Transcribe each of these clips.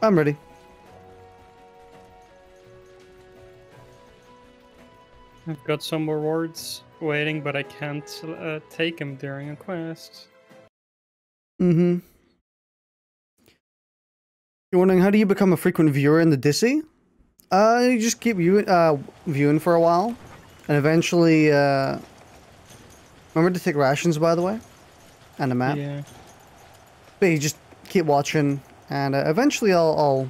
I'm ready. I've got some more rewards waiting, but I can't take them during a quest. Mm-hmm. You're wondering, how do you become a frequent viewer in the Dissy? You just keep viewing for a while, and eventually, remember to take rations, by the way, and a map. Yeah. But you just keep watching, and eventually I'll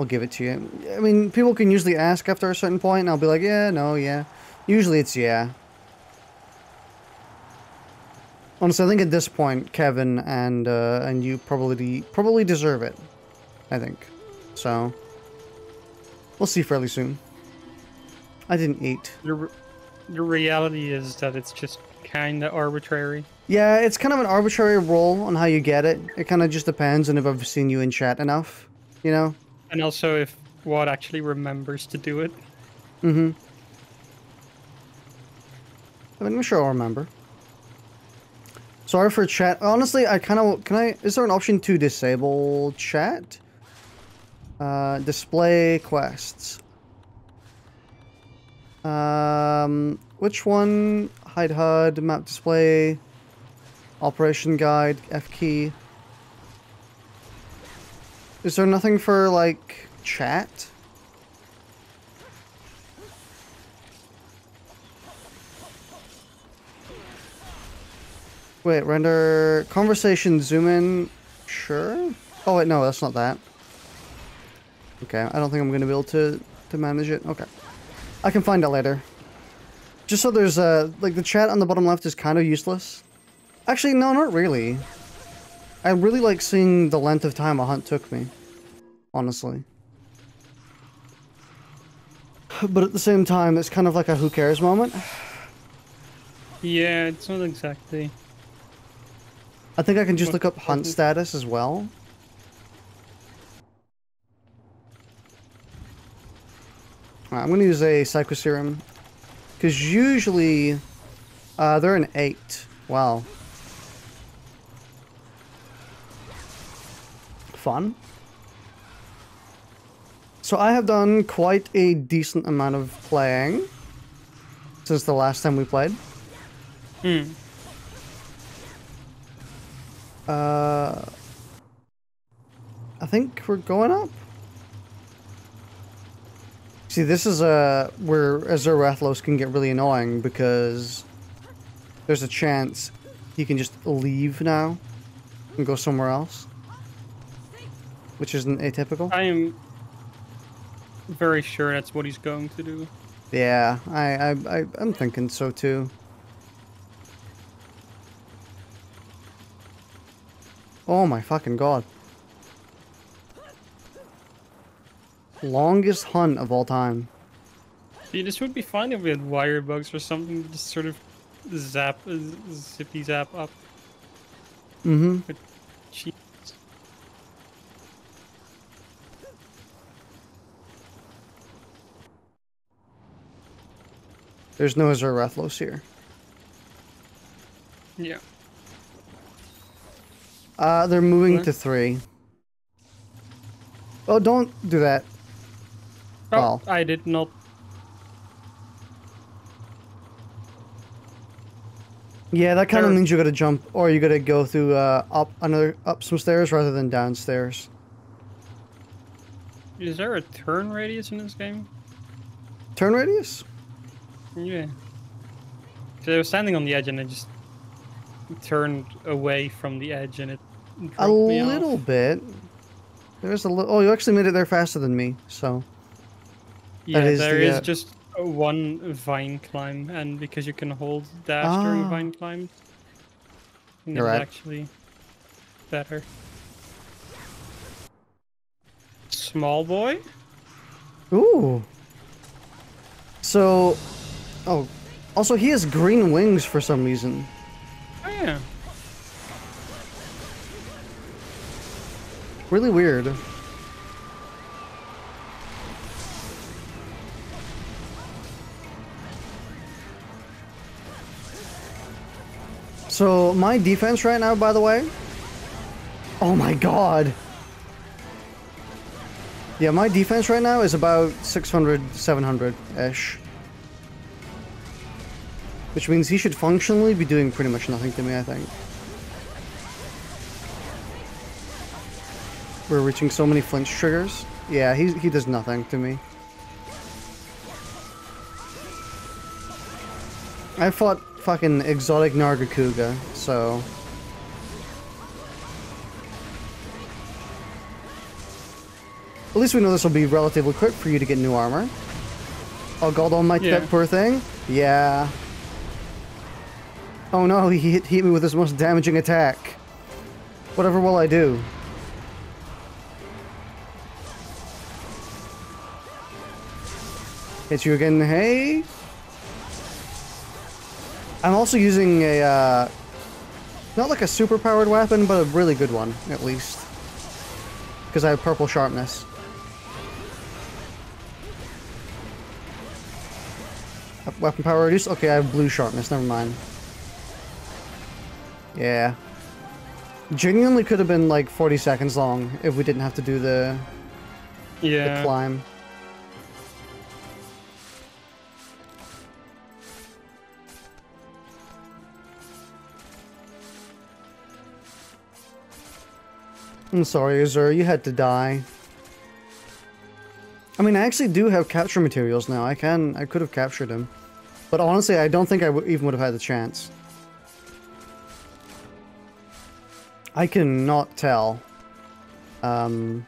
give it to you. I mean, people can usually ask after a certain point, and I'll be like, yeah, no, yeah. Usually it's yeah. Honestly, I think at this point, Kevin and you probably deserve it. I think. So, we'll see fairly soon. I didn't eat. The reality is that it's just kind of arbitrary. Yeah, it's kind of an arbitrary roll on how you get it. It kind of just depends on if I've seen you in chat enough, you know? And also if Wad actually remembers to do it. Mm-hmm. I mean, I'm sure I'll remember. Sorry for chat. Honestly, is there an option to disable chat? Display quests. Which one? Hide HUD, map display, operation guide, F key. Is there nothing for, like, chat? Wait, render conversation zoom in. Sure. Oh wait, no, that's not that. Okay, I don't think I'm gonna be able to manage it. Okay, I can find out later. Just so there's like the chat on the bottom left is kind of useless. Actually, no, not really. I really like seeing the length of time a hunt took me, honestly. But at the same time, it's kind of like a who cares moment. Yeah, it's not exactly. I think I can just look up hunt status as well. Alright, I'm going to use a Psycho Serum. Because usually, they're an 8. Wow. Fun. So I have done quite a decent amount of playing since the last time we played. Hmm. I think we're going up. See, this is where Azurathlos can get really annoying because there's a chance he can just leave now and go somewhere else, which isn't atypical. I am very sure that's what he's going to do. Yeah, I'm thinking so too. Oh my fucking god. Longest hunt of all time. See, this would be fine if we had wire bugs or something to just sort of zippy zap up. Mm-hmm. But jeez. There's no Azurathlos here. Yeah. They're moving to 3. Oh, don't do that. Oh, Well. I did not. Yeah, that kind of means you gotta jump, or you gotta go through up some stairs rather than downstairs. Is there a turn radius in this game? Turn radius? Yeah. So I was standing on the edge and I just turned away from the edge and it dropped A me little off. bit. There's a little. Oh, you actually made it there faster than me. So. Yeah, is there is just one vine climb, and because you can hold dash during vine climb, it's right. actually better. Small boy? Ooh. So. Oh. Also, he has green wings for some reason. Oh yeah. Really weird. So, my defense right now, by the way... Oh my god! Yeah, my defense right now is about 600, 700-ish. Which means he should functionally be doing pretty much nothing to me, I think. We're reaching so many flinch triggers. Yeah, he does nothing to me. I fought fucking exotic Nargacuga, so... At least we know this will be relatively quick for you to get new armor. Oh god almighty, that poor thing. Yeah. Oh no, he hit me with his most damaging attack. Whatever will I do? Hit you again, hey? I'm also using a, not like a super powered weapon, but a really good one, at least. Because I have purple sharpness. Weapon power reduced? Okay, I have blue sharpness, never mind. Yeah. Genuinely could have been like 40 seconds long if we didn't have to do the climb. I'm sorry, Azur, you had to die. I mean, I actually do have capture materials now. I could have captured him. But honestly, I don't think I even would have had the chance. I cannot tell when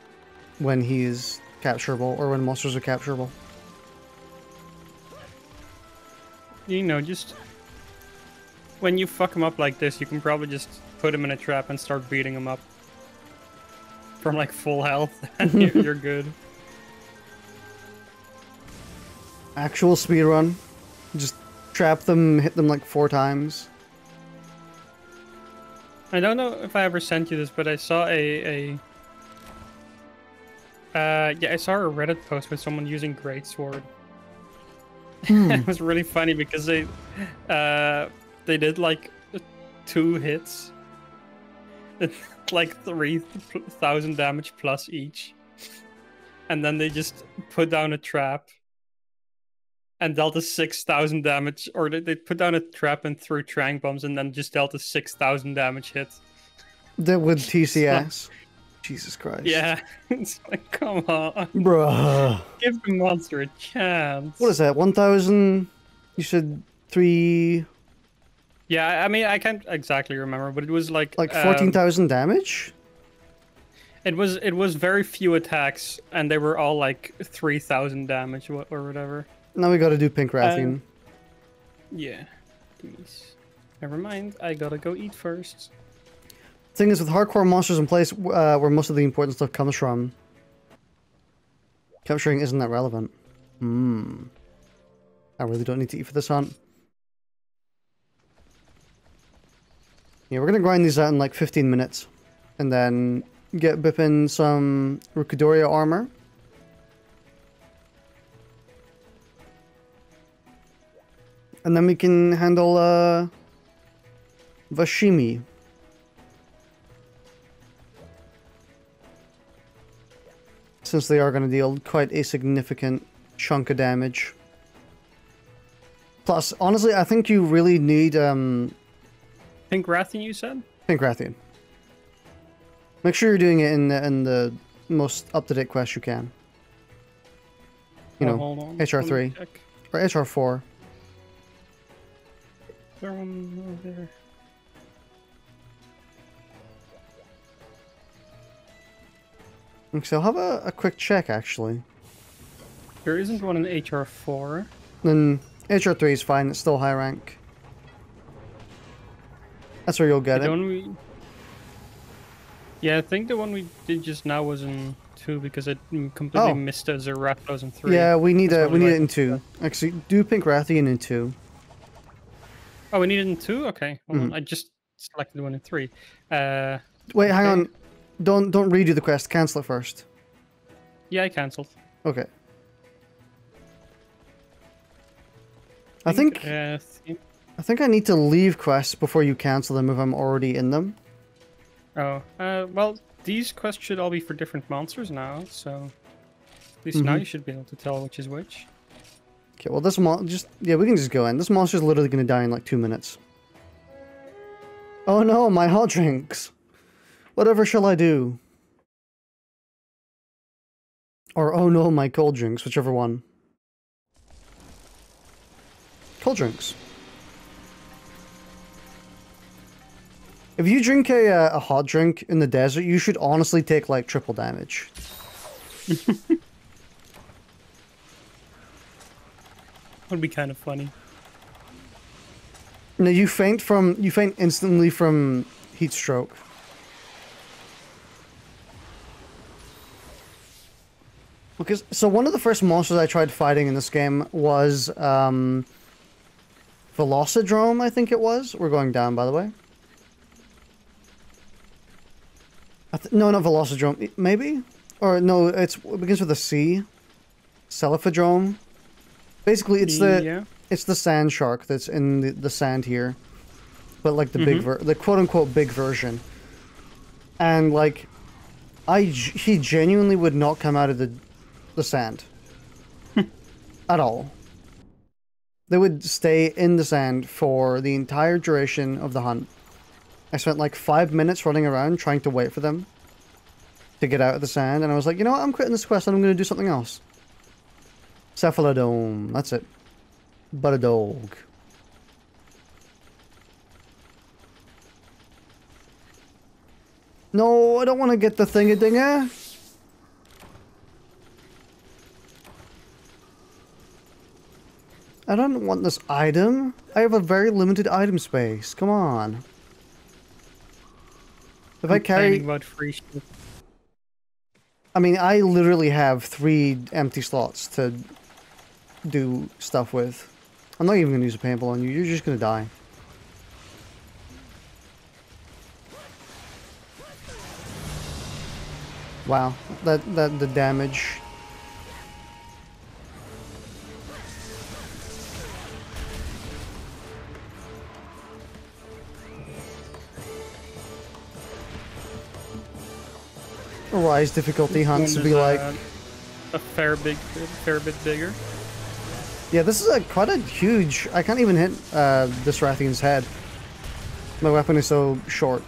he's capturable or when monsters are capturable. You know, just when you fuck him up like this, you can probably just put him in a trap and start beating him up from like full health, and you're good. Actual speedrun. Just trap them, hit them like 4 times. I don't know if I ever sent you this, but I saw I saw a Reddit post with someone using Greatsword. It was really funny because they did like 2 hits, like 3,000 damage plus each, and then they just put down a trap and dealt a 6,000 damage, or they put down a trap and threw tranq bombs and then just dealt a 6,000 damage hit. With TCS. Jesus Christ. Yeah, it's like, come on. Bruh. Give the monster a chance. What is that, 1,000? You said 3... Yeah, I mean, I can't exactly remember, but it was like... Like 14,000 damage? It was very few attacks, and they were all like 3,000 damage or whatever. Now we gotta do Pink Rathian. Yeah. Please. Never mind, I gotta go eat first. Thing is, with hardcore monsters in place, where most of the important stuff comes from, capturing isn't that relevant. I really don't need to eat for this hunt. Yeah, we're gonna grind these out in like 15 minutes. And then get Bipin some Rukudoria armor. And then we can handle Vashimi. Since they are going to deal quite a significant chunk of damage. Plus, honestly, I think you really need... Pink Rathian, you said? Pink Rathian. Make sure you're doing it in the most up-to-date quest you can. You know, hold on. HR3. Or HR4. Is there one over there? So I'll have a quick check, actually. There isn't one in HR4. Then HR3 is fine, it's still high rank. That's where you'll get it. Yeah, I think the one we did just now was in 2 because it completely missed a Zapdos in 3. Yeah, we need it in 2. Actually, do Pink Rathian in 2. Oh, we need it in 2? Okay, hold on. I just selected the one in 3. Wait, hang on. Don't redo the quest. Cancel it first. Yeah, I cancelled. Okay. I think I need to leave quests before you cancel them if I'm already in them. Oh, well, these quests should all be for different monsters now, so... At least now you should be able to tell which is which. Okay, well this we can just go in. This monster's literally gonna die in like 2 minutes. Oh no, my hot drinks! Whatever shall I do? Or oh no, my cold drinks, whichever one. Cold drinks. If you drink a hot drink in the desert, you should honestly take like triple damage. Would be kind of funny. No, you faint instantly from heat stroke. Okay, so one of the first monsters I tried fighting in this game was Velocidrome, I think it was. We're going down, by the way. No, not Velocidrome. Maybe? Or no, it begins with a C. Cephalophadrome. Basically, it's the sand shark that's in the sand here. But like the quote-unquote big version. And like, he genuinely would not come out of the sand. At all. They would stay in the sand for the entire duration of the hunt. I spent like 5 minutes running around trying to wait for them to get out of the sand, and I was like, you know what, I'm quitting this quest and I'm going to do something else. Cephalodome, that's it. But a dog. No, I don't want to get the thingy-dinger. I don't want this item. I have a very limited item space. Come on. If I carry... about free shit. I mean, I literally have 3 empty slots to do stuff with. I'm not even going to use a paintball on you. You're just going to die. Wow. The damage... Rise difficulty hunts to be like a fair bit bigger. Yeah, this is quite a huge. I can't even hit this Rathian's head. My weapon is so short.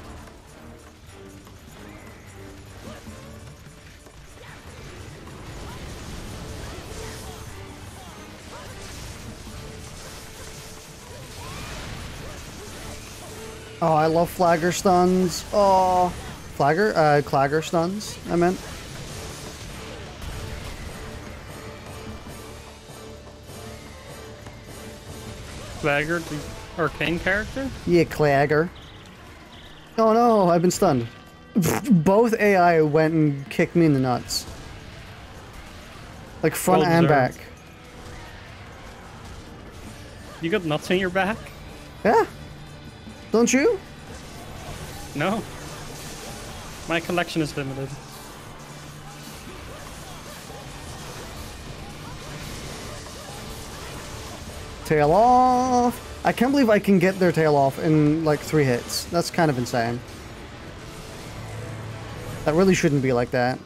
Oh, I love flagger stuns. Oh. Clagger stuns, I meant. Clagger, the arcane character? Yeah, Clagger. Oh no, I've been stunned. Both AI went and kicked me in the nuts. Like front and back. You got nuts in your back? Yeah. Don't you? No. My collection is limited. Tail off! I can't believe I can get their tail off in like 3 hits. That's kind of insane. That really shouldn't be like that.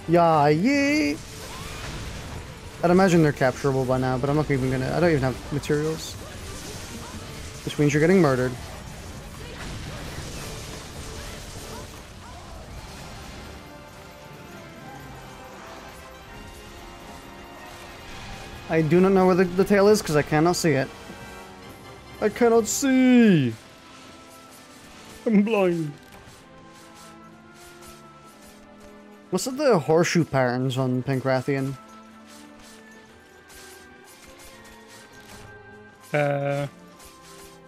Yeah, yeah. I'd imagine they're capturable by now, but I'm not even gonna. I don't even have materials. Which means you're getting murdered. I do not know where the tail is because I cannot see it. I cannot see! I'm blind. What's the horseshoe patterns on Pink Rathian?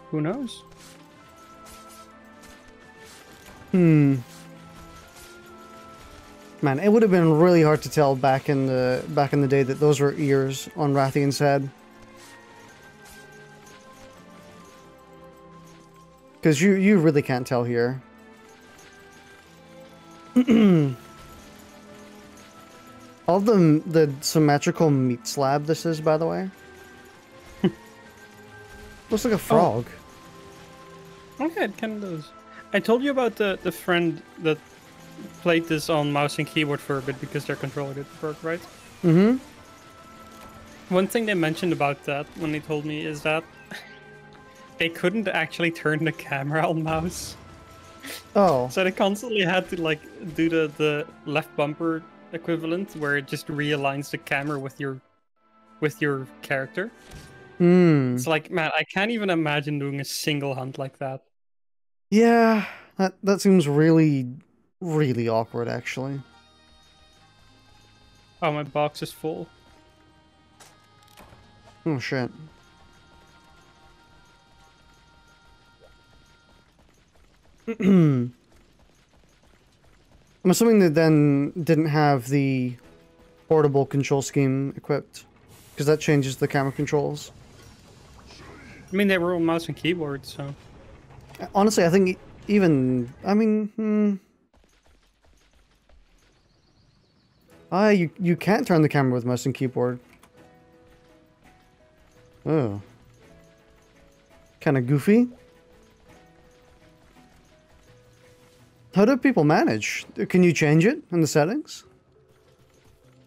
Who knows? Man, it would have been really hard to tell back in the day that those were ears on Rathian's head. Because you really can't tell here. All of the symmetrical meat slab this is, by the way. Looks like a frog. Okay, it kind of does. I told you about the friend that played this on mouse and keyboard for a bit because their controller didn't work, right? Mm-hmm. One thing they mentioned about that when they told me is that they couldn't actually turn the camera on mouse. Oh. So they constantly had to like do the left bumper equivalent where it just realigns the camera with your character. Hmm. It's like, man, I can't even imagine doing a single hunt like that. Yeah, that seems really, really awkward, actually. Oh, my box is full. Oh, shit. I'm assuming they then didn't have the portable control scheme equipped, because that changes the camera controls. I mean, they were on mouse and keyboard, so... Honestly, I think even... I mean, you can't turn the camera with mouse and keyboard. Oh. Kind of goofy. How do people manage? Can you change it in the settings?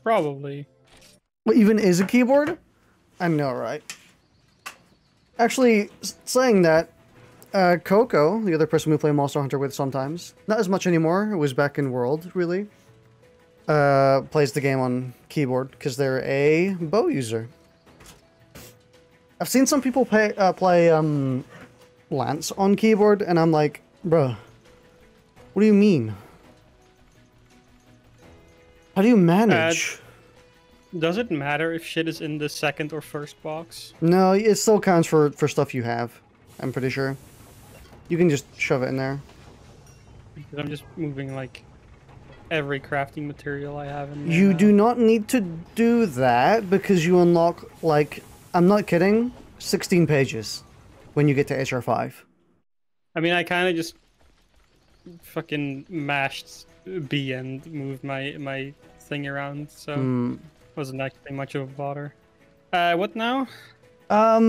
Probably. What even is a keyboard? I know, right? Actually, saying that, Coco, the other person we play Monster Hunter with sometimes, not as much anymore, it was back in World, really, plays the game on keyboard, because they're a bow user. I've seen some people play Lance on keyboard, and I'm like, bruh, what do you mean? How do you manage? Does it matter if shit is in the second or first box? No, it still counts for stuff you have, I'm pretty sure. You can just shove it in there. Because I'm just moving, like, every crafting material I have in there You now. do not need to do that, because you unlock, like, I'm not kidding, 16 pages when you get to HR5. I mean, I kind of just fucking mashed B and moved my thing around, so wasn't actually much of a bother. What now? I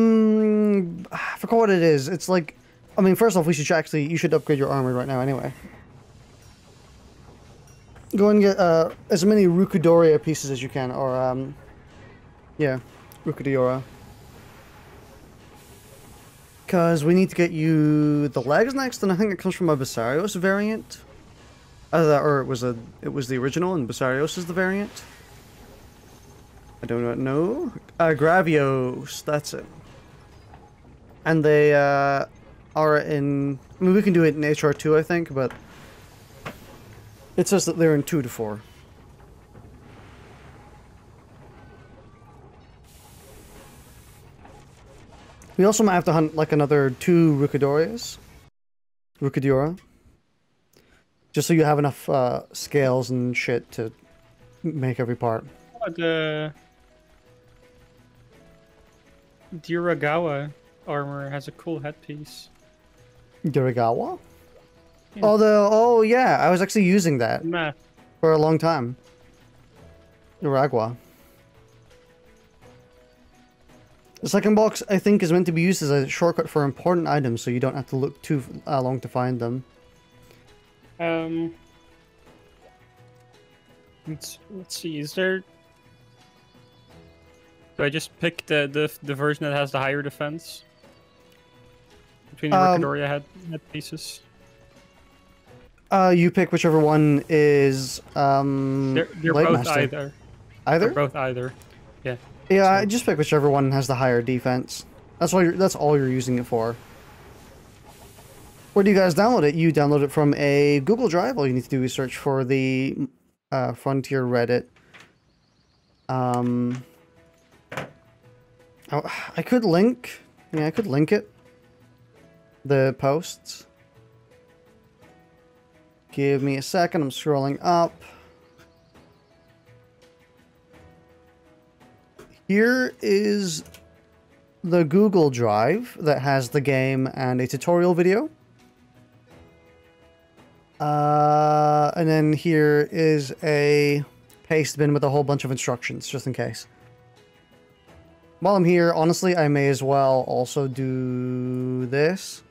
forgot what it is. It's like, I mean, first off, you should upgrade your armor right now anyway. Go and get as many Rukudoria pieces as you can, or yeah, Rukudiora. Because we need to get you the legs next, and I think it comes from a Basarios variant. Or it was the original, and Basarios is the variant. I do not know. Gravios, that's it. And they are in... I mean, we can do it in HR2, I think, but... It says that they're in 2 to 4. We also might have to hunt, like, another 2 Rukadorias. Rukadiora. Just so you have enough scales and shit to make every part. Oh, the Duragawa armor has a cool headpiece. Duragawa? Yeah. Oh yeah, I was actually using that Math. for a long time. Duragwa. The second box, I think, is meant to be used as a shortcut for important items, so you don't have to look too long to find them. Let's see. Is there? Do I just pick the version that has the higher defense between the Rickadoria head pieces? You pick whichever one is They're both either. Either? They're both either. Yeah. Yeah, I just pick whichever one has the higher defense. That's all you're using it for. Where do you guys download it? You download it from a Google Drive. All you need to do is search for the Frontier Reddit. Oh, I could link. Yeah, I could link it. The posts. Give me a second. I'm scrolling up. Here is the Google Drive that has the game and a tutorial video. And then here is a paste bin with a whole bunch of instructions, just in case. While I'm here, honestly, I may as well also do this.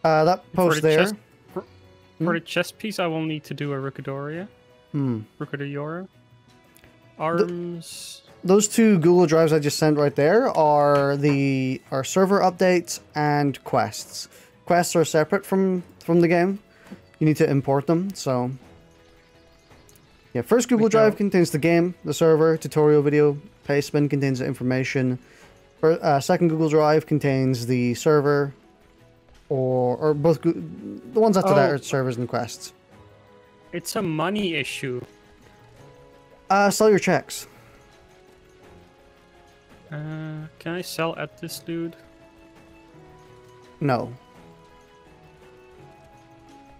That post there. For the chest piece, I will need to do a Rickadoria. Rickadoriora. Arms. Those two Google Drives I just sent right there are server updates and quests. Quests are separate from the game. You need to import them, so... Yeah, first Google Drive contains the game, the server, tutorial video. Pastebin contains the information. Second Google Drive contains the server, or both. The ones after that are servers and quests. It's a money issue. Sell your checks. Can I sell at this dude? No.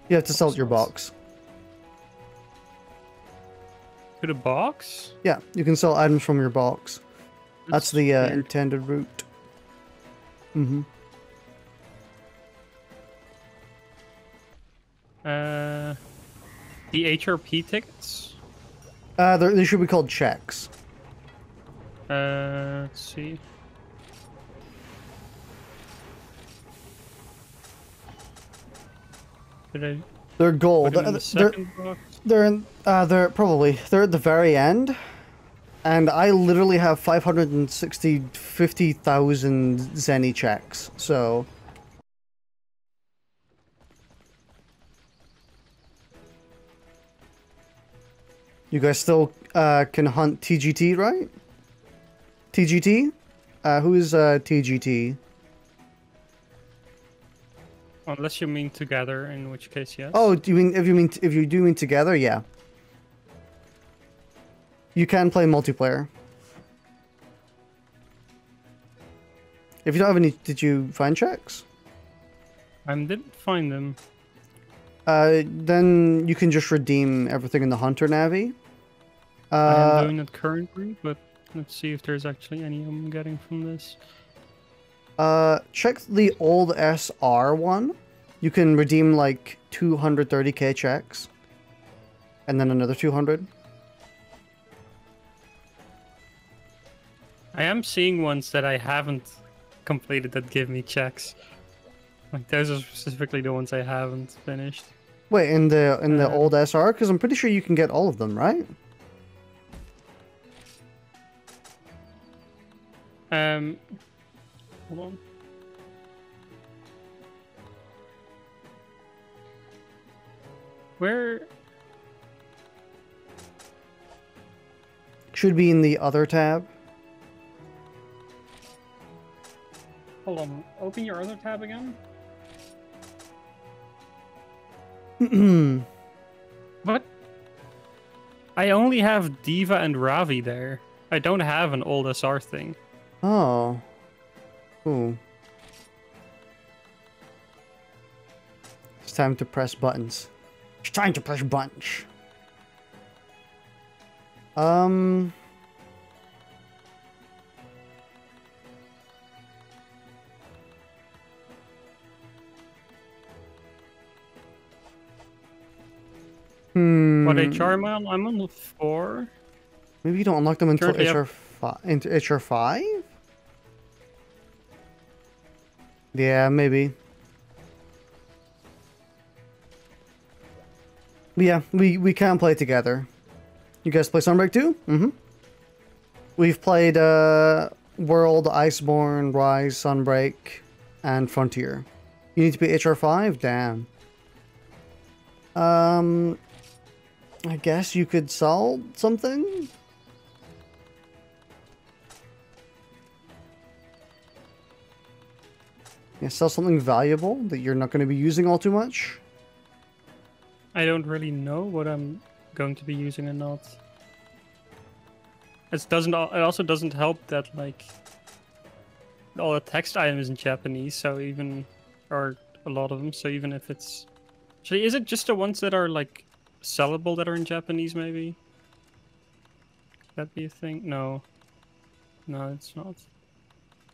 You have to sell your box. To the box? Yeah, you can sell items from your box. That's the weird. intended route. Mm-hmm. The HRP tickets? They should be called checks. Let's see. Did I They're gold. put them in the second box? They're probably at the very end, and I literally have 50,000 Zenny checks. So you guys still can hunt TGT, right? TGT? Who is TGT? Unless you mean together, in which case yes. Oh, do you mean if you do mean together? Yeah. You can play multiplayer. If you don't have any, did you find checks? I didn't find them. Then you can just redeem everything in the Hunter Navi. I am doing it currently, but let's see if there's actually any I'm getting from this. Check the old SR one. You can redeem like 230k checks. And then another 200. I am seeing ones that I haven't completed that give me checks. Like those are specifically the ones I haven't finished. Wait, in the old SR? Because I'm pretty sure you can get all of them, right? Hold on. Where? Should be in the other tab. Hold on. Open your other tab again. What? I only have Diva and Ravi there. I don't have an old SR thing. Oh. Ooh. It's time to press buttons. It's time to press buttons. What HR am I on? I'm on the 4. Maybe you don't unlock them until Currently HR5. Into HR5? Yeah, maybe. But yeah, we can play together. You guys play Sunbreak too? Mm-hmm. We've played World, Iceborne, Rise, Sunbreak, and Frontier. You need to be HR5? Damn. I guess you could sell something? Yeah, sell something valuable that you're not going to be using all too much. I don't really know what I'm going to be using or not. It also doesn't help that like all the text items in Japanese, so even or a lot of them. So even if it's actually, is it just the ones that are like sellable that are in Japanese? Maybe could that be a thing? No, it's not.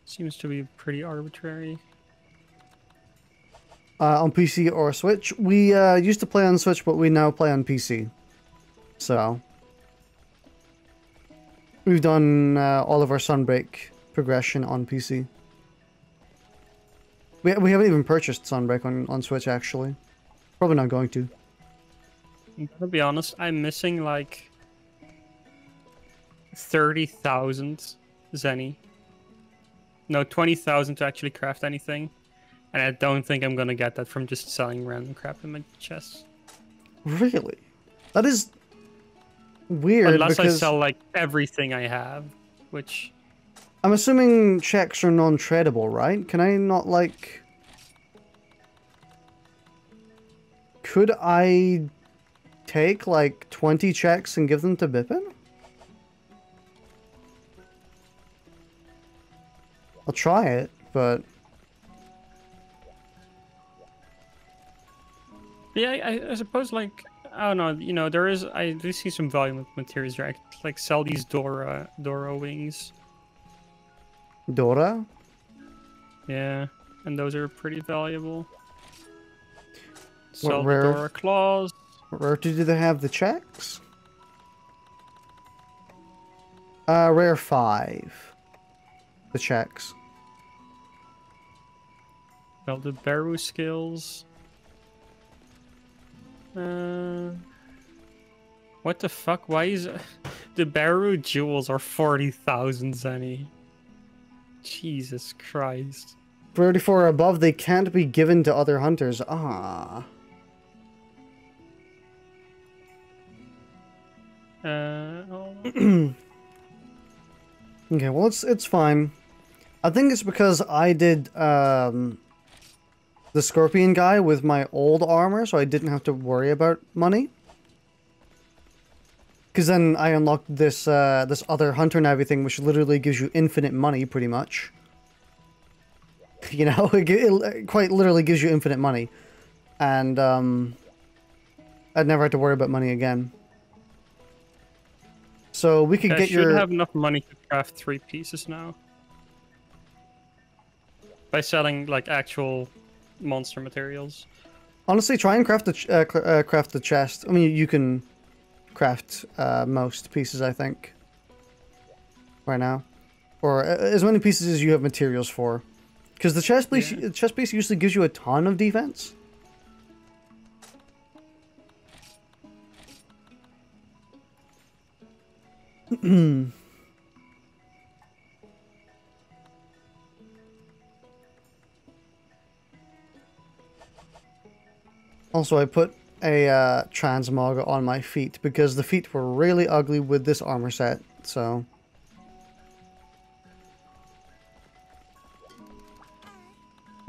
Seems to be pretty arbitrary. On PC or Switch. We used to play on Switch, but we now play on PC. So we've done all of our Sunbreak progression on PC. We haven't even purchased Sunbreak on Switch, actually. Probably not going to. To be honest, I'm missing like 30,000 Zenny. No, 20,000 to actually craft anything. And I don't think I'm gonna get that from just selling random crap in my chest. Really? That is weird. Unless because I sell like everything I have, which... I'm assuming checks are non-tradable, right? Can I not, like... Could I take, like, 20 checks and give them to Bipin? I'll try it, but... Yeah, I suppose, like, I don't know, you know, there is... I do see some volume of materials there. I could, like, sell these Dora wings. Dora? Yeah, and those are pretty valuable. Sell What the rare? Dora claws. What rarity do they have the checks? Rare 5. The checks. Sell the Baru skills. What the fuck? Why is... The Baru jewels are 40,000 Zenny. Jesus Christ. 34 or above, they can't be given to other hunters. Ah. Oh. Okay, well, it's fine. I think it's because I did the Scorpion guy with my old armor, so I didn't have to worry about money. Because then I unlocked this this other hunter and everything, which literally gives you infinite money, pretty much. You know, it quite literally gives you infinite money, and I'd never had to worry about money again. So we could get your... I should have enough money to craft 3 pieces now. By selling, like, actual monster materials. Honestly, try and craft the chest. I mean, you can craft most pieces, I think, right now, or as many pieces as you have materials for, because the chest piece usually gives you a ton of defense. Also, I put a transmog on my feet because the feet were really ugly with this armor set, so...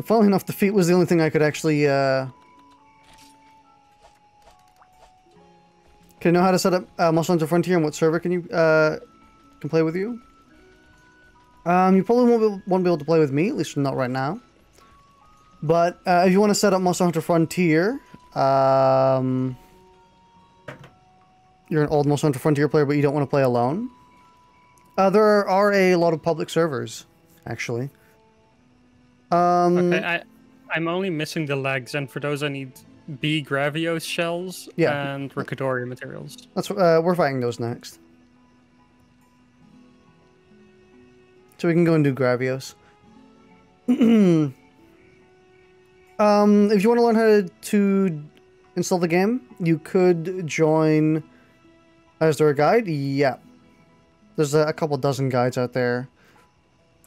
Funnily enough, the feet was the only thing I could actually... Okay, know how to set up Monster Hunter Frontier and what server can you can play with you? You probably won't be able to play with me, at least not right now. But if you want to set up Monster Hunter Frontier, you're an old Monster Hunter Frontier player, but you don't want to play alone. There are a lot of public servers, actually. Okay, I'm only missing the legs, and for those I need B Gravios shells and Ricadori materials. That's we're fighting those next. So we can go and do Gravios. If you want to learn how to install the game, you could join... Is there a guide? Yeah. There's a couple dozen guides out there.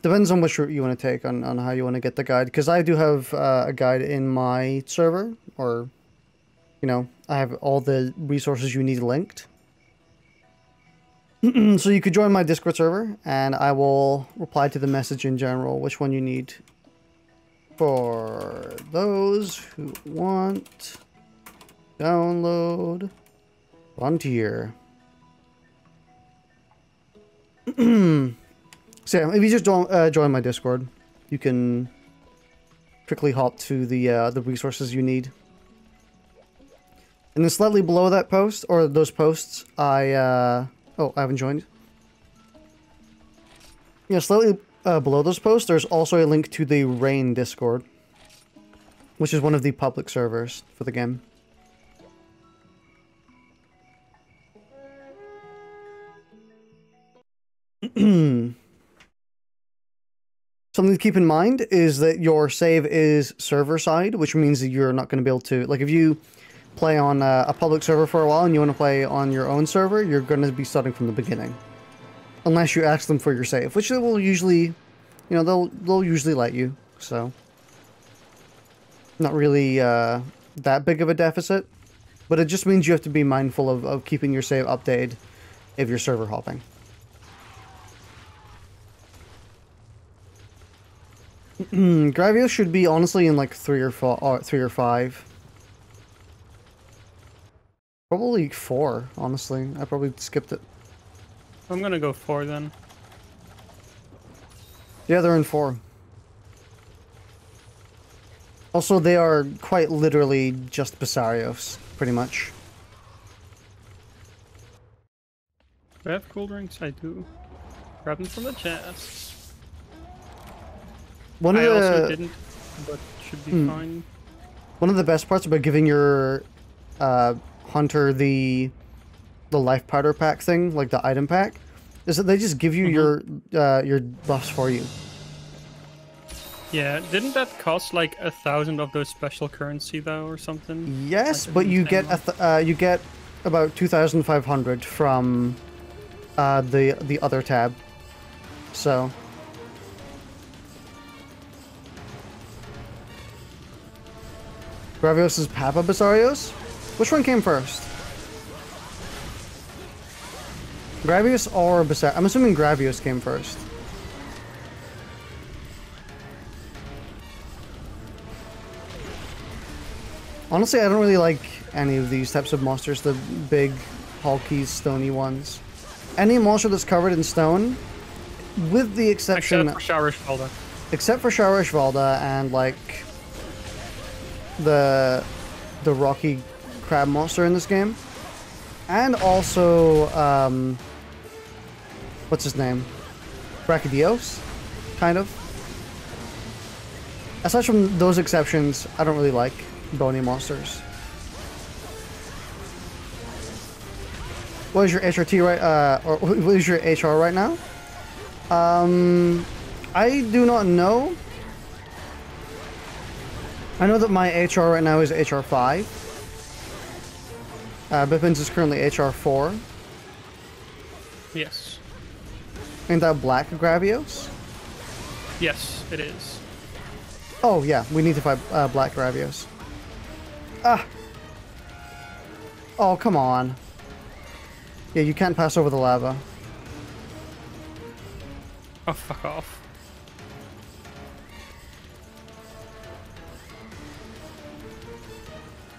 Depends on which route you want to take on how you want to get the guide. Because I do have a guide in my server, or, you know, I have all the resources you need linked. So you could join my Discord server, and I will reply to the message in general, which one you need. For those who want download Frontier. So yeah, if you just don't join my Discord, you can quickly hop to the resources you need. And then slightly below that post, or those posts, I haven't joined. Yeah, slightly below those posts, there's also a link to the Rain Discord, which is one of the public servers for the game. Something to keep in mind is that your save is server side, which means that you're not going to be able to, like if you play on a public server for a while and you want to play on your own server, you're going to be starting from the beginning. Unless you ask them for your save, which they will usually, you know, they'll usually let you, so. Not really that big of a deficit, but it just means you have to be mindful of keeping your save updated if you're server hopping. Gravios should be honestly in like 3 or 5. Probably 4, honestly. I probably skipped it. I'm gonna go 4 then. Yeah, they're in 4. Also, they are quite literally just Basarios, pretty much. Do I have cool drinks? I do. Grab them from the chest. I also didn't, but should be fine. One of the best parts about giving your hunter the life powder pack thing, like the item pack, is that they just give you your buffs for you. Yeah, didn't that cost like 1,000 of those special currency though, or something? Yes, like but you get you get about 2,500 from the other tab. So. Gravios is Papa Basarios? Which one came first? Gravios or Basarios? I'm assuming Gravios came first. Honestly, I don't really like any of these types of monsters, the big, hulky, stony ones. Any monster that's covered in stone, with the exception... Except for Showerish Except for Showerish Valda and, like... the rocky crab monster in this game, and also what's his name, Brachydios, kind of. Aside from those exceptions, I don't really like bony monsters. What is your HRT right? Or what is your HR right now? I do not know. I know that my HR right now is HR 5. Bipin's is currently HR 4. Yes. Ain't that Black Gravios? Yes, it is. Oh yeah, we need to fight Black Gravios. Ah! Oh, come on. Yeah, you can't pass over the lava. Oh, fuck off.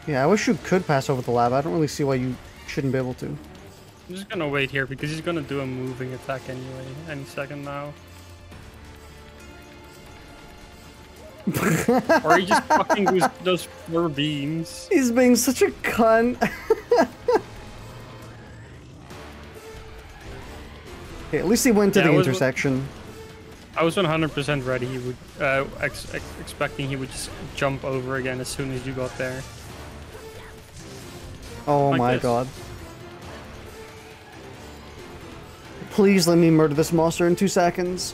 Yeah, I wish you could pass over the lava. I don't really see why you shouldn't be able to. I'm just gonna wait here because he's gonna do a moving attack anyway, any second now. Or he just fucking does those 4 beams. He's being such a cunt. Okay, at least he went to the intersection. I was 100% ready. He would, expecting he would just jump over again as soon as you got there. Oh like my this. god. Please let me murder this monster in 2 seconds.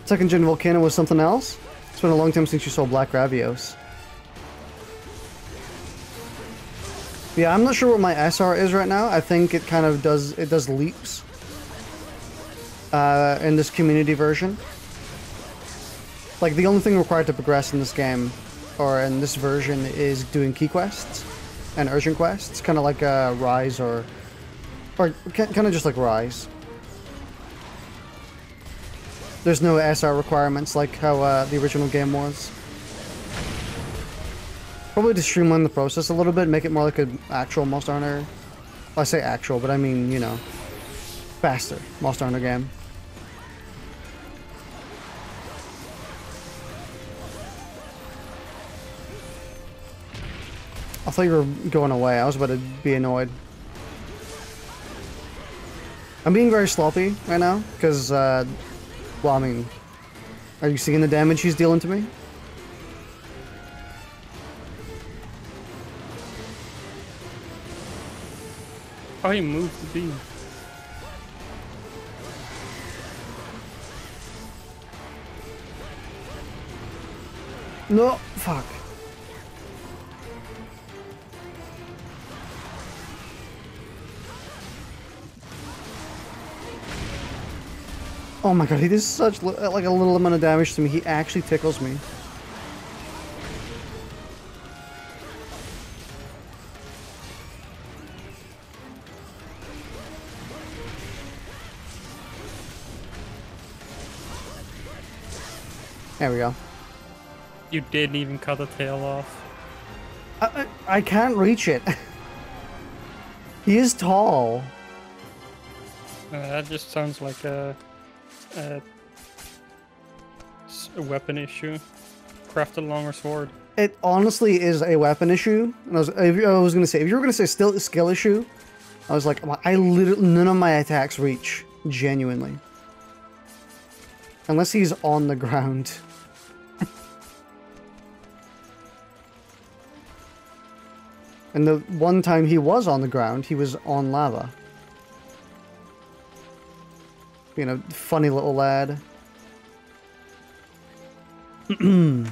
Second gen volcano was something else? It's been a long time since you saw Black Gravios. Yeah, I'm not sure what my SR is right now. I think it kind of does leaps. In this community version. Like, the only thing required to progress in this game, or in this version, is doing key quests and urgent quests, kind of like Rise or kind of just like Rise. There's no SR requirements like how the original game was. Probably to streamline the process a little bit, make it more like an actual Monster Hunter. Well, I say actual, but I mean, you know, faster Monster Hunter game. I thought you were going away. I was about to be annoyed. I'm being very sloppy right now, because, well, I mean, are you seeing the damage he's dealing to me? Oh, he moved the beam. No, fuck. Oh my god, he does such like a little amount of damage to me. He actually tickles me. There we go. You didn't even cut the tail off. I can't reach it. He is tall. That just sounds like a weapon issue. Craft a longer sword. It honestly is a weapon issue. And I was gonna say, if you were gonna say still a skill issue, I was like, I literally, none of my attacks reach, genuinely. Unless he's on the ground. And the one time he was on the ground, he was on lava. You know, funny little lad. Yeah,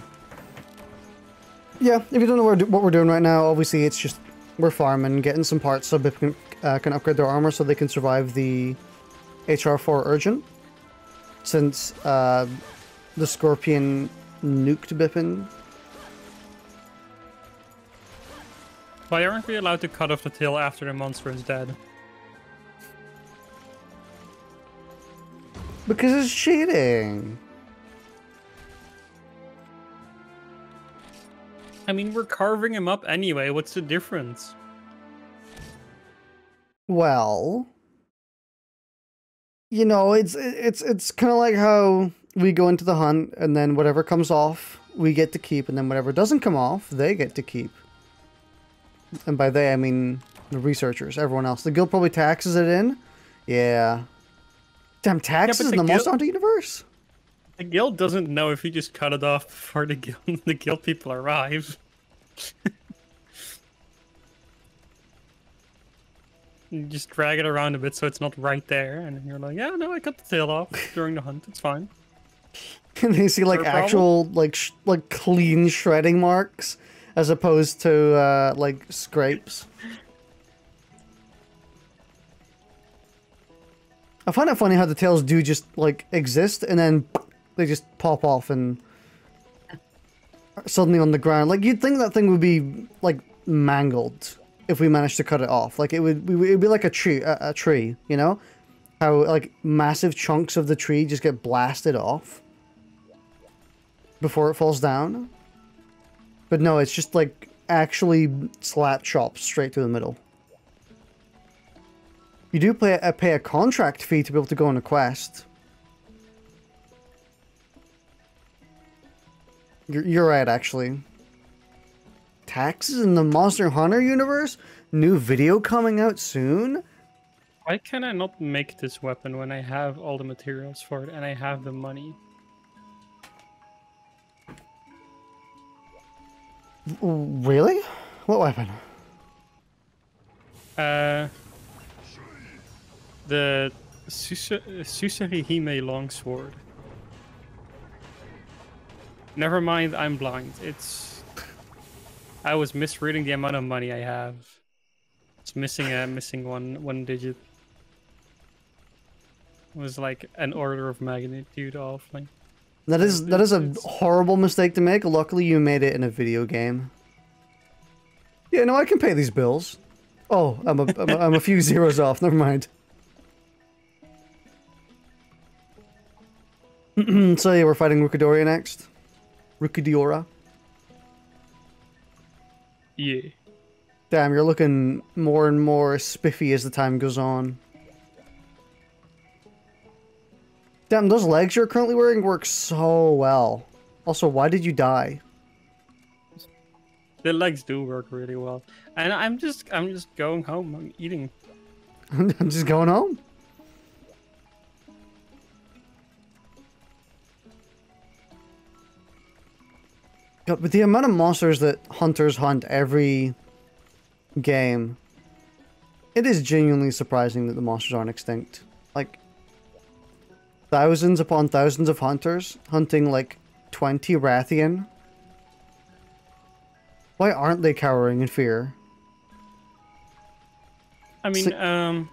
if you don't know what we're doing right now, obviously it's just we're farming, getting some parts so Bipin can upgrade their armor so they can survive the HR4 Urgent. Since the Scorpion nuked Bipin. Why aren't we allowed to cut off the tail after the monster is dead? Because it's cheating. I mean, we're carving him up anyway. What's the difference? Well, you know, it's kind of like how we go into the hunt and then whatever comes off, we get to keep, and then whatever doesn't come off, they get to keep. And by they, I mean the researchers, everyone else. The guild probably taxes it in. Yeah. Damn, taxes in the Monster Hunter universe? The guild doesn't know if you just cut it off before the guild people arrive. You just drag it around a bit so it's not right there, and you're like, yeah, no, I cut the tail off during the hunt. It's fine. And they see like actual like clean shredding marks as opposed to like scrapes. I find it funny how the tails do just like exist and then they just pop off and suddenly on the ground. Like you'd think that thing would be like mangled if we managed to cut it off. Like it'd be like a tree, you know? How like massive chunks of the tree just get blasted off before it falls down. But no, it's just like actually slap chopped straight to the middle. You do pay a contract fee to be able to go on a quest. You're right, actually. Taxes in the Monster Hunter universe? New video coming out soon? Why can I not make this weapon when I have all the materials for it and I have the money? Really? What weapon? The Susurihime longsword. Never mind, I'm blind. I was misreading the amount of money I have. It's missing one digit. It was like an order of magnitude off. Like that is a horrible mistake to make. Luckily, you made it in a video game. Yeah, no, I can pay these bills. Oh, I'm a few zeros off. Never mind. So yeah, we're fighting Rukidoria next. Rukidiora. Yeah. Damn, you're looking more and more spiffy as the time goes on. Damn, those legs you're currently wearing work so well. Also, why did you die? The legs do work really well. And I'm just going home. I'm eating. I'm just going home. God, but the amount of monsters that hunters hunt every game, it is genuinely surprising that the monsters aren't extinct. Like, thousands upon thousands of hunters hunting like 20 Rathian Why aren't they cowering in fear? I mean,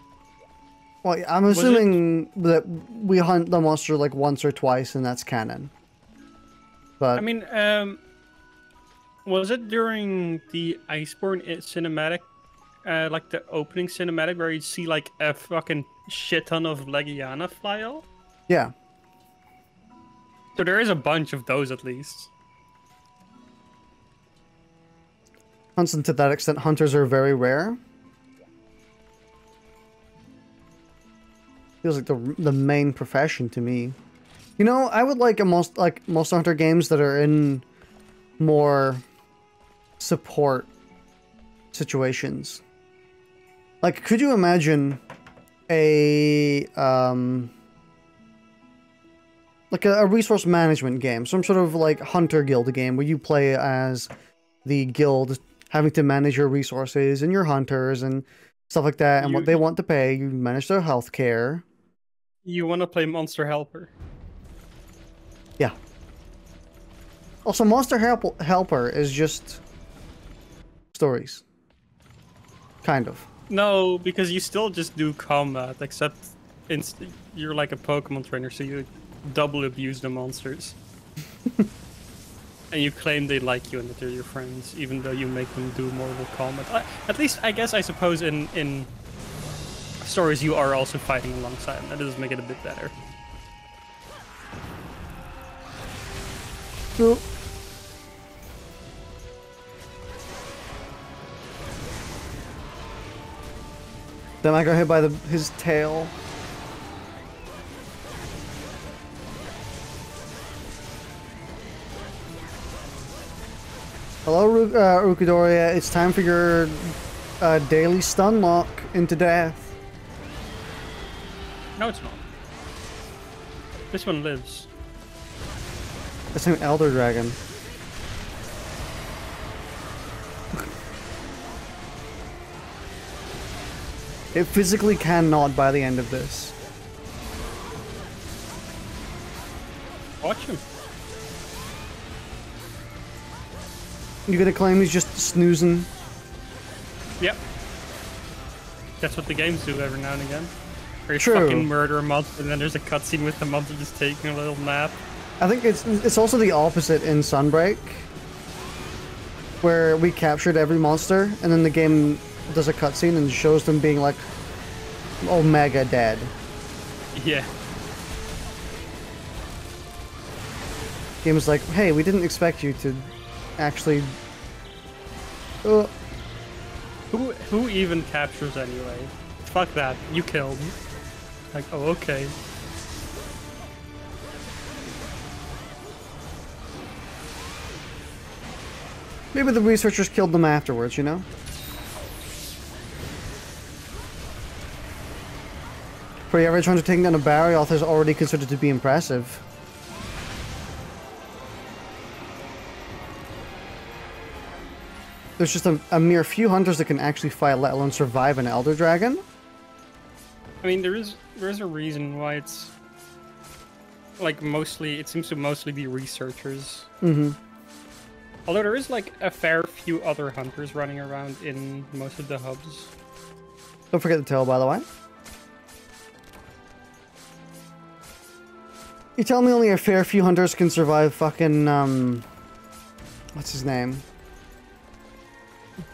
Well, I'm assuming that we hunt the monster like once or twice, and that's canon. But I mean, was it during the Iceborne cinematic, like the opening cinematic, where you see like a fucking shit ton of Legiana fly out? yeah, So there is a bunch of those at least. hunts, and to that extent, hunters are very rare. Feels like the main profession to me. You know, I would like Monster Hunter games that are in more support situations. Like, could you imagine a like a resource management game, some sort of like hunter guild game where you play as the guild, having to manage your resources and your hunters and stuff like that, and what they want to pay. You manage their healthcare. You want to play Monster Helper? Yeah. Also, Monster Helper is just stories. Kind of. No, because you still just do combat, except you're like a Pokemon trainer, so you double abuse the monsters. And you claim they like you and that they're your friends, even though you make them do Mortal Kombat. At least, I guess, I suppose in stories you are also fighting alongside them. That does make it a bit better. Cool. Then I got hit by his tail. Hello, Rukidoria. It's time for your daily stun lock into death. No, it's not. This one lives. That's an Elder Dragon. It physically cannot by the end of this. Watch him. You gonna claim he's just snoozing? Yep. That's what the games do every now and again. Where you True. fucking murder a monster and then there's a cutscene with the monster just taking a little nap. I think it's also the opposite in Sunbreak, where we captured every monster and then the game does a cutscene and shows them being like omega dead. Yeah. Game is like, hey, we didn't expect you to actually. Who even captures anyway? Fuck that. You killed. Like, oh, okay. Maybe the researchers killed them afterwards, you know? For the average hunter, taking down a Barioth is already considered to be impressive. There's just a mere few hunters that can actually fight, let alone survive an Elder Dragon. I mean, there is a reason why it's like mostly. It seems to mostly be researchers. Mm-hmm. Although there is like a fair few other hunters running around in most of the hubs. Don't forget the tail, by the way. You tell me only a fair few hunters can survive fucking, what's his name?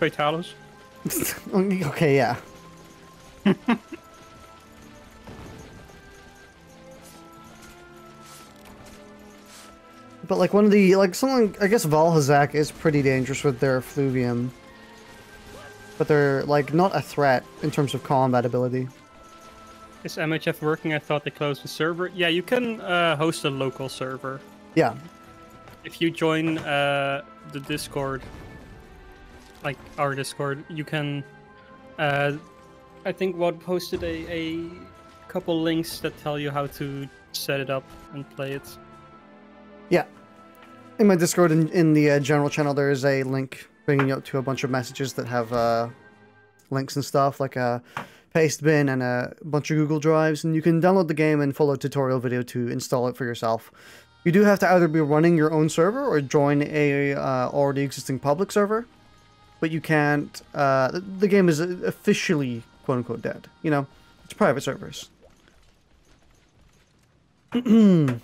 Fatalis? Okay, yeah. But like one of the, like someone, I guess Valhazak is pretty dangerous with their Effluvium. But they're like not a threat in terms of combat ability. Is MHF working? I thought they closed the server. Yeah, you can host a local server. Yeah. If you join the Discord, like our Discord, you can. I think Wad posted a couple links that tell you how to set it up and play it. Yeah. In my Discord, in the general channel, there is a link bringing you up to a bunch of messages that have links and stuff, like a paste bin and a bunch of Google Drives, and you can download the game and follow a tutorial video to install it for yourself. You do have to either be running your own server or join a already existing public server. but you can't. The game is officially quote unquote dead. You know, it's private servers. On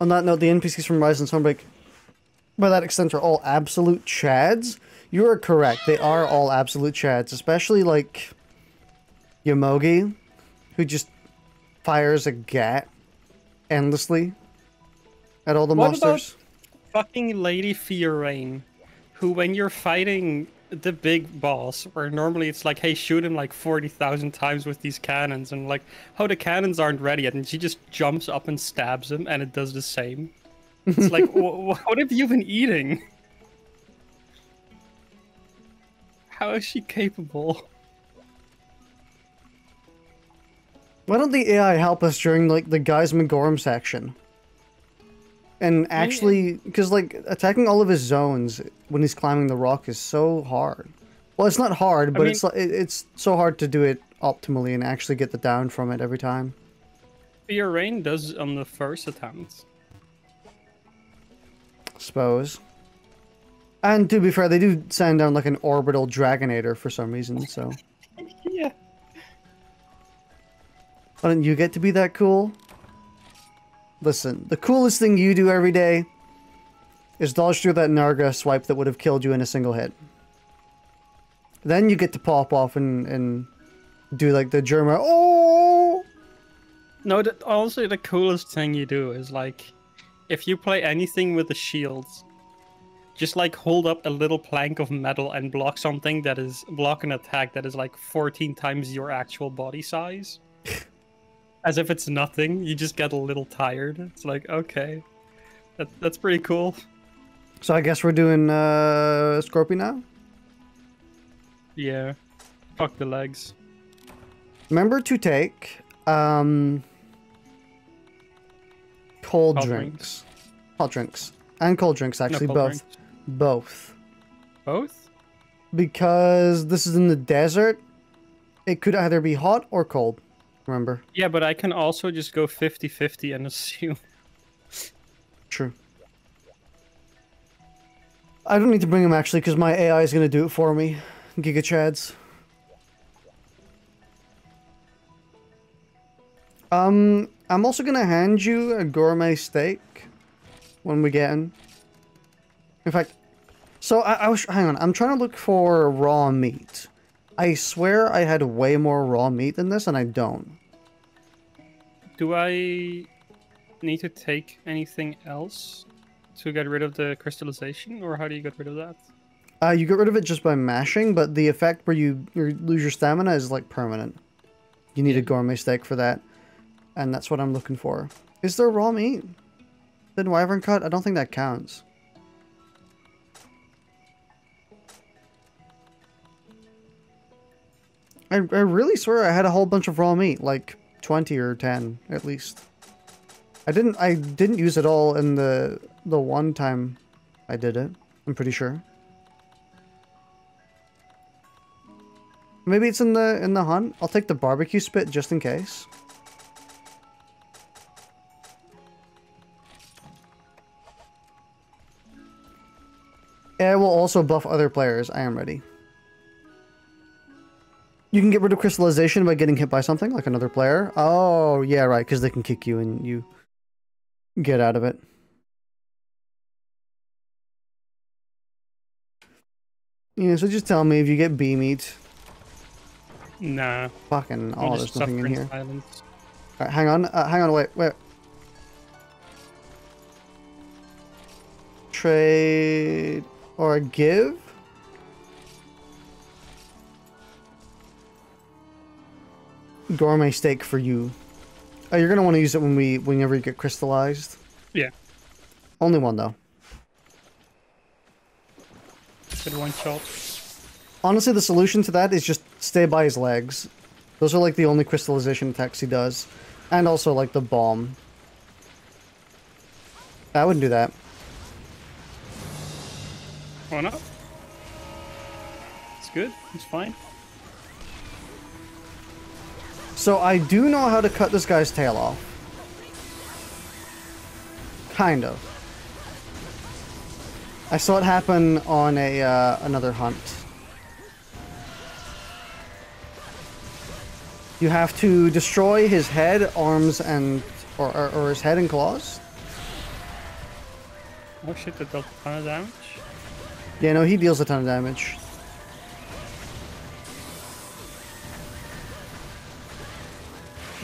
that note, the NPCs from Rise and Sunbreak, by that extent, are all absolute chads. You are correct. They are all absolute chads, especially like Yomogi, who just fires a gat endlessly at all the monsters. About fucking Lady Fiorraine, who when you're fighting the big boss, where normally it's like, hey, shoot him like 40,000 times with these cannons, and like, how the cannons aren't ready yet, and she just jumps up and stabs him, and it does the same. It's like, what have you been eating? How is she capable? Why don't the AI help us during like the Guys McGorm section? And actually, because like attacking all of his zones when he's climbing the rock is so hard. Well, it's not hard, but it's so hard to do it optimally and actually get the down from it every time. Fiorraine does on the first attempt. Suppose. And to be fair, they do send down like an orbital Dragonator for some reason, so. Yeah. Why don't you get to be that cool? Listen, the coolest thing you do every day is dodge through that Narga swipe that would have killed you in a single hit. Then you get to pop off and do like the German, oh! No, also the coolest thing you do is like, if you play anything with the shields, just like hold up a little plank of metal and block something that is, block an attack that is like 14 times your actual body size. As if it's nothing, you just get a little tired. It's like, okay, that's pretty cool. So I guess we're doing Scorpion now? Yeah. Fuck the legs. Remember to take cold drinks. Hot drinks. And cold drinks, actually, both. Drinks. Both. Both? Because this is in the desert, it could either be hot or cold. Remember? Yeah, but I can also just go 50-50 and assume. True. I don't need to bring him actually, because my AI is going to do it for me. Giga Chads. I'm also going to hand you a gourmet steak when we get in. In fact, so I was, hang on, I'm trying to look for raw meat. I swear I had way more raw meat than this, and I don't. Do I need to take anything else to get rid of the crystallization, or how do you get rid of that? You get rid of it just by mashing, but the effect where you lose your stamina is like permanent. You need a gourmet steak for that, and that's what I'm looking for. Is there raw meat? Then wyvern cut? I don't think that counts. I really swear I had a whole bunch of raw meat, like 20 or 10 at least. I didn't use it all in the one time I did it, I'm pretty sure. Maybe it's in the hunt. I'll take the barbecue spit just in case. It will also buff other players. I am ready. You can get rid of crystallization by getting hit by something, like another player. Oh, yeah, right, because they can kick you and you get out of it. Yeah, so just tell me if you get bee meat. Nah. Fucking, oh, there's nothing in here. Silence. Alright, hang on, wait. Trade or give? Gourmet steak for you. Oh, you're gonna want to use it whenever you get crystallized. Yeah. Only one though. Good one shot. Honestly, the solution to that is just stay by his legs. Those are like the only crystallization attacks he does, and also like the bomb. I wouldn't do that. Why not? It's good. It's fine. So I do know how to cut this guy's tail off. Kind of. I saw it happen on a another hunt. You have to destroy his head, arms, and or his head and claws. Oh shit, that dealt a ton of damage. Yeah, no, he deals a ton of damage.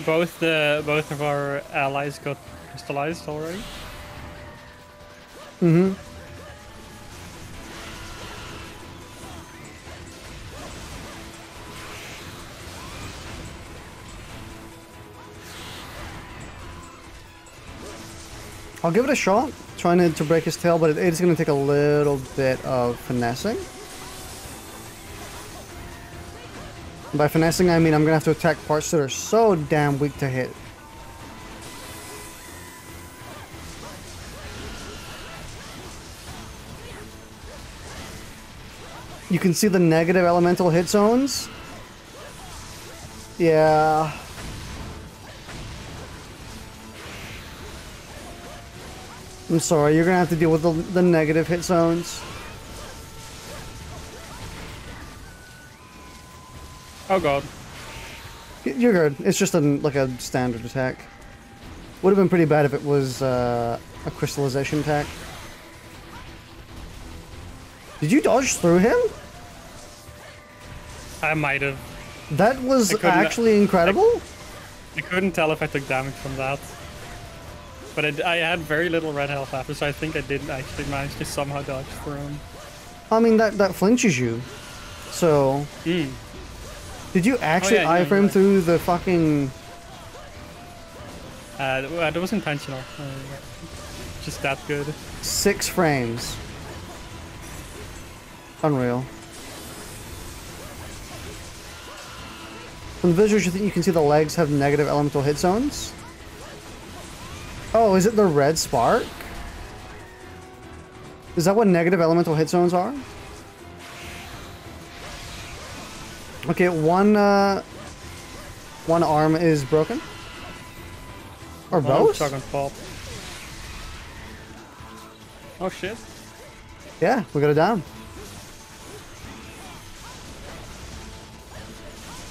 Both of our allies got crystallized already. Mm-hmm. I'll give it a shot, trying to break his tail, but it is going to take a little bit of finessing. By finessing, I mean I'm going to have to attack parts that are so damn weak to hit. You can see the negative elemental hit zones. Yeah. I'm sorry, you're going to have to deal with the negative hit zones. Oh god. You're good. It's just like a standard attack. Would have been pretty bad if it was a crystallization attack. Did you dodge through him? I might have. That was actually incredible. I couldn't tell if I took damage from that. But I had very little red health after, so I think I did actually manage to somehow dodge through him. I mean, that flinches you. So... Did you actually iframe through the fucking... that was intentional. Just that good. 6 frames. Unreal. From the visuals, you think you can see the legs have negative elemental hit zones? Oh, is it the red spark? Is that what negative elemental hit zones are? Okay, one arm is broken. Or both? Oh shit. Yeah, we got it down.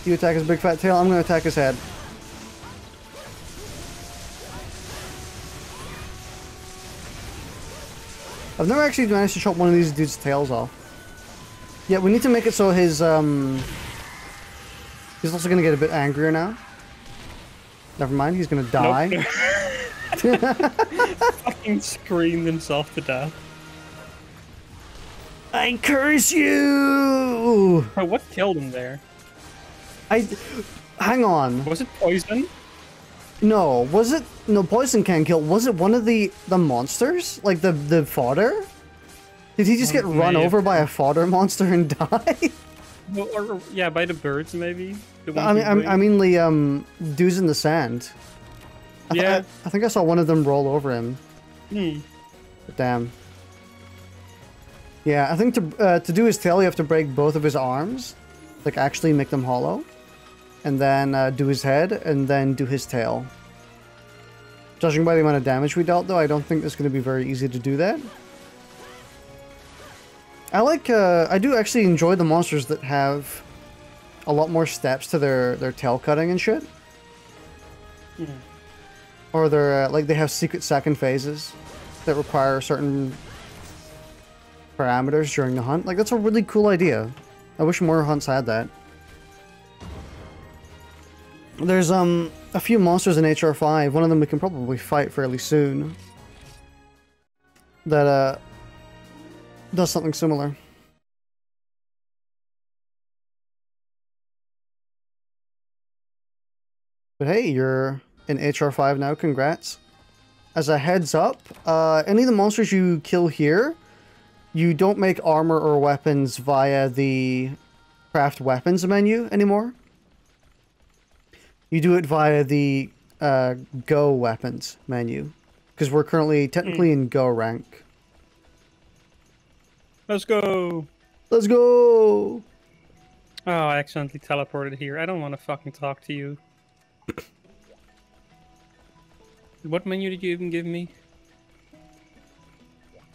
You attack his big fat tail, I'm gonna attack his head. I've never actually managed to chop one of these dudes' tails off. Yeah, we need to make it so his, he's also gonna get a bit angrier now. Never mind, he's gonna die. Nope. Fucking screamed himself to death. I curse you! Oh, what killed him there? Hang on. Was it poison? No, was it? No, poison can kill. Was it one of the monsters? Like the fodder? Did he just get run over by a fodder monster and die? Well, or, yeah, by the birds maybe. I mean the dudes in the sand. I think I saw one of them roll over him. But damn. Yeah, I think to do his tail, you have to break both of his arms, like actually make them hollow, and then do his head, and then do his tail. Judging by the amount of damage we dealt, though, I don't think it's going to be very easy to do that. I do actually enjoy the monsters that have a lot more steps to their tail cutting and shit. Or they're, like, they have secret second phases that require certain parameters during the hunt. Like, that's a really cool idea. I wish more hunts had that. There's, a few monsters in HR5, one of them we can probably fight fairly soon, that, does something similar. But hey, you're in HR5 now, congrats. As a heads up, any of the monsters you kill here, you don't make armor or weapons via the craft weapons menu anymore. You do it via the go weapons menu, because we're currently technically in go rank. Let's go! Let's go! Oh, I accidentally teleported here. I don't want to fucking talk to you. What menu did you even give me?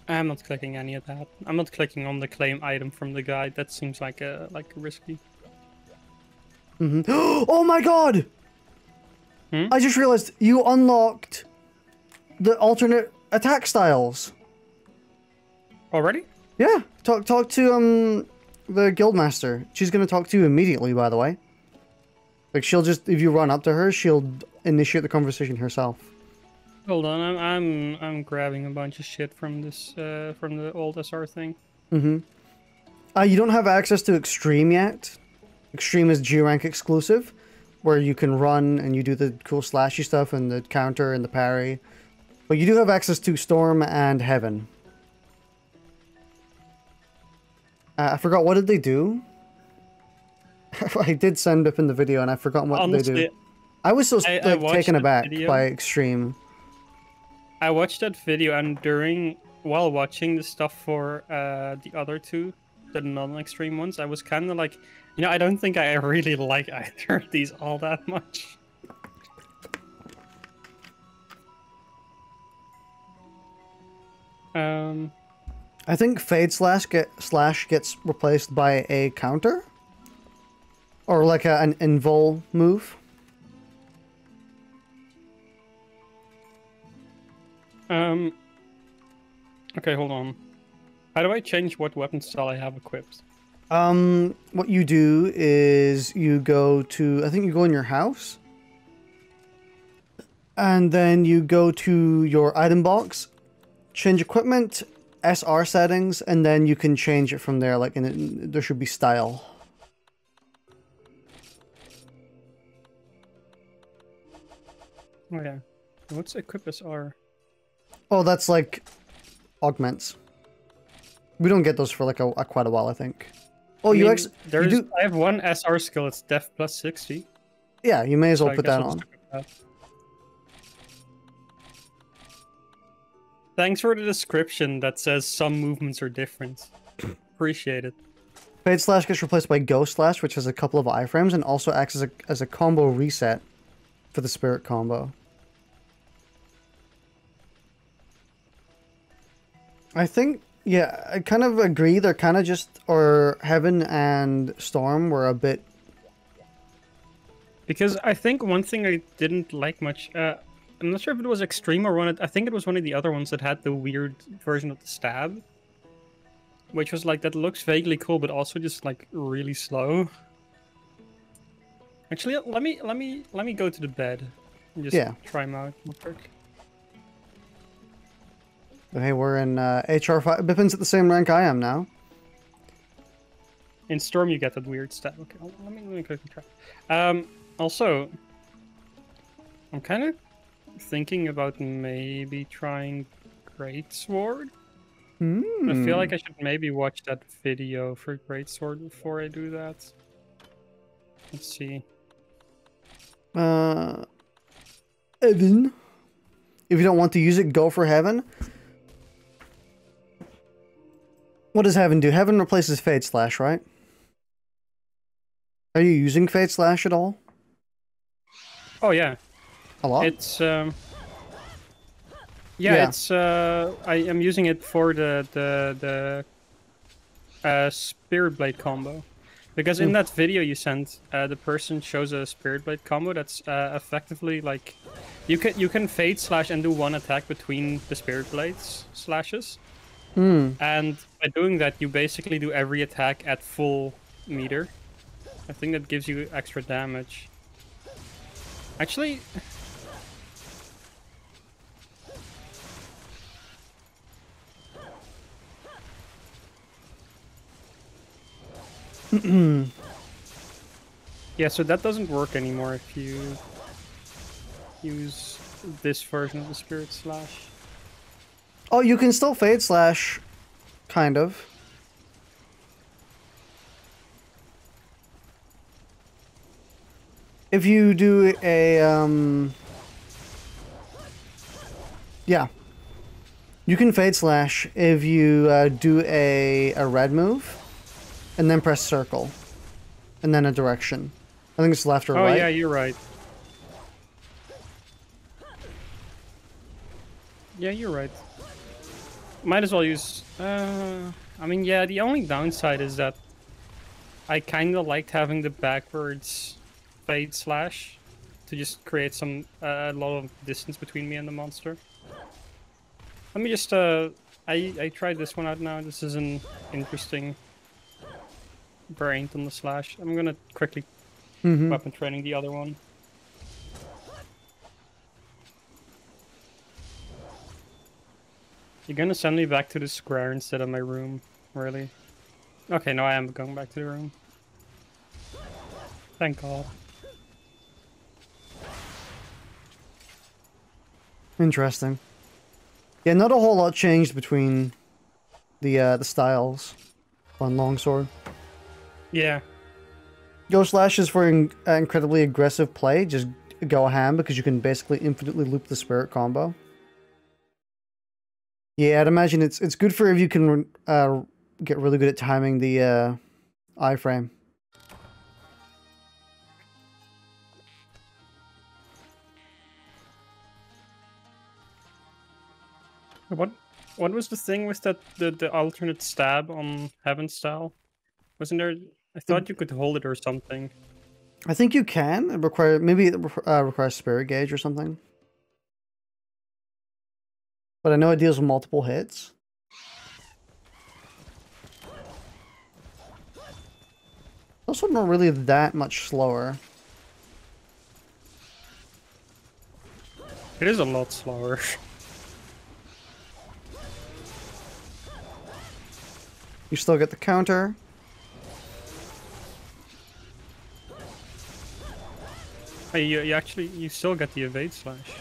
I'm not clicking any of that. I'm not clicking on the claim item from the guide. That seems like risky. Oh my god! Hmm? I just realized you unlocked the alternate attack styles. Already? Yeah, talk to the guildmaster. She's gonna talk to you immediately, by the way. Like she'll just, if you run up to her, she'll initiate the conversation herself. Hold on, I'm grabbing a bunch of shit from this from the old SR thing. You don't have access to Extreme yet. Extreme is G rank exclusive, where you can run and you do the cool slashy stuff and the counter and the parry. But you do have access to Storm and Heaven. I forgot, what did they do? I did send up in the video and I forgot what they do. I was so taken aback by Extreme. I watched that video and while watching the stuff for the other two, the non-extreme ones, I was kind of like, you know, I don't think I really like either of these all that much. I think Fade Slash gets replaced by a counter? Or like an invul move? Okay, hold on. How do I change what weapon style I have equipped? What you do is you go to, I think you go in your house. And then you go to your item box, change equipment, SR settings, and then you can change it from there, like there should be style. Oh yeah. What's equip SR? Oh, that's like augments. We don't get those for like quite a while, I think. Oh, I have one SR skill. It's Def plus 60. Yeah, you may as well put that on. Thanks for the description that says some movements are different. Appreciate it. Fade Slash gets replaced by Ghost Slash, which has a couple of iframes and also acts as a combo reset for the Spirit combo. I think, yeah, I kind of agree. They're kind of just, or Heaven and Storm were a bit... Because I think one thing I didn't like much, I'm not sure if it was Extreme or I think it was one of the other ones that had the weird version of the stab. Which was like, that looks vaguely cool, but also just like really slow. Actually, let me go to the bed and just try them out real quick. Hey, we're in HR5. Bipin's at the same rank I am now. In Storm, you get that weird stat. Okay, let me quickly try. Also, I'm kind of thinking about maybe trying Greatsword. I feel like I should maybe watch that video for Greatsword before I do that. Let's see. Evan. If you don't want to use it, go for Heaven. What does Heaven do? Heaven replaces Fade Slash, right? Are you using Fade Slash at all? Oh yeah. A lot? It's it's I am using it for the Spirit Blade combo. Because in that video you sent, the person shows a Spirit Blade combo that's effectively like you can Fade Slash and do one attack between the Spirit Blades slashes. And by doing that, you basically do every attack at full meter. I think that gives you extra damage. Actually... yeah, so that doesn't work anymore if you use this version of the Spirit Slash. Oh, you can still Fade Slash, kind of. If you do a, yeah. You can Fade Slash if you do a red move, and then press circle, and then a direction. I think it's left or right. Oh yeah, you're right. Yeah, you're right. Might as well use... I mean, yeah, the only downside is that I kind of liked having the backwards fade slash to just create some a lot of distance between me and the monster. Let me just I tried this one out now. This is an interesting variant on the slash. I'm gonna quickly weapon training the other one. You're gonna send me back to the square instead of my room, really? Okay, no, I am going back to the room. Thank God. Interesting. Yeah, not a whole lot changed between the styles on longsword. Yeah. Go slash is for incredibly aggressive play. Just go ham because you can basically infinitely loop the spirit combo. Yeah, I'd imagine it's good for if you can get really good at timing the iframe. What was the thing with that the alternate stab on Heaven Style? Wasn't there? I thought you could hold it or something. I think you can. It requires spirit gauge or something. But I know it deals with multiple hits. Also not really that much slower. It is a lot slower. You still get the counter. Hey, you still get the evade slash.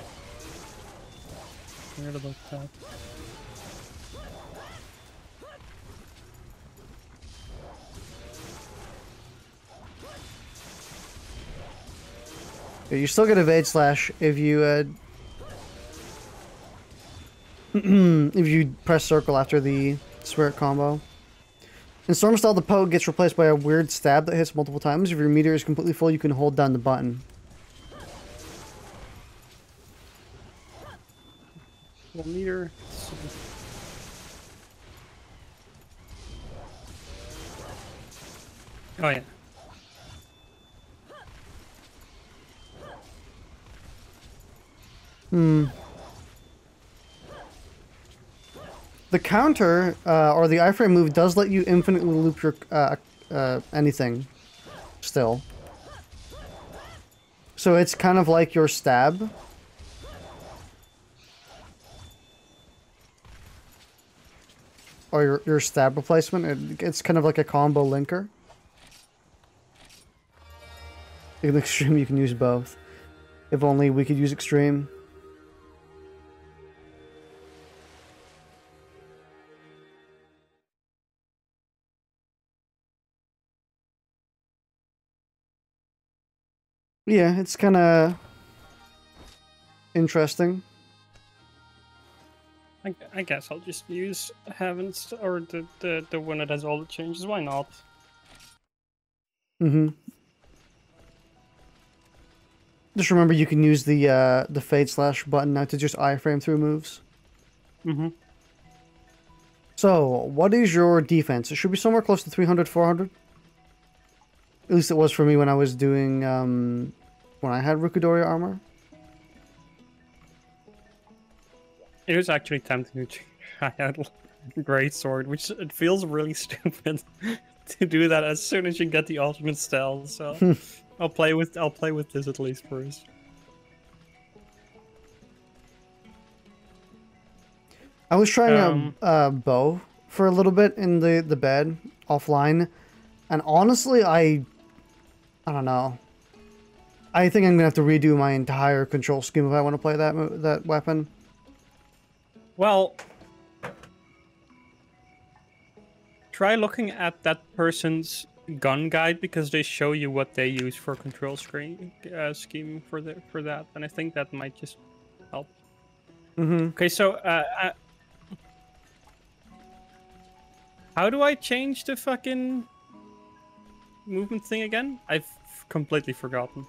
Weird about that. Yeah, you still get evade slash if you if you press circle after the spirit combo. In Storm Style, the poke gets replaced by a weird stab that hits multiple times. If your meter is completely full, you can hold down the button. Well, meter. Oh yeah. The counter, or the iframe move, does let you infinitely loop your anything still. So it's kind of like your stab. Or your stab replacement. It's kind of like a combo linker. In extreme, you can use both. If only we could use extreme. Yeah, it's kind of interesting. I guess I'll just use Heavens or the one that has all the changes. Why not? Just remember, you can use the fade slash button now to just iframe through moves. So, what is your defense? It should be somewhere close to 300, 400. At least it was for me when I was doing when I had Rukudori armor. It was actually tempting to try out Great Sword, which it feels really stupid to do that as soon as you get the ultimate style. So I'll play with this at least first. I was trying a bow for a little bit in the bed offline, and honestly, I don't know. I think I'm gonna have to redo my entire control scheme if I want to play that weapon. Well, try looking at that person's gun guide because they show you what they use for control scheme for that, and I think that might just help. Okay, so how do I change the fucking movement thing again? I've completely forgotten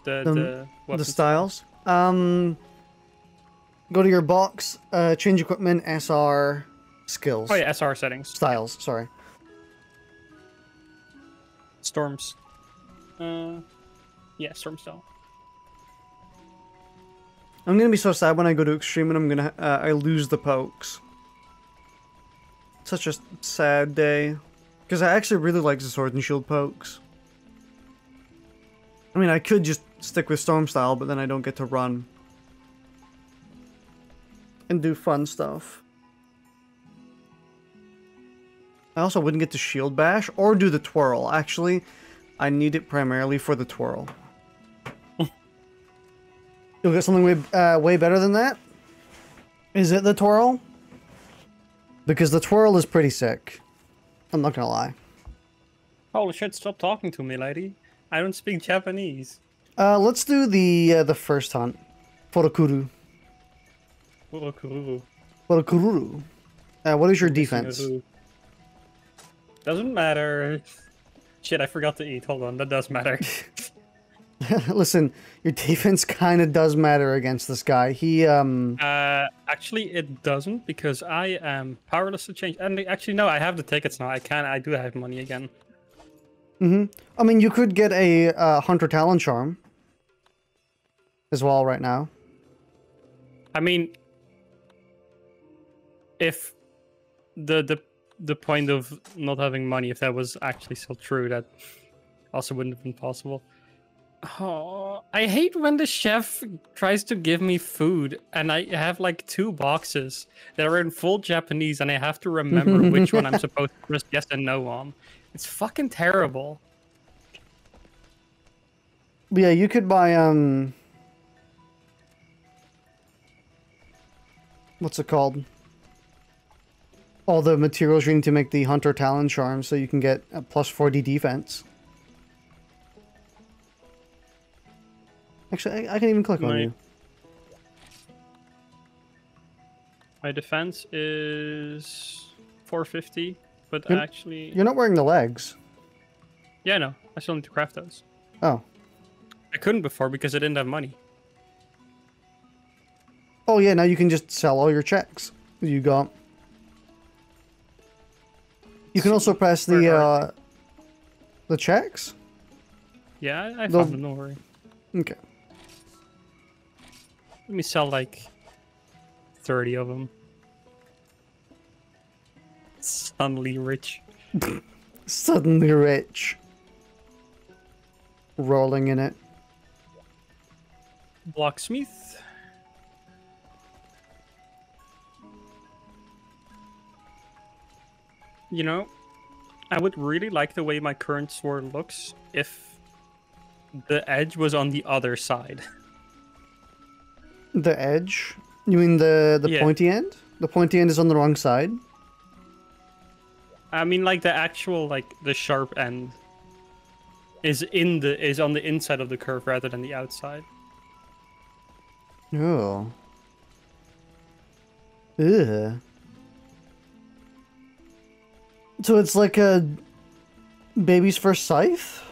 the styles. Go to your box, change equipment, SR, Skills. Oh yeah, SR settings. Styles, sorry. Storms. Yeah, storm style. I'm gonna be so sad when I go to extreme and I'm gonna I lose the pokes. Such a sad day. Because I actually really like the sword and shield pokes. I mean, I could just stick with storm style, but then I don't get to run. And do fun stuff. I also wouldn't get to shield bash or do the twirl. Actually, I need it primarily for the twirl. You'll get something way better than that? Is it the twirl? Because the twirl is pretty sick. I'm not gonna lie. Holy shit, stop talking to me, lady. I don't speak Japanese. Let's do the first hunt. Forokuru. Kururu. Forokuru. What is your defense? Doesn't matter. Shit, I forgot to eat. Hold on, that does matter. Listen, your defense kind of does matter against this guy. He, Actually, it doesn't, because I am powerless to change. And actually, no, I have the tickets now. I do have money again. I mean, you could get a Hunter Talon Charm as well right now. I mean, if the point of not having money, if that was actually still true, that also wouldn't have been possible. Oh, I hate when the chef tries to give me food and I have like 2 boxes that are in full Japanese and I have to remember which one I'm supposed to press yes and no on. It's fucking terrible. But yeah, you could buy, what's it called? All the materials you need to make the Hunter Talon Charm so you can get a plus 40 defense. Actually, I can even click on you. My defense is 450, but actually... You're not wearing the legs. Yeah, no. I still need to craft those. Oh. I couldn't before because I didn't have money. Oh yeah, now you can just sell all your checks you got. You can also press the checks? Yeah, I found them, don't worry. Okay. Let me sell like 30 of them. Suddenly rich. Suddenly rich. Rolling in it. Blacksmith. You know, I would really like the way my current sword looks if the edge was on the other side. The edge? You mean the Yeah. pointy end? The pointy end is on the wrong side? I mean, like the actual, like the sharp end is on the inside of the curve rather than the outside. Oh. Ugh. So it's like a baby's first scythe?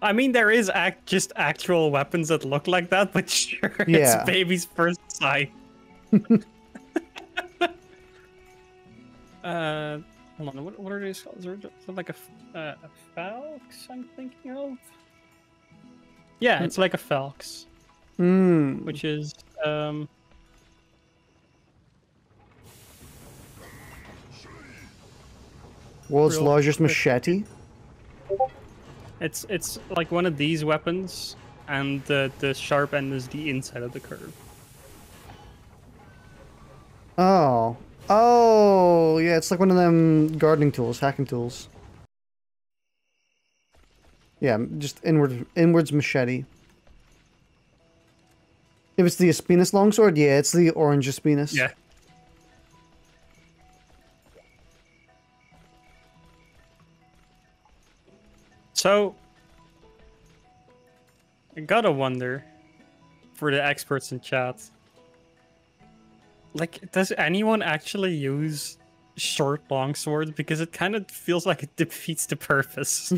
I mean, there is just actual weapons that look like that, but sure, Yeah. it's baby's first sight. Hold on, what are these called? Is there like a falx I'm thinking of? Yeah, it's like a falx. Hmm. Which is, World's real- largest machete? It's like one of these weapons, and the sharp end is the inside of the curve. Oh. Oh, yeah, it's like one of them gardening tools, hacking tools. Yeah, just inwards machete. If it's the Espinus longsword, yeah, it's the orange Espinus. Yeah. So, I gotta wonder, for the experts in chat, like, does anyone actually use short longswords? Because it kind of feels like it defeats the purpose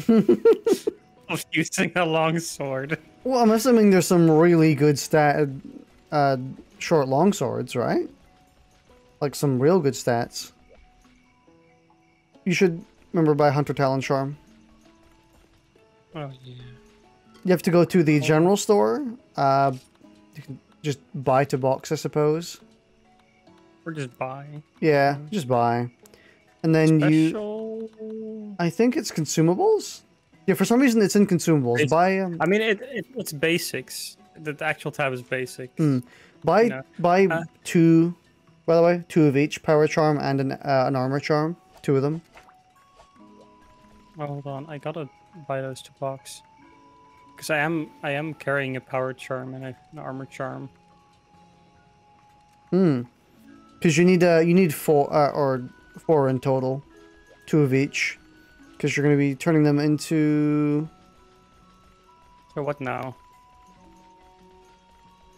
of using a longsword. Well, I'm assuming there's some really good short longswords, right? like some real good stats. You should remember buy Hunter Talon Charm. Oh yeah. You have to go to the general store. You can just buy to box, I suppose. Or just buy. Yeah, just buy. And then Special... I think it's consumables? Yeah, for some reason it's in consumables. It's, Buy... I mean, it's basics. The actual tab is basics. Buy You know, buy two, by the way, two of each. Power Charm and an Armor Charm. Two of them. Oh, hold on, I gotta buy those to box. Because I am carrying a Power Charm and an Armor Charm. Because you need four or four in total, two of each. Because you're going to be turning them into... So what now?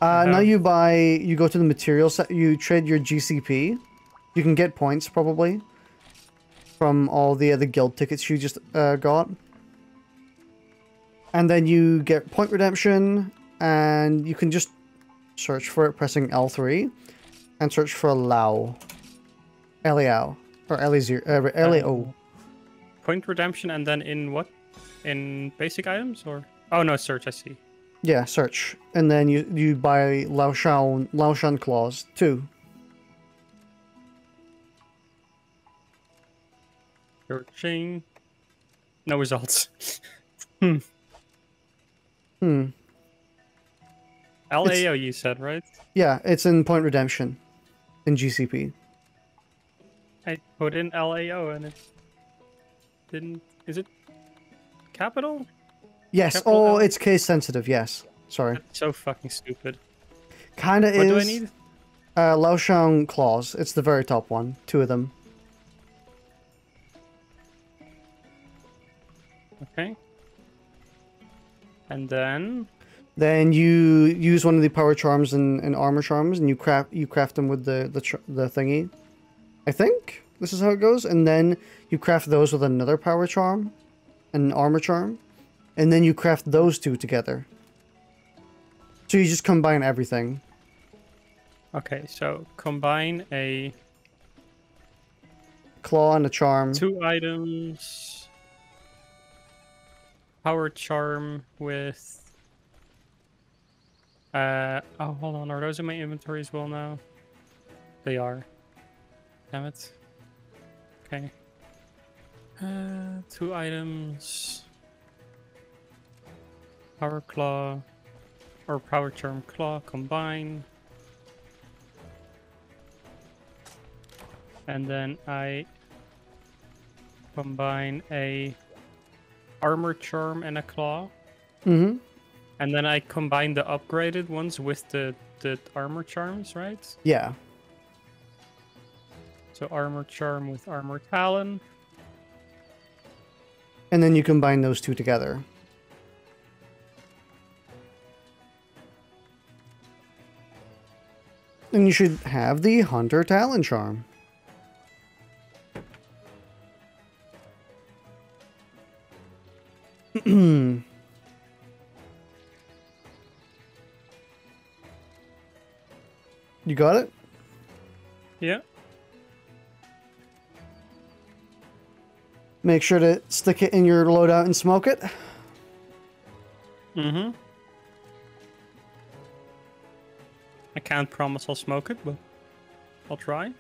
Now you go to the material set, you trade your GCP. You can get points, probably, from all the other guild tickets you just got. And then you get point redemption, and you can just search for it pressing L3, and search for Lao. Eliao. Or Elio. Point redemption and then in what? In basic items or? Oh no, search, I see. Yeah, search. And then you buy Laoshan Claws, too. Searching. No results. LAO you said, right? Yeah, it's in point redemption. In GCP. I put in LAO and it didn't... Is it capital? Yes. Capital L? It's case sensitive. Yes. Sorry. That's so fucking stupid. Kinda is. What do I need? Laoshan Claws. It's the very top one. Two of them. Okay. And then... Then you use one of the power charms and armor charms, and you craft them with the thingy. I think this is how it goes. And then you craft those with another power charm, and an armor charm, and then you craft those two together. So you just combine everything. Okay, so combine a... Claw and a charm. 2 items. Power charm with... oh, hold on. Are those in my inventory as well now? They are. Damn it. Okay. 2 items. Power claw. Or power charm claw combine. And then I combine a armor charm and a claw. Mm-hmm. And then I combine the upgraded ones with the armor charms, right? Yeah. So armor charm with armor talon. And then you combine those two together. And you should have the Hunter Talon Charm. You got it? Yeah. Make sure to stick it in your loadout and smoke it. Mm-hmm. I can't promise I'll smoke it, but I'll try.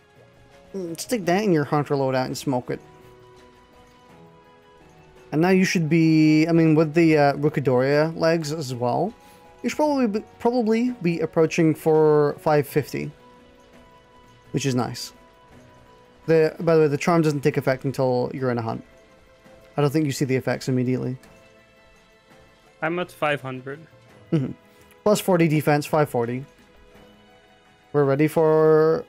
Stick that in your Hunter loadout and smoke it. And now you should be, I mean, with the Rukidoria legs as well, you should probably be approaching for 550, which is nice. By the way, the charm doesn't take effect until you're in a hunt. I don't think you see the effects immediately. I'm at 500. Mm-hmm. Plus 40 defense, 540. We're ready for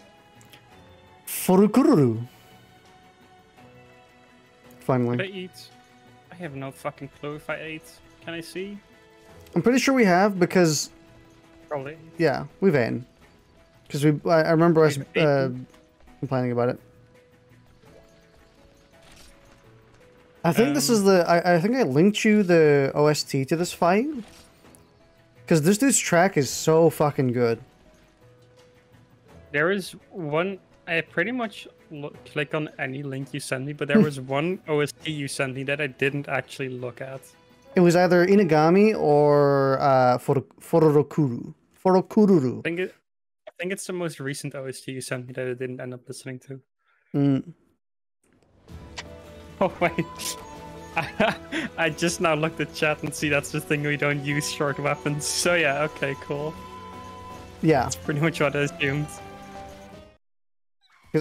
Furukururu. Finally. Did I eat? I have no fucking clue if I ate. Can I see? I'm pretty sure we have because... Probably. Yeah, we've eaten. Because I remember us complaining about it. I think this is the... I think I linked you the OST to this fight. Because this dude's track is so fucking good. There is one I pretty much click on any link you send me, but there was one OST you sent me that I didn't actually look at. It was either Inagami or Fororokuru. Forokururu. I think it's the most recent OST you sent me that I didn't end up listening to. Mm. Oh wait. I just now looked at chat and see that's the thing we don't use short weapons. So yeah, okay, cool. Yeah. That's pretty much what I assumed.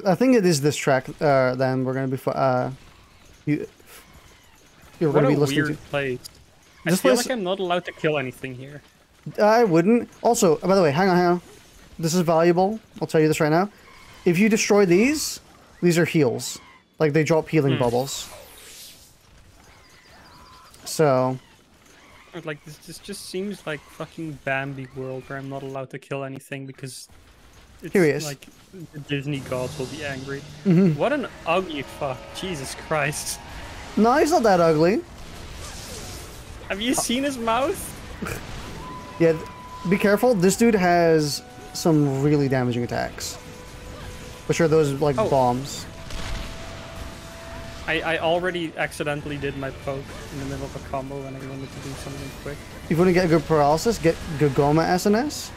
I think it is this track. Then we're gonna be you're gonna be listening weird to. place. I This feel place... like I'm not allowed to kill anything here. I wouldn't. Also, by the way, hang on. This is valuable. I'll tell you this right now. If you destroy these are heals. Like they drop healing bubbles. So. Like this just seems like fucking Bambi world where I'm not allowed to kill anything because it's Here he is. like the Disney gods will be angry. Mm-hmm. What an ugly fuck. Jesus Christ. No, he's not that ugly. Have you seen his mouth? Yeah, be careful. This dude has some really damaging attacks. Which are those, like, bombs. I already accidentally did my poke in the middle of a combo and I wanted to do something quick. If you want to get a good paralysis, get Gugoma SNS.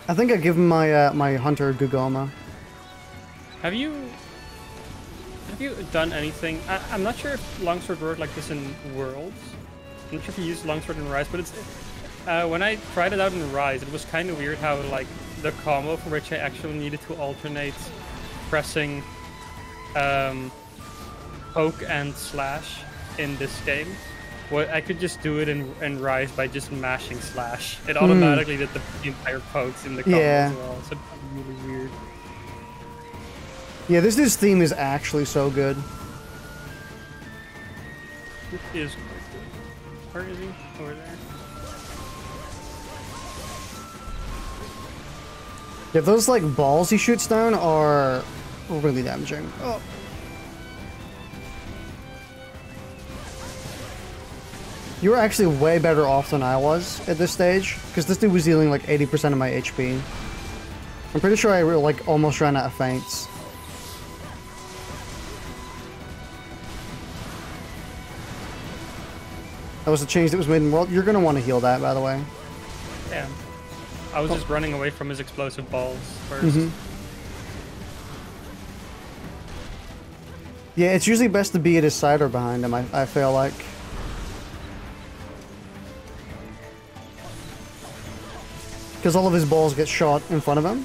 I think I give him my my hunter Gugoma. Have you done anything? I'm not sure if Longsword worked like this in Worlds. I'm not sure if you used Longsword in Rise, but it's when I tried it out in Rise, it was kind of weird how like the combo for which I actually needed to alternate pressing poke and slash in this game. Well, I could just do it in Rise by just mashing slash. It automatically did the entire pokes in the combo as well. So it's really weird. Yeah, this dude's theme is actually so good. It is quite good. Where is he? Over there. Yeah, those like balls he shoots down are really damaging. Oh. You were actually way better off than I was at this stage, because this dude was dealing like 80% of my HP. I'm pretty sure I like almost ran out of feints. That was a change that was made in World. You're gonna want to heal that, by the way. Yeah. I was just running away from his explosive balls first. Yeah, it's usually best to be at his side or behind him, I feel like. Because all of his balls get shot in front of him.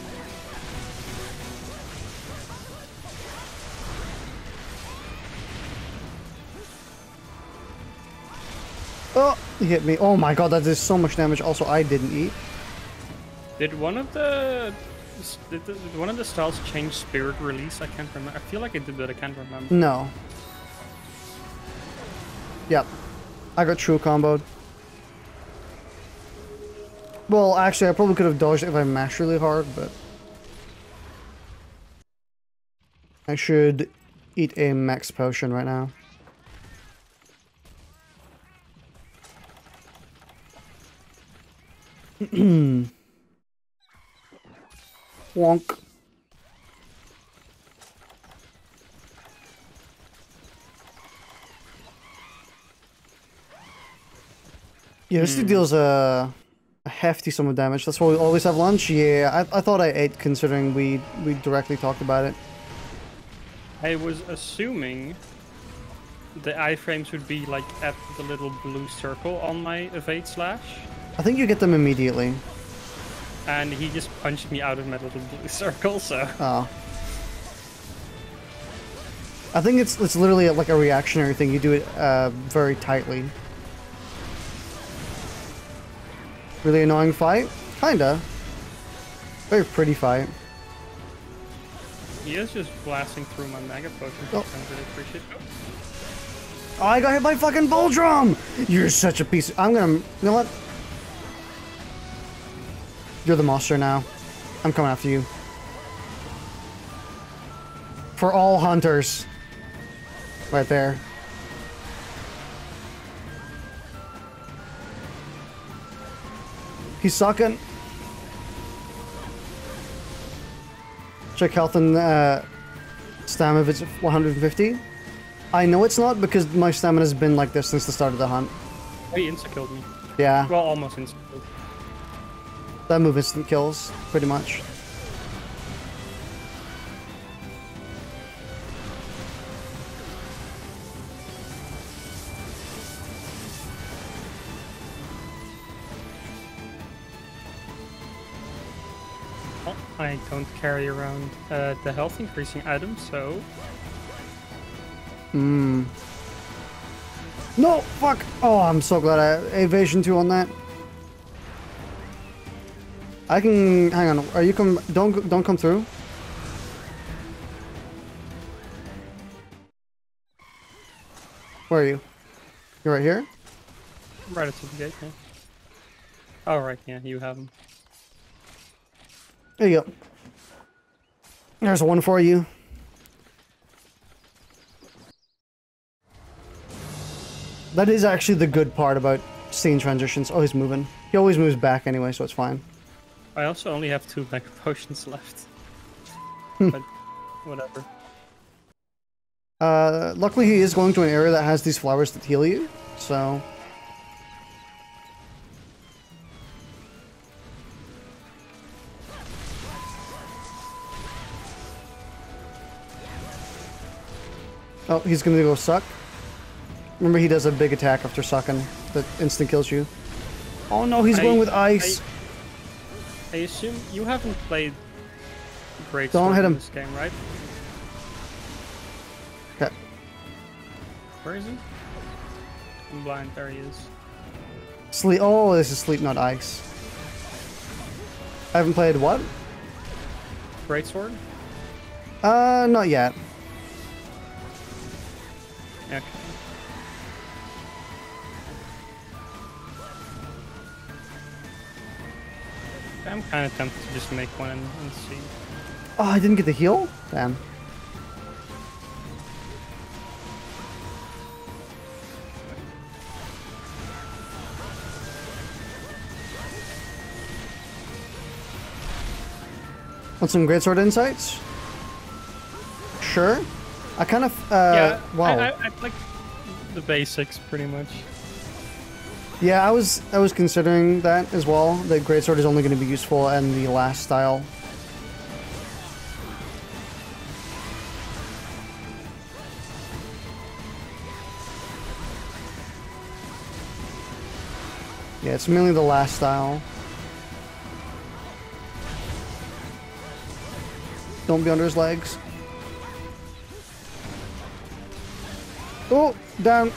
Oh, he hit me. Oh my god, that does so much damage. Also, I didn't eat. Did one of the styles change spirit release? I can't remember. I feel like it did, but I can't remember. No. Yep. I got true comboed. Well, actually, I probably could have dodged it if I mashed really hard, but... I should eat a max potion right now. Wonk. Yeah, this dude deals a hefty sum of damage. That's why we always have lunch. Yeah, I thought I ate considering we directly talked about it. I was assuming the iframes would be like at the little blue circle on my evade slash. I think you get them immediately. And he just punched me out of my little blue circle, so... Oh. I think it's literally like a reactionary thing. You do it very tightly. Really annoying fight? Kinda. Very pretty fight. He is just blasting through my mega potion. Oh. I really appreciate it. Oh, I got hit by fucking bull drum! You're such a piece of... I'm gonna... You know what? You're the monster now. I'm coming after you. For all hunters. Right there. He's sucking. Check health and stamina if it's 150. I know it's not because my stamina has been like this since the start of the hunt. Oh, he insta-killed me. Yeah. Well, almost insta-killed. That move instant kills, pretty much. Well, I don't carry around the health increasing item, so... Hmm. No! Fuck! Oh, I'm so glad I evasion 2 on that. I can... Hang on. Are you come... Don't come through. Where are you? You're right here? Right at the gate, yeah. Oh, right, yeah, you have him. There you go. There's one for you. That is actually the good part about scene transitions. Oh, he's moving. He always moves back anyway, so it's fine. I also only have 2 mega potions left. But whatever. Luckily he is going to an area that has these flowers that heal you, so... Oh, he's gonna go suck. Remember, he does a big attack after sucking that instant kills you. Oh no, he's going with ice. I assume you haven't played Great Don't Sword hit him. in this game, right? Okay. Where is he? I'm blind. There he is. Sleep. Oh, this is sleep, not ice. I haven't played what? Great Sword? Not yet. Okay. I'm kind of tempted to just make one and see. Oh, I didn't get the heal? Damn. Want some greatsword insights? Sure. I kind of, yeah, wow. I like the basics pretty much. Yeah, I was considering that as well. That greatsword is only going to be useful in the last style. Yeah, it's mainly the last style. Don't be under his legs. Oh, down.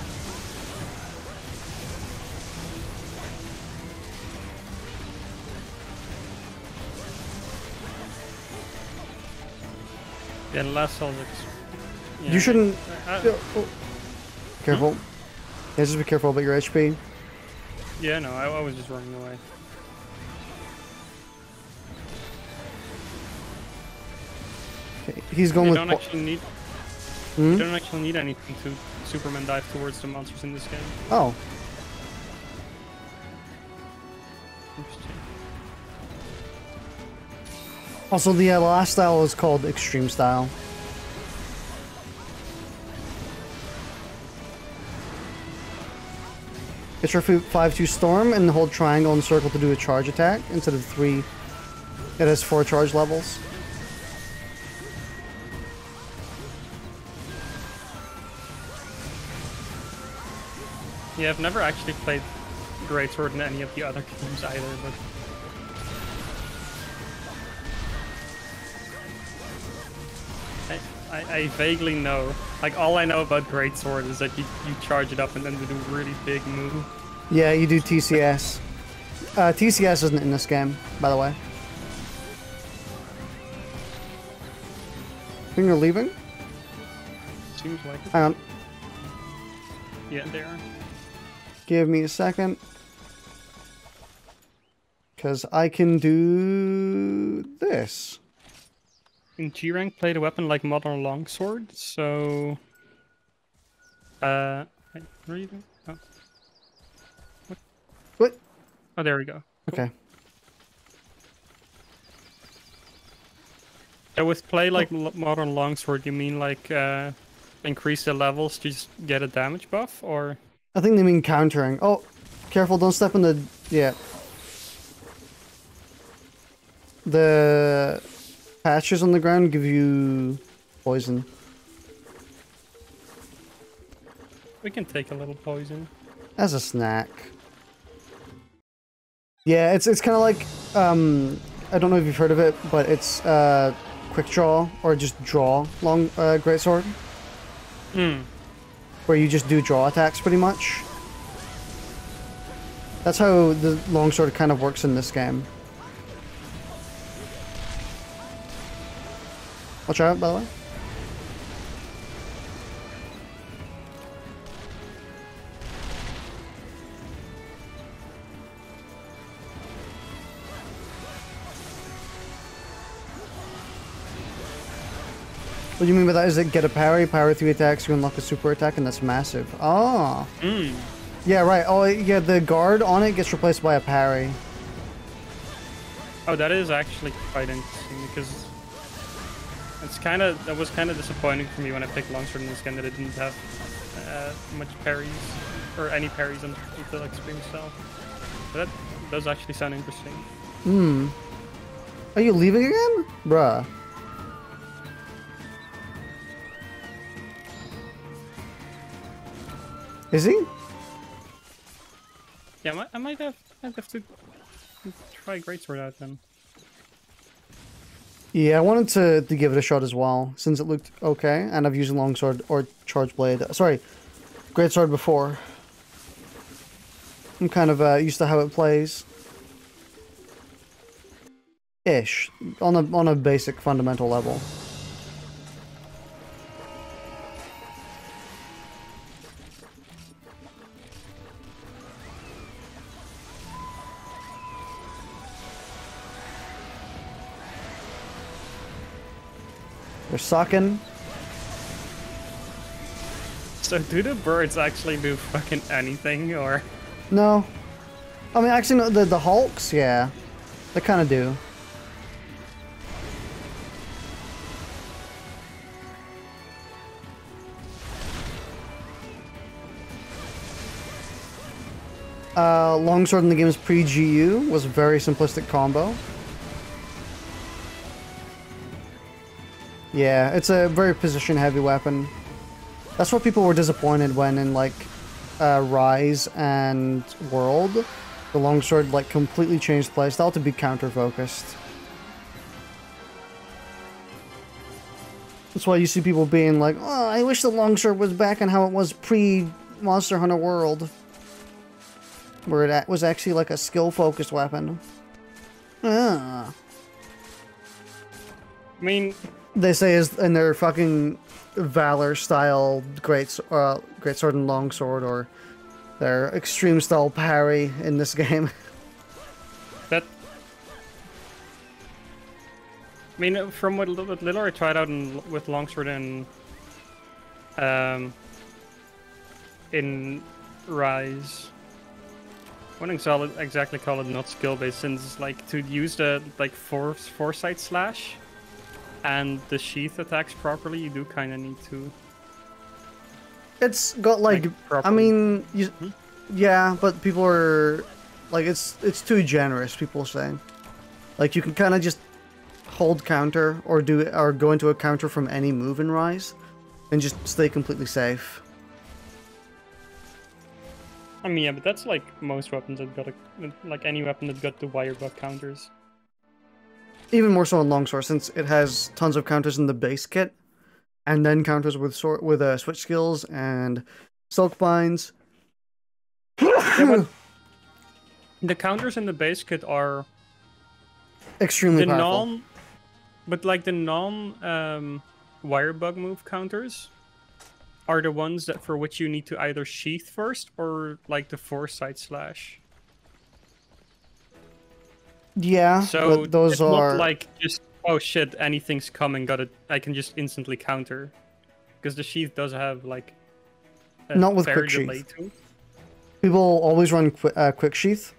Yeah, the last soldier. Yeah, You shouldn't. I- Oh. Careful. Yeah, just be careful about your HP. yeah, no, I was just running away. Okay, he's going You with. don't actually need. Hmm? You don't actually need anything to Superman dive towards the monsters in this game. Oh, Interesting. also the last style is called Extreme Style. It's your 5-2 Storm and hold triangle and circle to do a charge attack instead of 3. It has 4 charge levels. Yeah, I've never actually played Greatsword in any of the other games either, but I vaguely know. Like, all I know about Greatsword is that you charge it up and then do a really big move. Yeah, you do TCS. TCS isn't in this game, by the way. Think you're leaving? Seems like it. Hang on. Yeah, they are. Give me a second. Because I can do this. In G rank, played a weapon like Modern Longsword, so. Wait, where are you doing? Oh. What? Oh, there we go. Cool. Okay. So with play like modern longsword, you mean like increase the levels to just get a damage buff, or? I think they mean countering. Oh, careful! Don't step in the yeah. The patches on the ground give you poison. We can take a little poison. As a snack. Yeah, it's kind of like, I don't know if you've heard of it, but it's quick draw, or just draw long greatsword. Where you just do draw attacks pretty much. That's how the longsword kind of works in this game. Watch out, by the way. What do you mean by that? Is it get a parry, power 3 attacks, you unlock a super attack, and that's massive. Oh. Yeah, right. Oh, yeah, the guard on it gets replaced by a parry. Oh, that is actually quite interesting, because that was kind of disappointing for me when I picked longsword in this game that it didn't have much parries, or any parries until extreme style. But that does actually sound interesting. Are you leaving again? Bruh. Is he? Yeah, I might have to try greatsword out then. Yeah, I wanted to give it a shot as well, since it looked okay, and I've used longsword or charge blade. Sorry, greatsword before. I'm kind of used to how it plays. Ish, on a basic fundamental level. They're sucking. So do the birds actually do fucking anything, or? No. I mean, actually, no, the Hulks, yeah. They kind of do. Longsword in the game's pre-GU was a very simplistic combo. Yeah, it's a very position-heavy weapon. That's what people were disappointed when in, like, Rise and World, the longsword, like, completely changed playstyle to be counter-focused. That's why you see people being like, oh, I wish the longsword was back in how it was pre-Monster Hunter World. Where it was actually, like, a skill-focused weapon. Ah. I mean... They say is in their fucking Valor style greatsword and longsword, or their extreme style parry in this game. That... I mean, from what little I tried out with longsword in Rise, I wouldn't exactly call it not skill based, since like to use the like foresight slash and the sheath attacks properly, you do kind of need to. It's got like I mean, yeah, but people are like it's too generous. People say, like you can kind of just hold counter or go into a counter from any move in Rise, and just stay completely safe. I mean, yeah, but that's like most weapons that got like any weapon that got the wire buck counters. Even more so in longsword, since it has tons of counters in the base kit, and then counters with switch skills and silk binds. Yeah, but the counters in the base kit are extremely powerful. But like the non wire bug move counters are the ones that for which you need to either sheath first or like the foresight slash. Yeah, so but those are not like just oh shit, anything's coming, I can just instantly counter, because the sheath does have like a not with quick sheath. People always run quick sheath.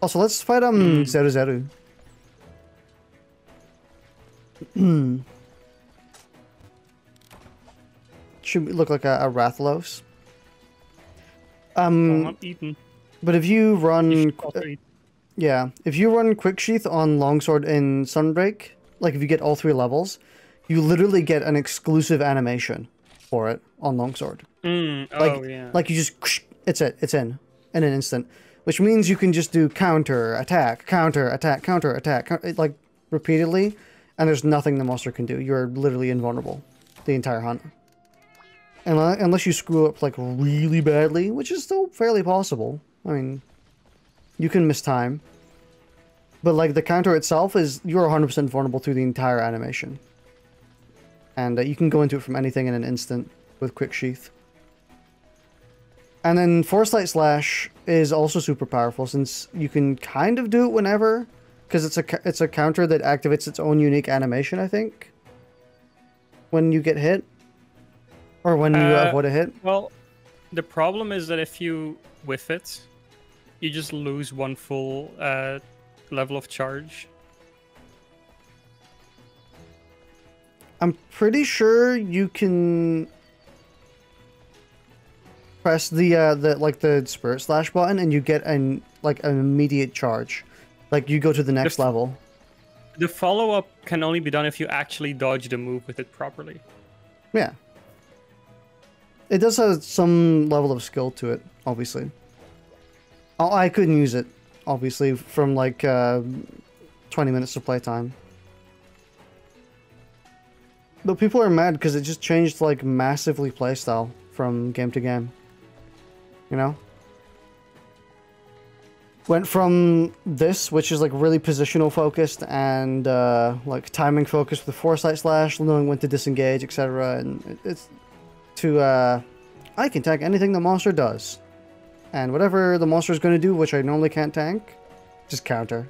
Also, let's fight Zeru Zeru. Should look like a Rathalos. Well, not eaten. But if you run, Eat. yeah, if you run Quick Sheath on Longsword in Sunbreak, like if you get all 3 levels, you literally get an exclusive animation for it on Longsword. Like you just, it's in an instant, which means you can just do counter attack, counter attack, counter attack, like repeatedly, and there's nothing the monster can do. You're literally invulnerable the entire hunt. Unless you screw up like really badly, which is still fairly possible. I mean, you can miss time. But like the counter itself is, you're 100% vulnerable through the entire animation. And you can go into it from anything in an instant with Quick Sheath. And then Foresight Slash is also super powerful since you can kind of do it whenever, because it's a counter that activates its own unique animation, I think, when you get hit. Or when you avoid a hit? Well, the problem is that if you whiff it, you just lose 1 full level of charge. I'm pretty sure you can press the Spirit Slash button and you get an immediate charge. Like you go to the next level. The follow-up can only be done if you actually dodge the move with it properly. Yeah. It does have some level of skill to it, obviously. I couldn't use it, obviously, from like 20 minutes of playtime. But people are mad because it just changed like massively playstyle from game to game. You know? Went from this, which is like really positional focused and like timing focused with Foresight Slash, knowing when to disengage, etc. And it's to I can tank anything the monster does. And whatever the monster is going to do, which I normally can't tank, just counter.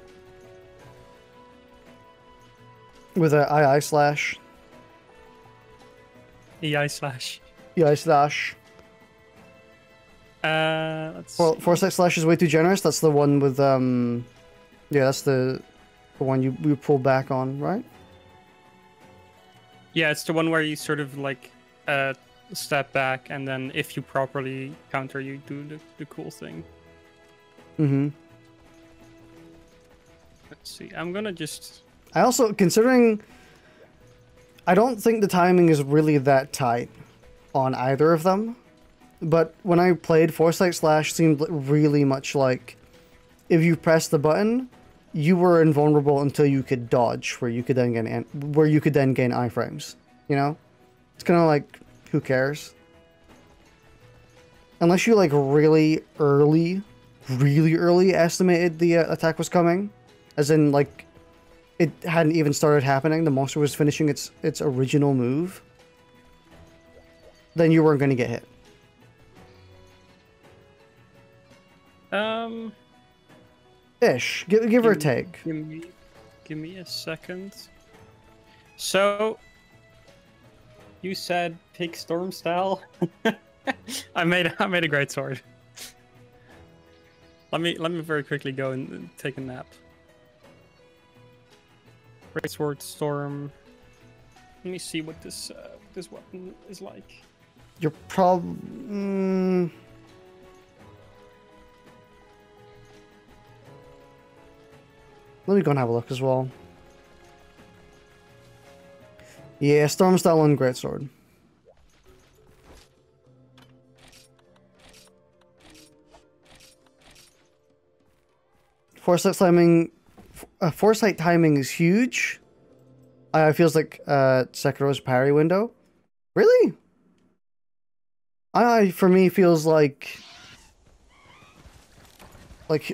With a II slash. EI slash. EI slash. Let's Foresight Slash is way too generous. That's the one with yeah, that's the one you pull back on, right? Yeah, it's the one where you sort of like step back, and then if you properly counter, you do the cool thing. Mm-hmm. Let's see. I'm gonna just. I also, considering, I don't think the timing is really that tight on either of them. But when I played, Foresight Slash seemed really much like if you press the button, you were invulnerable until you could dodge, where you could then gain iframes. You know, it's kind of like, who cares? Unless you like really early estimated the attack was coming, as in like it hadn't even started happening, the monster was finishing its original move, then you weren't going to get hit. Ish. Give or take. Give me a second. So, you said pick storm style. I made a great sword. Let me very quickly go and take a nap. Great sword storm. Let me see what this weapon is like. You're probably. Let me go and have a look as well. Yeah, Storm Style and Greatsword. Foresight timing is huge. It feels like Sekiro's parry window. Really? For me, feels like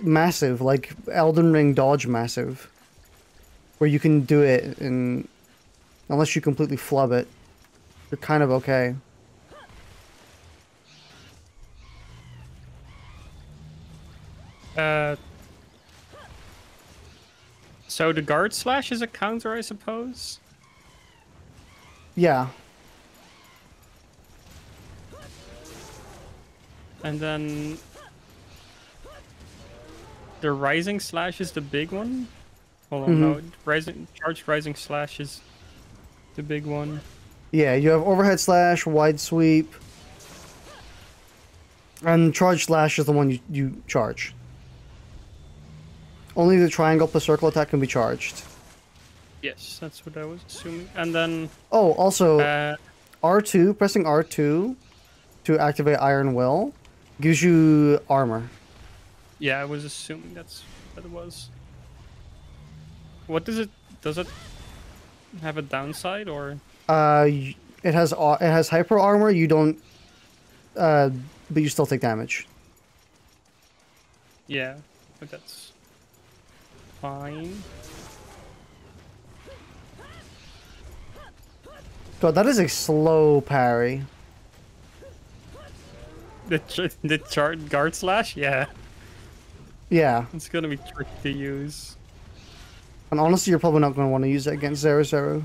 massive, like Elden Ring dodge massive, where you can do it in, unless you completely flub it, you're kind of okay. So the guard slash is a counter, I suppose? Yeah. And then the rising slash is the big one. Hold on, no, rising slash is the big one. Yeah, you have overhead slash, wide sweep, and charge slash is the one you charge. Only the triangle plus circle attack can be charged. Yes, that's what I was assuming. And then... Oh, also, R2, pressing R2 to activate Iron Will gives you armor. Yeah, I was assuming that's what it was. What does it... Does it have a downside, or...? It has hyper armor, you don't... but you still take damage. Yeah, but that's... fine. God, that is a slow parry. The guard slash? Yeah. Yeah. It's gonna be tricky to use. And honestly, you're probably not going to want to use it against 0-0.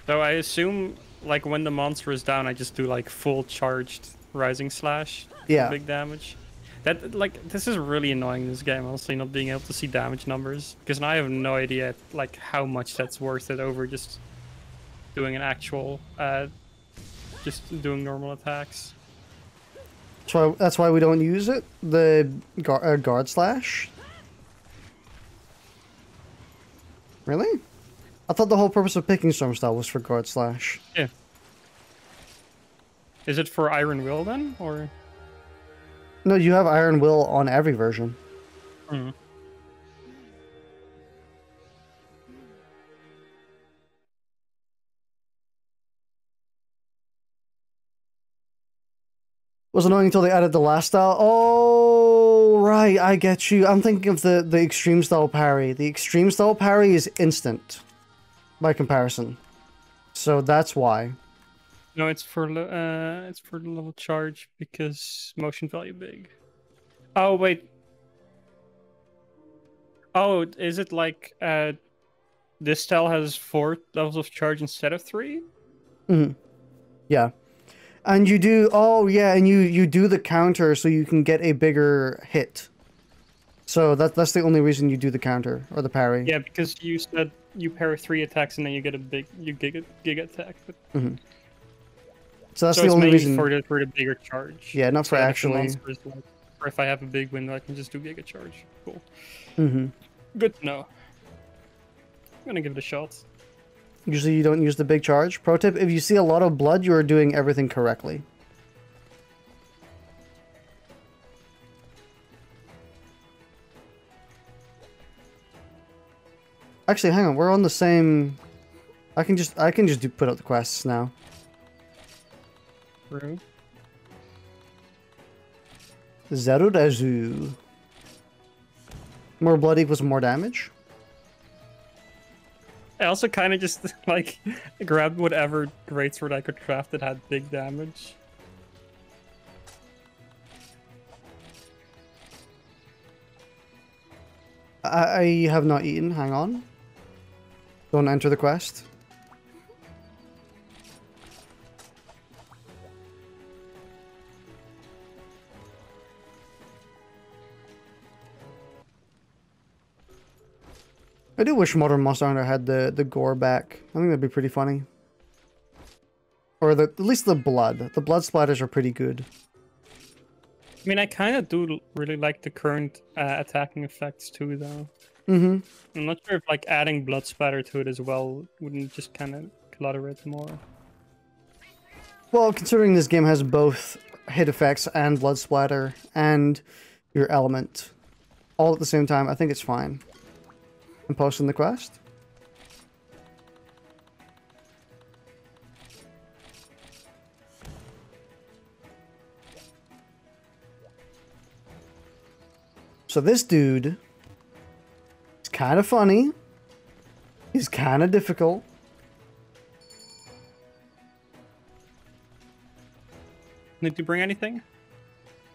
So I assume, like, when the monster is down, I just do, like, full charged rising slash. Yeah. Big damage. That, like, this is really annoying in this game, honestly, not being able to see damage numbers. Because now I have no idea, like, how much that's worth it over just doing an actual, just doing normal attacks. So that's why we don't use it. The guard slash. Really? I thought the whole purpose of picking Storm Style was for guard slash. Yeah. Is it for Iron Will then, or? No, you have Iron Will on every version. Hmm. Was annoying until they added the last style. Oh, right, I get you. I'm thinking of the extreme style parry. The extreme style parry is instant, by comparison. So that's why. No, it's for the level charge because motion value big. Oh wait. Oh, is it like this style has 4 levels of charge instead of 3? Mm-hmm. Yeah. And you do, oh yeah, and you do the counter so you can get a bigger hit. So that's the only reason you do the counter or the parry. Yeah, because you said you parry 3 attacks and then you get a giga attack. But... Mm-hmm. So that's so the it's only mainly reason. for the bigger charge. Yeah, not for so actually. Or if I have a big window, I can just do giga charge. Cool. Mm-hmm. Good to know. I'm gonna give it a shot. Usually you don't use the big charge. Pro tip, if you see a lot of blood, you are doing everything correctly. Actually, hang on, we're on the same... I can just put out the quests now. True. Zerudazu. More blood equals more damage. I also kind of just, like, grabbed whatever greatsword I could craft that had big damage. I have not eaten, hang on. Don't enter the quest. I do wish Modern Monster Hunter had the gore back. I think that'd be pretty funny. Or at least the blood. The blood splatters are pretty good. I mean, I kind of do really like the current attacking effects too, though. Mm-hmm. I'm not sure if, like, adding blood splatter to it as well wouldn't just kind of clutter it more. Well, considering this game has both hit effects and blood splatter and your element all at the same time, I think it's fine. I'm posting the quest. So this dude is kind of funny. He's kind of difficult. Need to bring anything?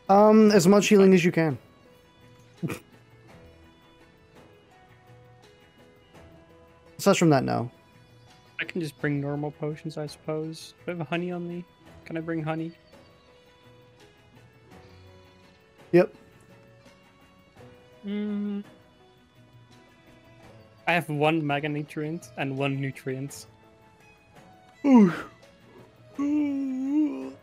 As much healing as you can. Aside from that, no. I can just bring normal potions, I suppose. Do I have honey on me? Can I bring honey? Yep. I have 1 Mega Nutrient and 1 Nutrient.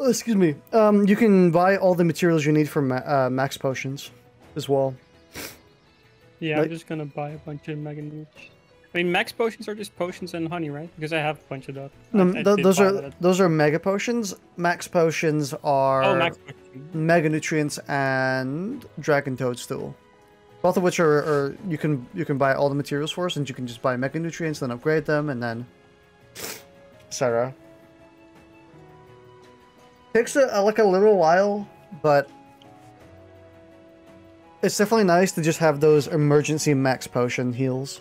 Excuse me. You can buy all the materials you need for max potions as well. Yeah, Like- I'm just gonna buy a bunch of Mega Nutrients. I mean, max potions are just potions and honey, right? Because I have a bunch of that. No, I did those buy are that. those are mega potions. Max potions are Oh, max potions. mega nutrients and dragon toadstool. Both of which are you can buy all the materials for, and you can just buy mega nutrients, then upgrade them, and then etc. Takes like a little while, but it's definitely nice to just have those emergency max potion heals.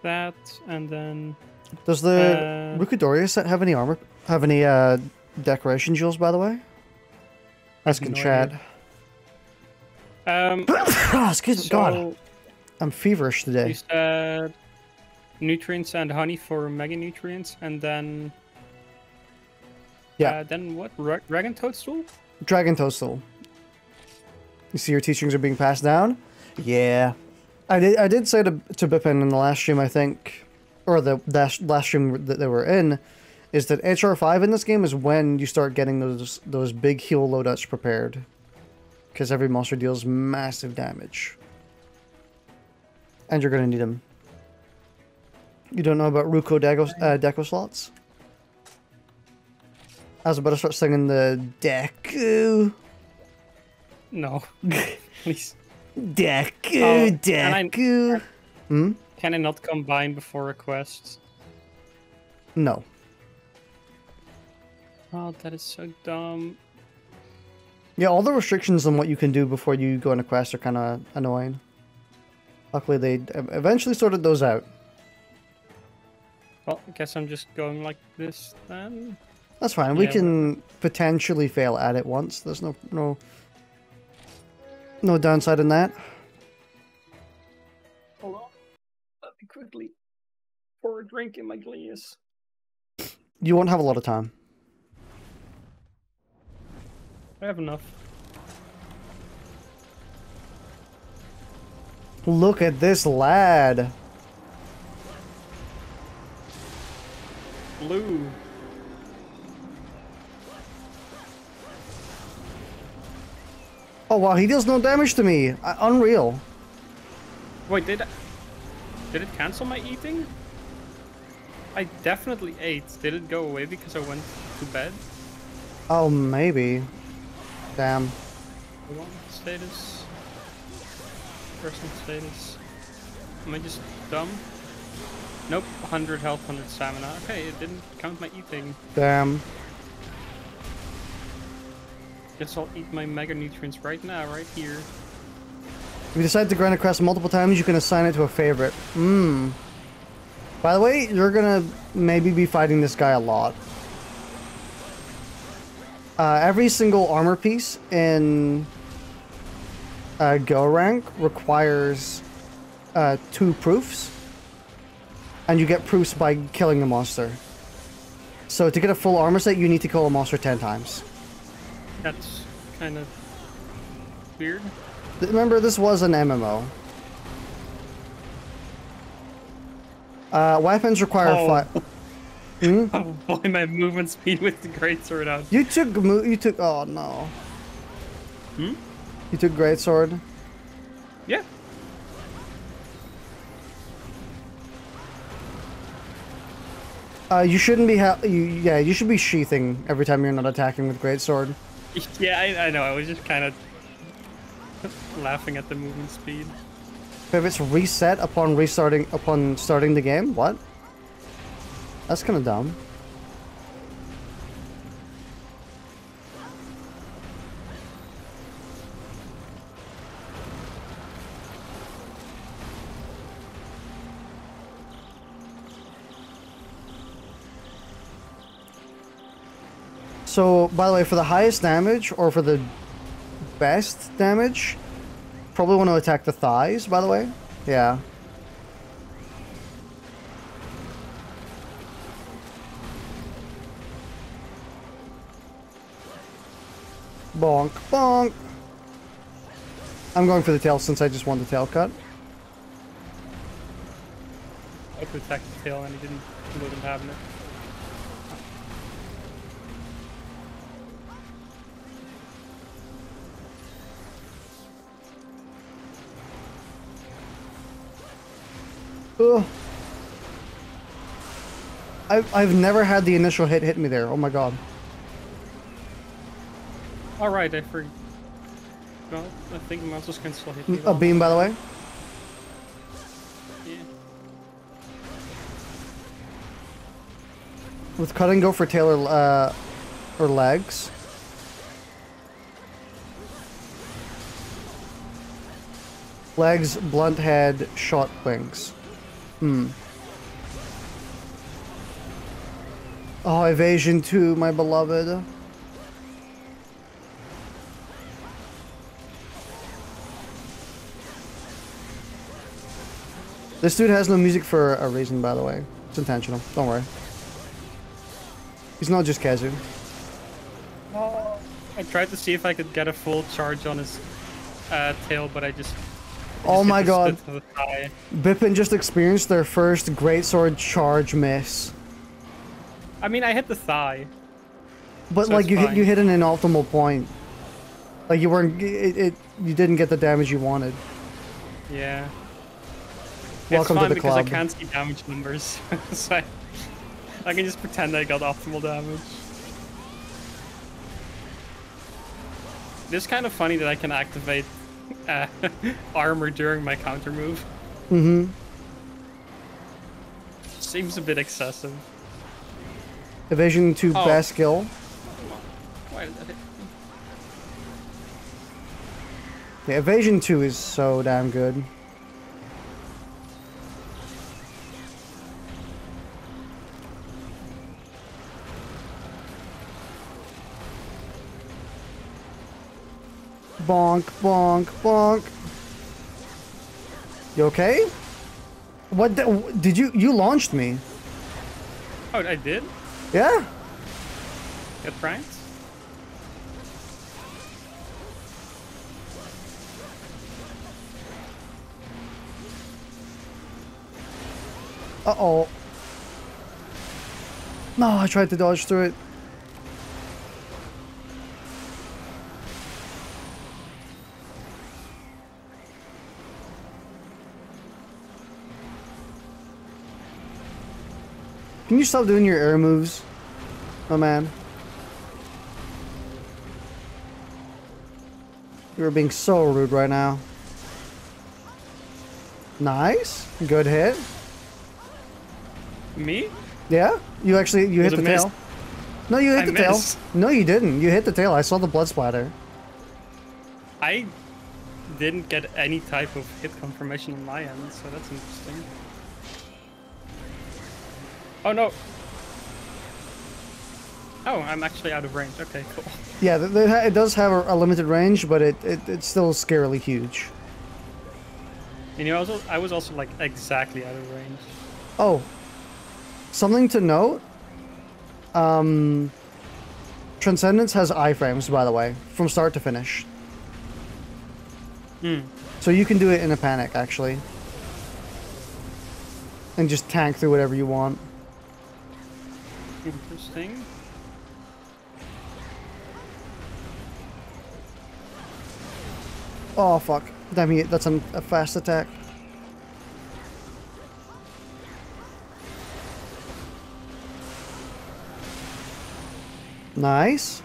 That, and then... Does the Rukadoriya set have any armor? Have any decoration jewels, by the way? Ask in no chat. Excuse me, God. So I'm feverish you today. said nutrients and honey for mega nutrients, and then... Yeah. Then what? Dragon toadstool? Dragon toadstool. You see your teachings are being passed down? Yeah. I did say to Bipin in the last stream, I think, or the last stream that they were in, is that HR5 in this game is when you start getting those big heal loadouts prepared. Because every monster deals massive damage. And you're going to need them. You don't know about Ruko Deco slots? I was about to start singing the Deku. No. Please. Deku, Deku. Can I not combine before requests? No. Oh, that is so dumb. Yeah, all the restrictions on what you can do before you go on a quest are kind of annoying. Luckily, they eventually sorted those out. Well, I guess I'm just going like this then. That's fine. Yeah, We can potentially fail at it once. There's no downside in that. Hold on. Let me quickly pour a drink in my glass. You won't have a lot of time. I have enough. Look at this lad. Blue. Oh wow, he deals no damage to me. Unreal. Wait, did it cancel my eating? I definitely ate. Did it go away because I went to bed? Oh, maybe. Damn. Hold on. Status. Personal status. Am I just dumb? Nope. 100 health, 100 stamina. Okay, it didn't count my eating. Damn. Guess I'll eat my mega nutrients right now, right here. If you decide to grind a quest multiple times, you can assign it to a favorite. By the way, you're gonna maybe be fighting this guy a lot. Every single armor piece in Go rank requires 2 proofs. And you get proofs by killing a monster. So to get a full armor set, you need to kill a monster 10 times. That's kind of weird. Remember, this was an MMO. Weapons require Oh boy, my movement speed with the greatsword out. You took. Oh no. Hmm? You took greatsword. Yeah. You shouldn't be. Yeah, you should be sheathing every time you're not attacking with greatsword. Yeah, I know. I was just kind of laughing at the movement speed. If it's reset upon starting the game, what? That's kind of dumb. So, by the way, for the highest damage, or for the best damage, probably want to attack the thighs, by the way. Yeah. Bonk, bonk. I'm going for the tail since I just want the tail cut. to attack the tail and he wasn't having it. Ugh. I've never had the initial hit me there. Oh my god. Alright, I forgot. Well, I think monsters can still hit me. A beam, by the way. Yeah. With cutting, go for tail or legs. Legs, blunt head, shot wings. Oh, evasion 2, my beloved. This dude has no music for a reason, by the way. It's intentional. Don't worry. He's not just Kazu. I tried to see if I could get a full charge on his tail, but I just Oh my god. to the thigh. Bipin just experienced their first greatsword charge miss. I mean, I hit the thigh. But So like it's you fine. hit an inoptimal point. Like you weren't you didn't get the damage you wanted. Yeah. Welcome it's to fine the because club. I can't see damage numbers, so I can just pretend I got optimal damage. It's kind of funny that I can activate armor during my counter move. Mm-hmm. Seems a bit excessive. Evasion 2 Oh. best skill. Why did that hit me? Yeah, evasion 2 is so damn good. Bonk, bonk, bonk. You okay? What did you launched me? Oh, I did? Yeah? Get pranked? Uh-oh. No, I tried to dodge through it. Can you stop doing your air moves? Oh man. You're being so rude right now. Nice. Good hit. Me? Yeah? You actually you hit Was the it tail. missed? No, you hit I the tail. missed. No, you didn't. You hit the tail. I saw the blood splatter. I didn't get any type of hit confirmation on my end, so that's interesting. Oh no! Oh, I'm actually out of range. Okay, cool. Yeah, it does have a limited range, but it's still scarily huge. And you know, I was also like exactly out of range. Oh, something to note. Transcendence has iframes, by the way, from start to finish. So you can do it in a panic, actually, and just tank through whatever you want. Interesting. Oh fuck! Damn it, that's a fast attack. Nice.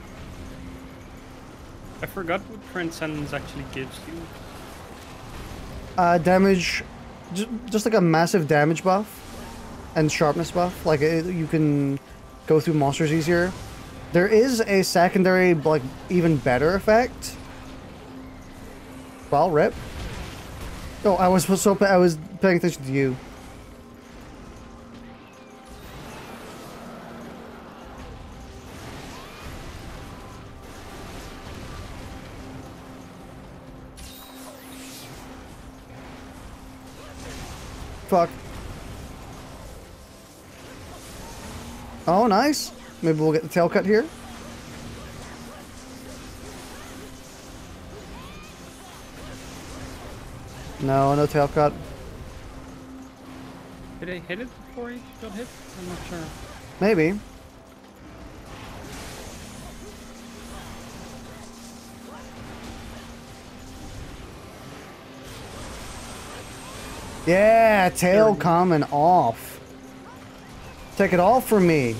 I forgot what Transcendence actually gives you. Damage, just like a massive damage buff and sharpness buff. Like you can go through monsters easier. There is a secondary, like even better effect. Well, rip. Oh, I was paying attention to you. Fuck. Oh, nice. Maybe we'll get the tail cut here. No tail cut. Did I hit it before he got hit? I'm not sure. Maybe. Yeah, tail coming off. Take it off from me.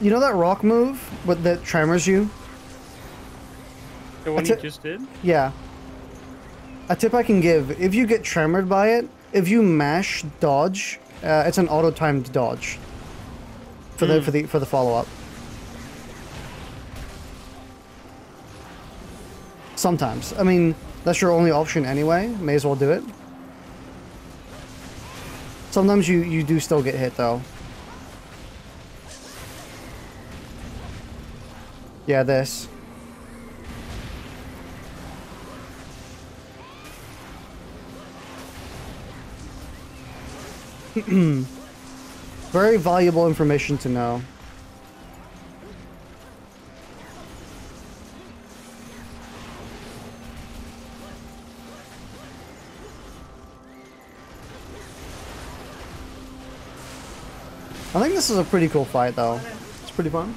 You know that rock move that tremors you? The one you just did? Yeah. A tip I can give, if you get tremored by it, if you mash dodge, it's an auto-timed dodge for the follow-up. Sometimes. I mean, that's your only option anyway. May as well do it. Sometimes you do still get hit though. Yeah, this. Very valuable information to know. I think this is a pretty cool fight though. It's pretty fun.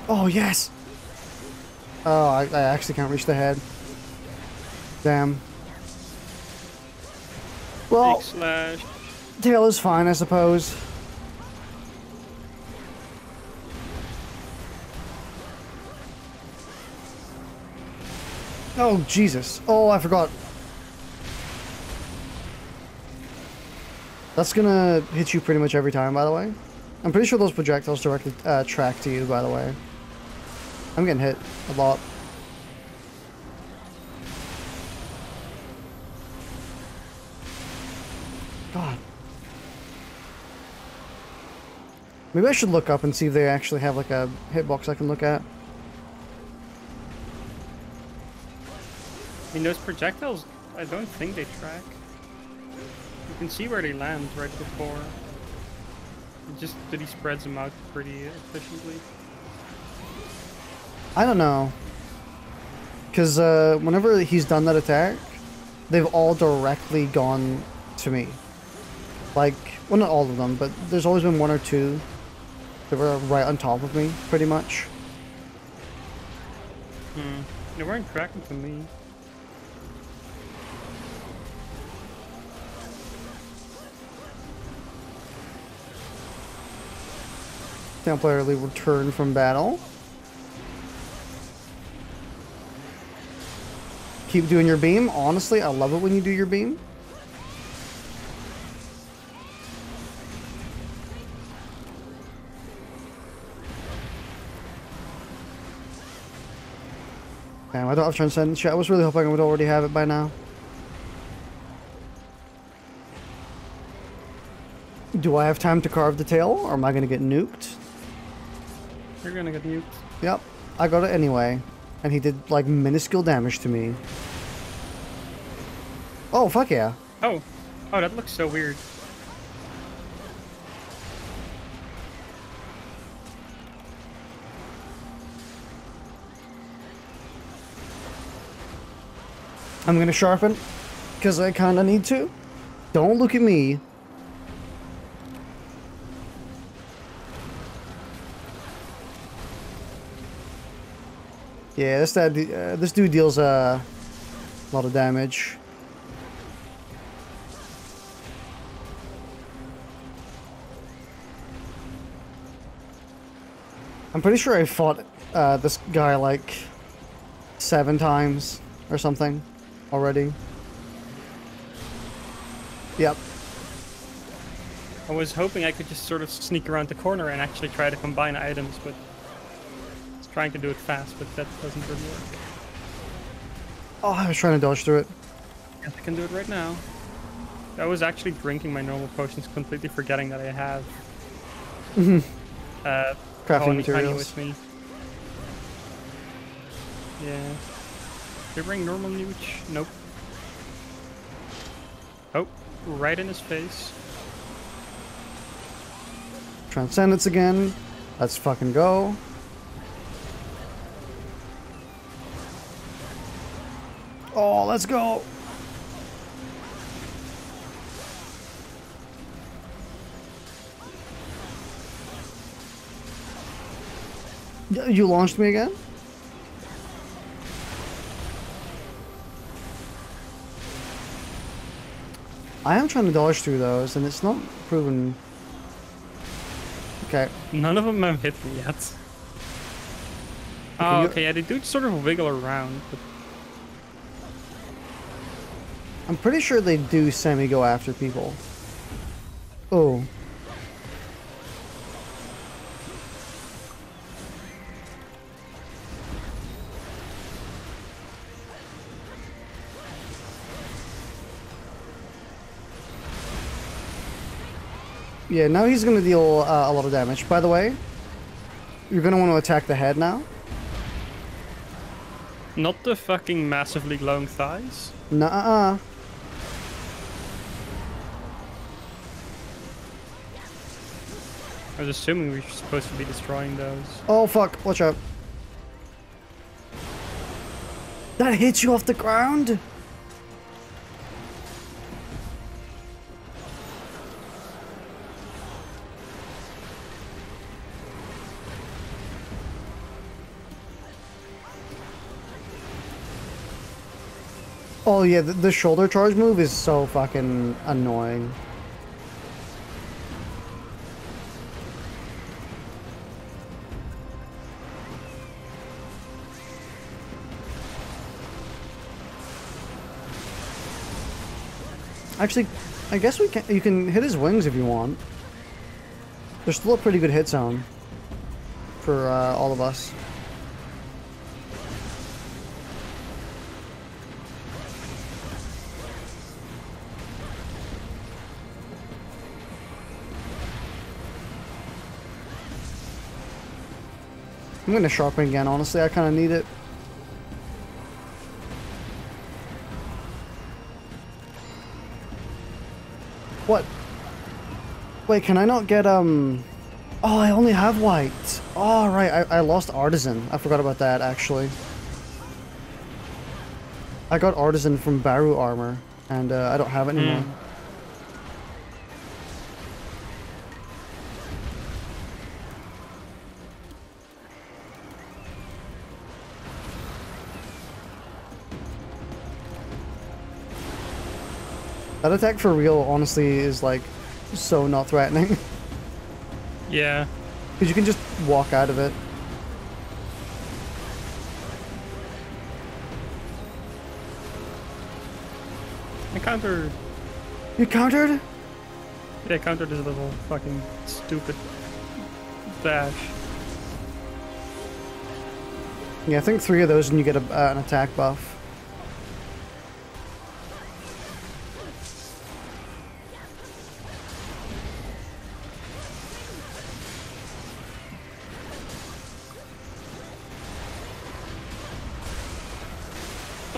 Oh, yes! Oh, I actually can't reach the head. Damn. Well, Big slash. tail is fine, I suppose. Oh, Jesus. Oh, I forgot. That's gonna hit you pretty much every time, by the way. I'm pretty sure those projectiles directly track to you, by the way. I'm getting hit a lot. God. Maybe I should look up and see if they actually have like a hitbox I can look at. I mean, those projectiles, I don't think they track. You can see where they land right before. It's just that he spreads them out pretty efficiently. I don't know. Because whenever he's done that attack, they've all directly gone to me. Like, well, not all of them, but there's always been one or two that were right on top of me, pretty much. They weren't tracking to me. Temporarily return from battle. Keep doing your beam. Honestly, I love it when you do your beam. Damn, I don't have Transcendence yet. I was really hoping I would already have it by now. Do I have time to carve the tail, or am I going to get nuked? You're gonna get nuked. Yep, I got it anyway. And he did, like, minuscule damage to me. Oh, fuck yeah. Oh, that looks so weird. I'm gonna sharpen, because I kinda need to. Don't look at me. Yeah, this dude deals a lot of damage. I'm pretty sure I fought this guy like 7 times or something already. Yep. I was hoping I could just sort of sneak around the corner and actually try to combine items, but trying to do it fast, but that doesn't really work. Oh, I was trying to dodge through it. Yes, I can do it right now. I was actually drinking my normal potions, completely forgetting that I have Crafting honey materials with me. Yeah. They bring normal nooch? Nope. Oh, right in his face. Transcendence again. Let's fucking go. Oh, let's go. You launched me again? I am trying to dodge through those, and it's not proven. Okay. None of them have hit me yet. Oh, okay, yeah, they do sort of wiggle around, but... I'm pretty sure they do semi-go after people. Oh. Yeah, now he's going to deal a lot of damage. By the way, you're going to want to attack the head now. Not the fucking massively glowing thighs? Nuh-uh. I was assuming we were supposed to be destroying those. Oh, fuck. Watch out. That hits you off the ground? Oh yeah, the shoulder charge move is so fucking annoying. Actually, I guess you can hit his wings if you want. There's still a pretty good hit zone for all of us. I'm gonna sharpen again, honestly, I kinda need it. What? Wait, can I not get, Oh, I only have white. Oh, right, I lost Artisan. I forgot about that, actually. I got Artisan from Baru armor, and I don't have it anymore. That attack for real, honestly, is like so not threatening. Yeah. Because you can just walk out of it. I countered. You countered? Yeah, I countered his little fucking stupid dash. Yeah, I think 3 of those and you get an attack buff.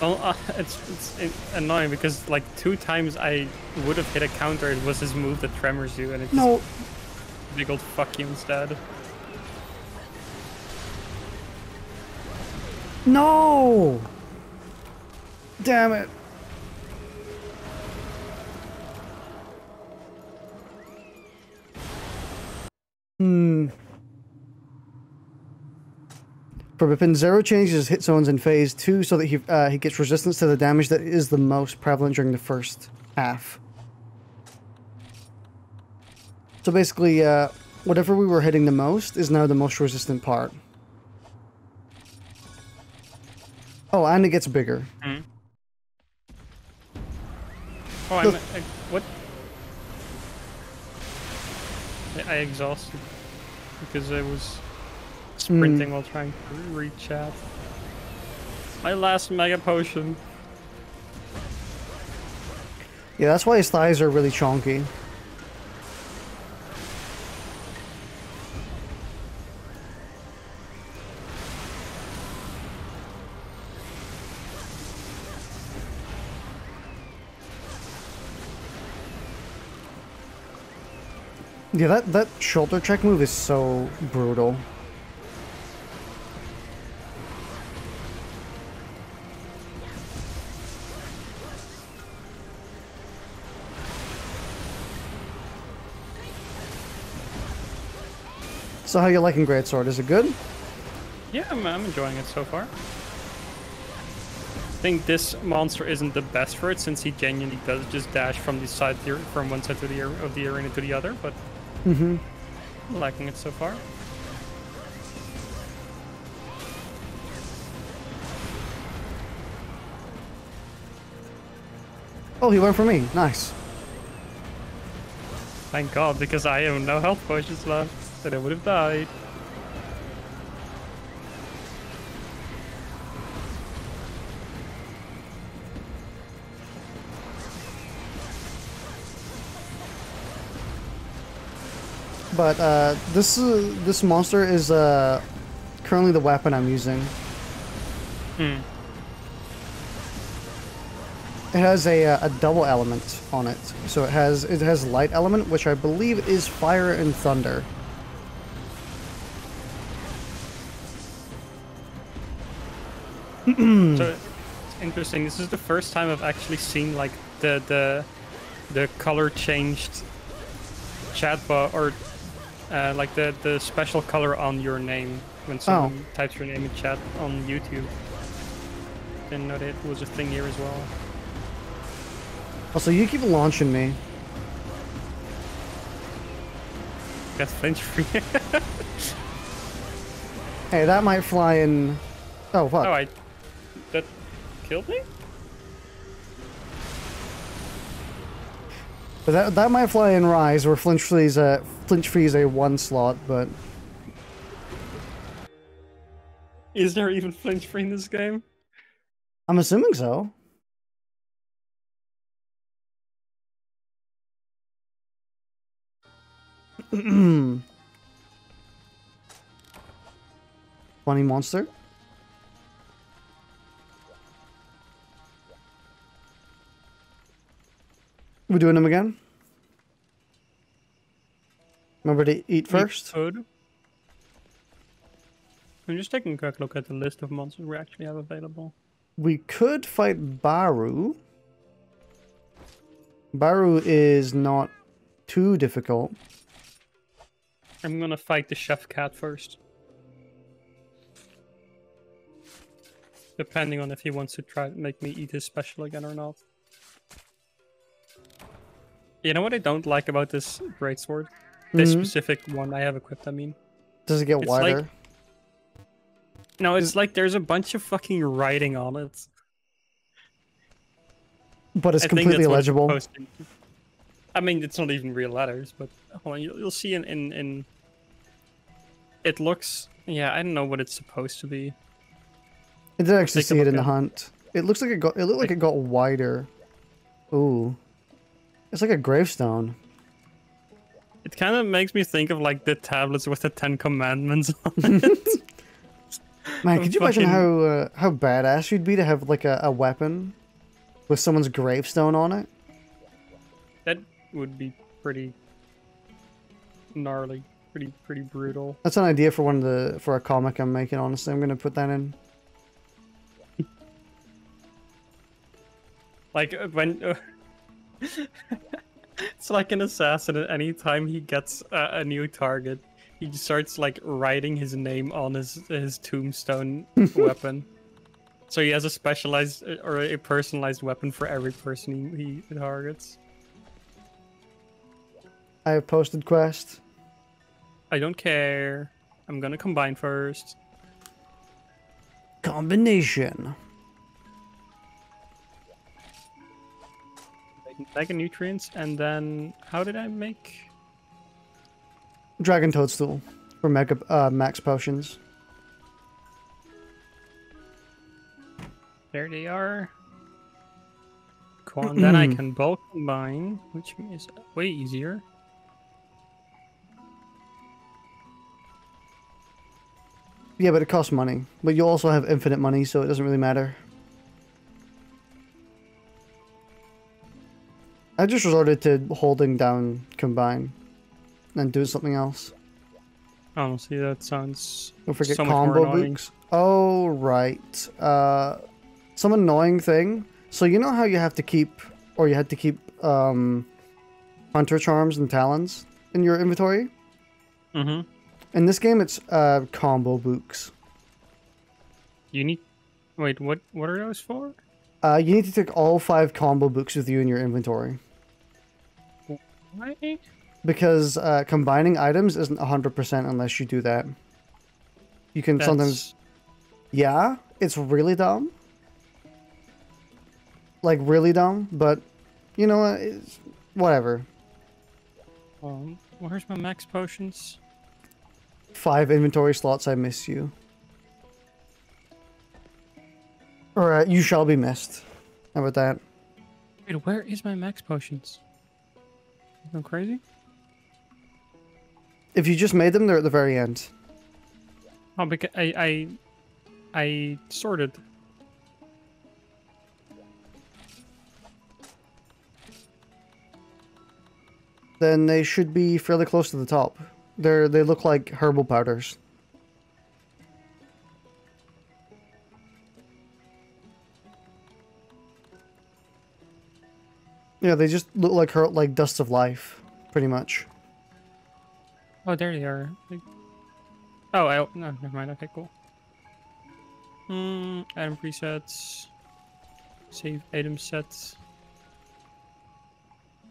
Well, it's annoying because like 2 times I would have hit a counter. It was his move that tremors you, and it just big old fuck you instead. No! Damn it. For Bipin, 0 changes hit zones in phase 2 so that he gets resistance to the damage that is the most prevalent during the first half. So basically, whatever we were hitting the most is now the most resistant part. Oh, and it gets bigger. Mm. Oh, what? I exhausted because I was sprinting while trying to read chat. My last mega potion. Yeah, that's why his thighs are really chonky. Yeah, that shoulder check move is so brutal. So how you liking Greatsword? Is it good? Yeah, I'm enjoying it so far. I think this monster isn't the best for it, since he genuinely does just dash from the side from one side to of the arena to the other, but I'm liking it so far. Oh, he went for me. Nice. Thank God, because I have no health potions left, that I would have died. But this monster is currently the weapon I'm using. It has a double element on it, so it has light element, which I believe is fire and thunder. So it's interesting. This is the first time I've actually seen like the color changed chatbot, or like the special color on your name when someone types your name in chat on YouTube. Didn't know that it was a thing here as well. Also, you keep launching me. Got flinch free. Hey, that might fly in. Oh fuck! Oh, that killed me. But that might fly in Rise, where flinch free is a 1 slot, but Is there even flinch free in this game? I'm assuming so. Funny monster. We doing them again? Remember to eat first? Food. I'm just taking a quick look at the list of monsters we actually have available. We could fight Baru. Baru is not too difficult. I'm gonna fight the chef cat first. Depending on if he wants to try to make me eat his special again or not. You know what I don't like about this greatsword? This specific one I have equipped, I mean. Does it get wider? Like, no, it's like there's a bunch of fucking writing on it. But it's completely illegible. I mean, it's not even real letters, but hold on, you'll see in it looks, yeah, I don't know what it's supposed to be. I did actually see it in the hunt. It looks like it looked like it got wider. Ooh. It's like a gravestone. It kind of makes me think of like the tablets with the 10 Commandments on it. Man, could you imagine how badass you'd be to have like a weapon with someone's gravestone on it? That would be pretty gnarly, pretty brutal. That's an idea for a comic I'm making. Honestly, I'm gonna put that in. Like when it's like an assassin. At any time he gets a new target, he starts like writing his name on his tombstone weapon. So he has a specialized or a personalized weapon for every person he targets. I have posted quest. I don't care. I'm gonna combine first. Combination. Mega nutrients, and then how did I make Dragon Toadstool for max potions. There they are. Cool, and then I can bulk combine, which is way easier. Yeah, but it costs money. But you also have infinite money, so it doesn't really matter. I just resorted to holding down combine. and do something else. Honestly, that sounds Don't forget so much more combo annoying. books. Oh, right. Some annoying thing. So you know how you have to keep, or you had to keep, Hunter Charms and Talons in your inventory? Mm-hmm. In this game, it's, combo books. You need... Wait, what are those for? You need to take all 5 combo books with you in your inventory. Why? Because, combining items isn't 100% unless you do that. You can sometimes... Yeah, it's really dumb. Like, really dumb, but, you know what, it's... whatever. Where's my max potions? 5 inventory slots, I miss you. Or, you shall be missed. How about that? Wait, where is my max potions? Am I crazy? If you just made them, they're at the very end. Oh, because I sorted. Then they should be fairly close to the top. They look like herbal powders. Yeah, they just look like dust of life, pretty much. Oh, there they are. Oh, no, never mind. Okay, cool. Item presets. Save item sets.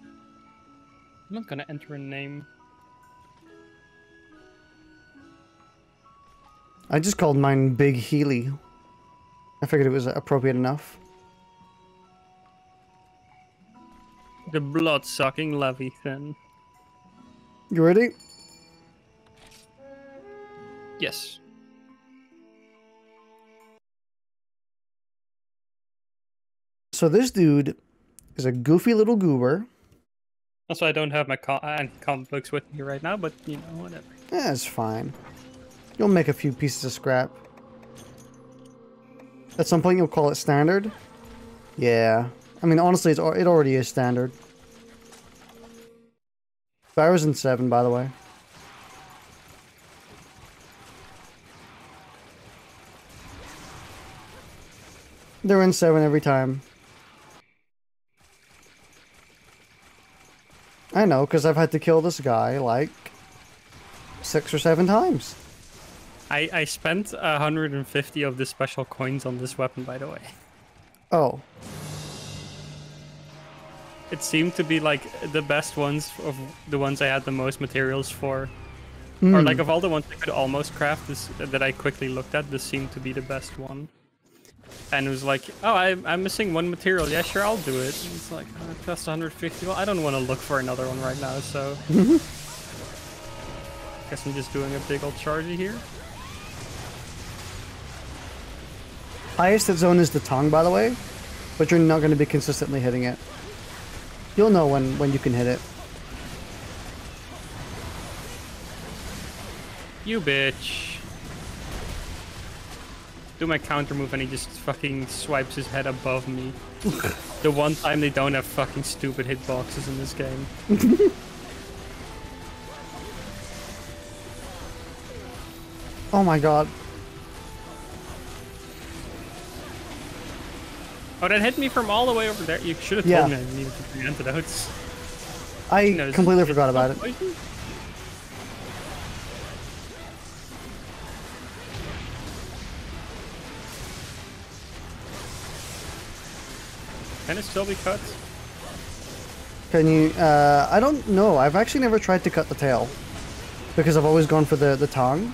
I'm not gonna enter a name. I just called mine Big Healy. I figured it was appropriate enough. The blood-sucking Leviathan. You ready? Yes. So this dude is a goofy little goober. Also, I don't have my comic books with me right now, but, you know, whatever. Yeah, it's fine. You'll make a few pieces of scrap. At some point, you'll call it standard. Yeah. I mean, honestly, it already is standard. I was in 7, by the way. They're in 7 every time. I know, because I've had to kill this guy, like, 6 or 7 times. I spent 150 of the special coins on this weapon, by the way. Oh. It seemed to be, like, the best ones of the ones I had the most materials for. Or, like, of all the ones I could almost craft that I quickly looked at, this seemed to be the best one. And it was like, oh, I'm missing 1 material. Yeah, sure, I'll do it. And it's like, oh, it costs 150. Well, I don't want to look for another one right now, so... Guess I'm just doing a big old chargy here. Highest hit zone is the tongue, by the way, but you're not going to be consistently hitting it. You'll know when you can hit it. You bitch. Do my counter move and he just fucking swipes his head above me. The one time they don't have fucking stupid hitboxes in this game. Oh my god. Oh, that hit me from all the way over there. You should have told me I needed to bring antidotes. I completely forgot about it. Poison? Can it still be cut? Can you, I don't know. I've actually never tried to cut the tail. Because I've always gone for the tongue.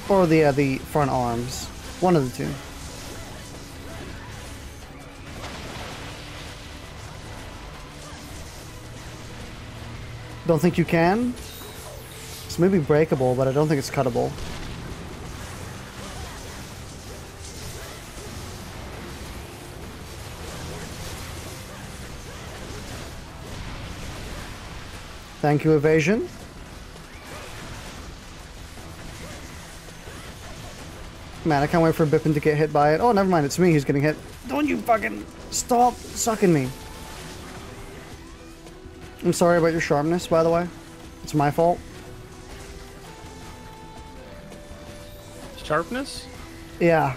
Or the front arms. One of the two. Don't think you can? It's maybe breakable, but I don't think it's cuttable. Thank you, evasion. Man, I can't wait for Bipin to get hit by it. Oh, never mind, it's me who's getting hit. Don't you fucking stop sucking me. I'm sorry about your sharpness, by the way. It's my fault. Sharpness? Yeah.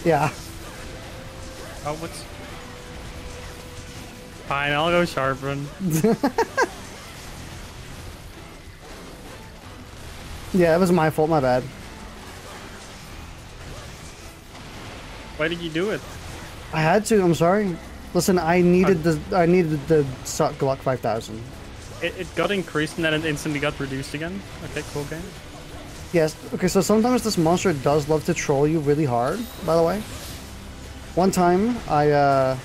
Yeah. Oh, what's... Fine, I'll go sharpen. Yeah, it was my fault, my bad. Why did you do it? I had to, I'm sorry. Listen, I needed the Gluck 5000. It got increased and then it instantly got reduced again. Okay, cool game. Yes, okay, so sometimes this monster does love to troll you really hard, by the way. One time, I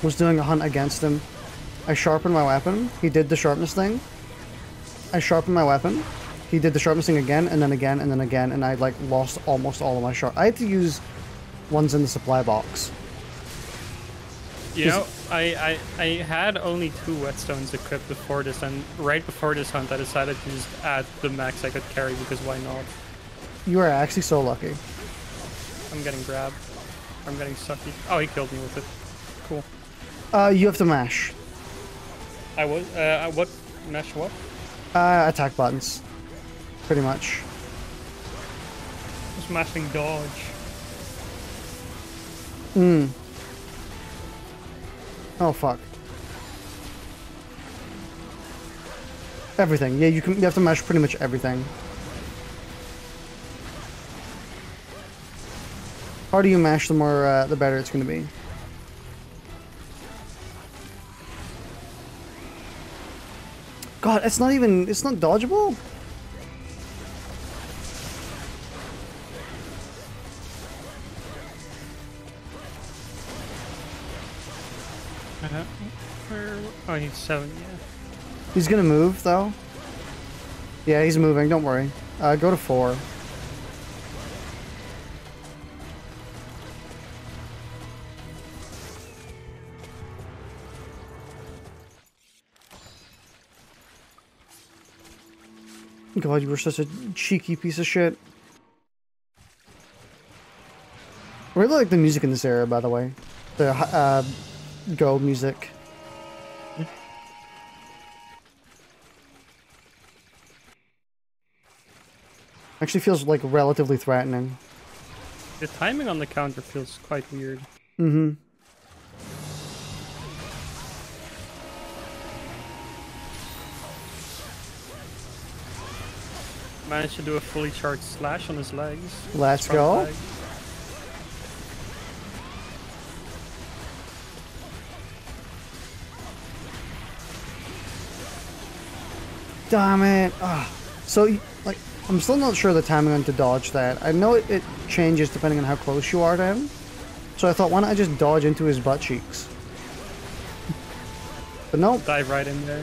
was doing a hunt against him. I sharpened my weapon. He did the sharpness thing. I sharpened my weapon. He did the sharpness thing again, and then again, and then again, and I like lost almost all of my sharp. I had to use ones in the supply box. You know, I had only 2 whetstones equipped before this, and right before this hunt I decided to just add the max I could carry, because why not? You are actually so lucky. I'm getting grabbed. I'm getting sucky. Oh, he killed me with it. Cool. You have to mash. I was, what? Mash what? Attack buttons. Pretty much. Just mashing dodge. Hmm. Oh fuck. Everything. Yeah, you have to mash pretty much everything. The harder you mash, the more the better it's gonna be. God, it's not dodgeable? Oh, he's 7, yeah. He's gonna move, though. Yeah, he's moving, don't worry. Go to 4. God, you were such a cheeky piece of shit. I really like the music in this area, by the way. The Go music. Actually feels like relatively threatening. The timing on the counter feels quite weird. Mm-hmm. Managed to do a fully charged slash on his legs. Let's go. Leg. Damn it. So, like, I'm still not sure the timing on to dodge that. I know it changes depending on how close you are to him. So I thought, why don't I just dodge into his butt cheeks? But no. Dive right in there.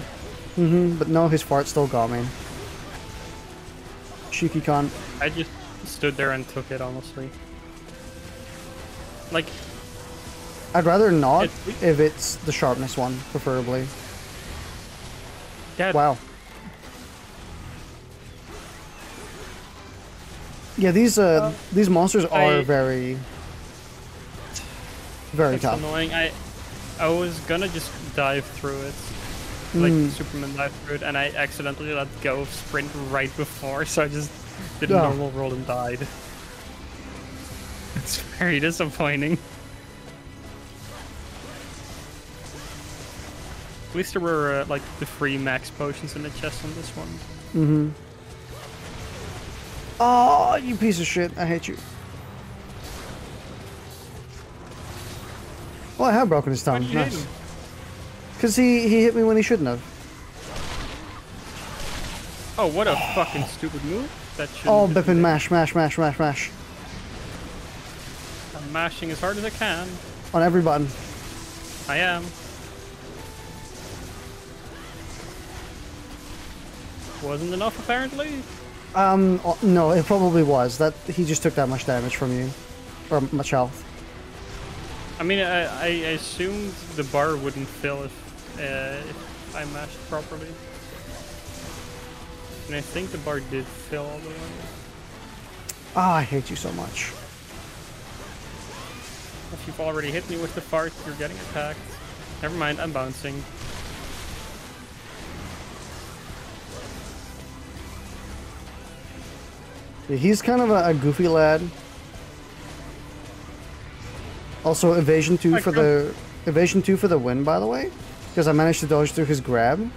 Mm-hmm, but no, his fart still got me. Cheeky cunt. I just stood there and took it, honestly. Like... I'd rather not if it's the sharpness one, preferably. Yeah. Wow. Yeah, these monsters are very tough. Annoying. I was gonna just dive through it, like Superman dive through it, and I accidentally let go of sprint right before, so I just did a normal roll and died. It's very disappointing. At least there were like the 3 max potions in the chest on this one. Mm-hmm. Oh, you piece of shit. I hate you. Well, I have broken his tongue. Nice. Because he hit me when he shouldn't have. Oh, what a fucking stupid move. That shouldn't Oh, have Bipin, been mash, mash, mash, mash, mash. I'm mashing as hard as I can. On every button. I am. Wasn't enough, apparently. No, it probably was. That he just took that much damage from you, or much health. I mean, I assumed the bar wouldn't fill if I mashed properly. And I think the bar did fill all the way. Ah, I hate you so much. If you've already hit me with the fart, you're getting attacked. Never mind, I'm bouncing. Yeah, he's kind of a goofy lad. Also, evasion 2 for the win, by the way, because I managed to dodge through his grab.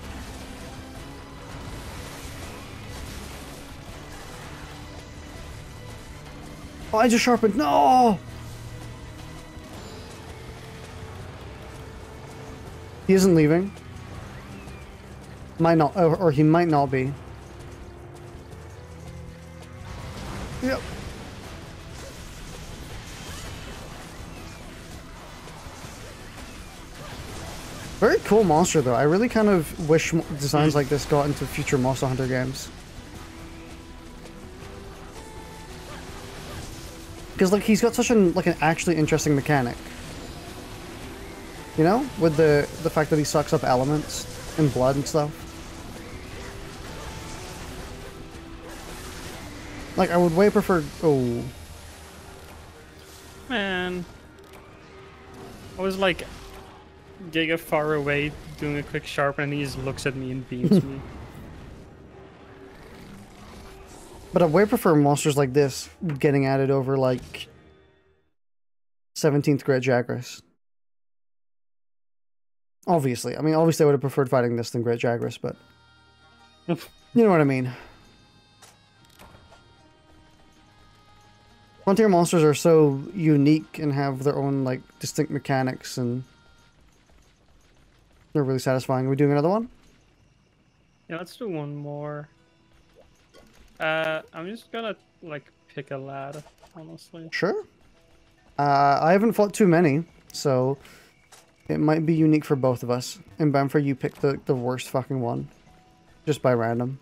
Oh, I just sharpened. No! He isn't leaving. Might not, or he might not be. Yep. Very cool monster, though. I really kind of wish designs like this got into future Monster Hunter games. Because like he's got such an actually interesting mechanic. You know, with the fact that he sucks up elements and blood and stuff. Like I would way prefer. Oh man, I was like giga far away doing a quick sharpen, and he just looks at me and beams me. But I way prefer monsters like this getting added over like 17th grade Jagras. Obviously. I mean, obviously I would have preferred fighting this than Great Jagras, but you know what I mean. Frontier monsters are so unique and have their own like distinct mechanics, and they're really satisfying. Are we doing another one? Yeah, let's do one more. I'm just gonna like pick a lad, honestly. Sure. I haven't fought too many, so it might be unique for both of us. And Bamford, you pick the worst fucking one, just by random.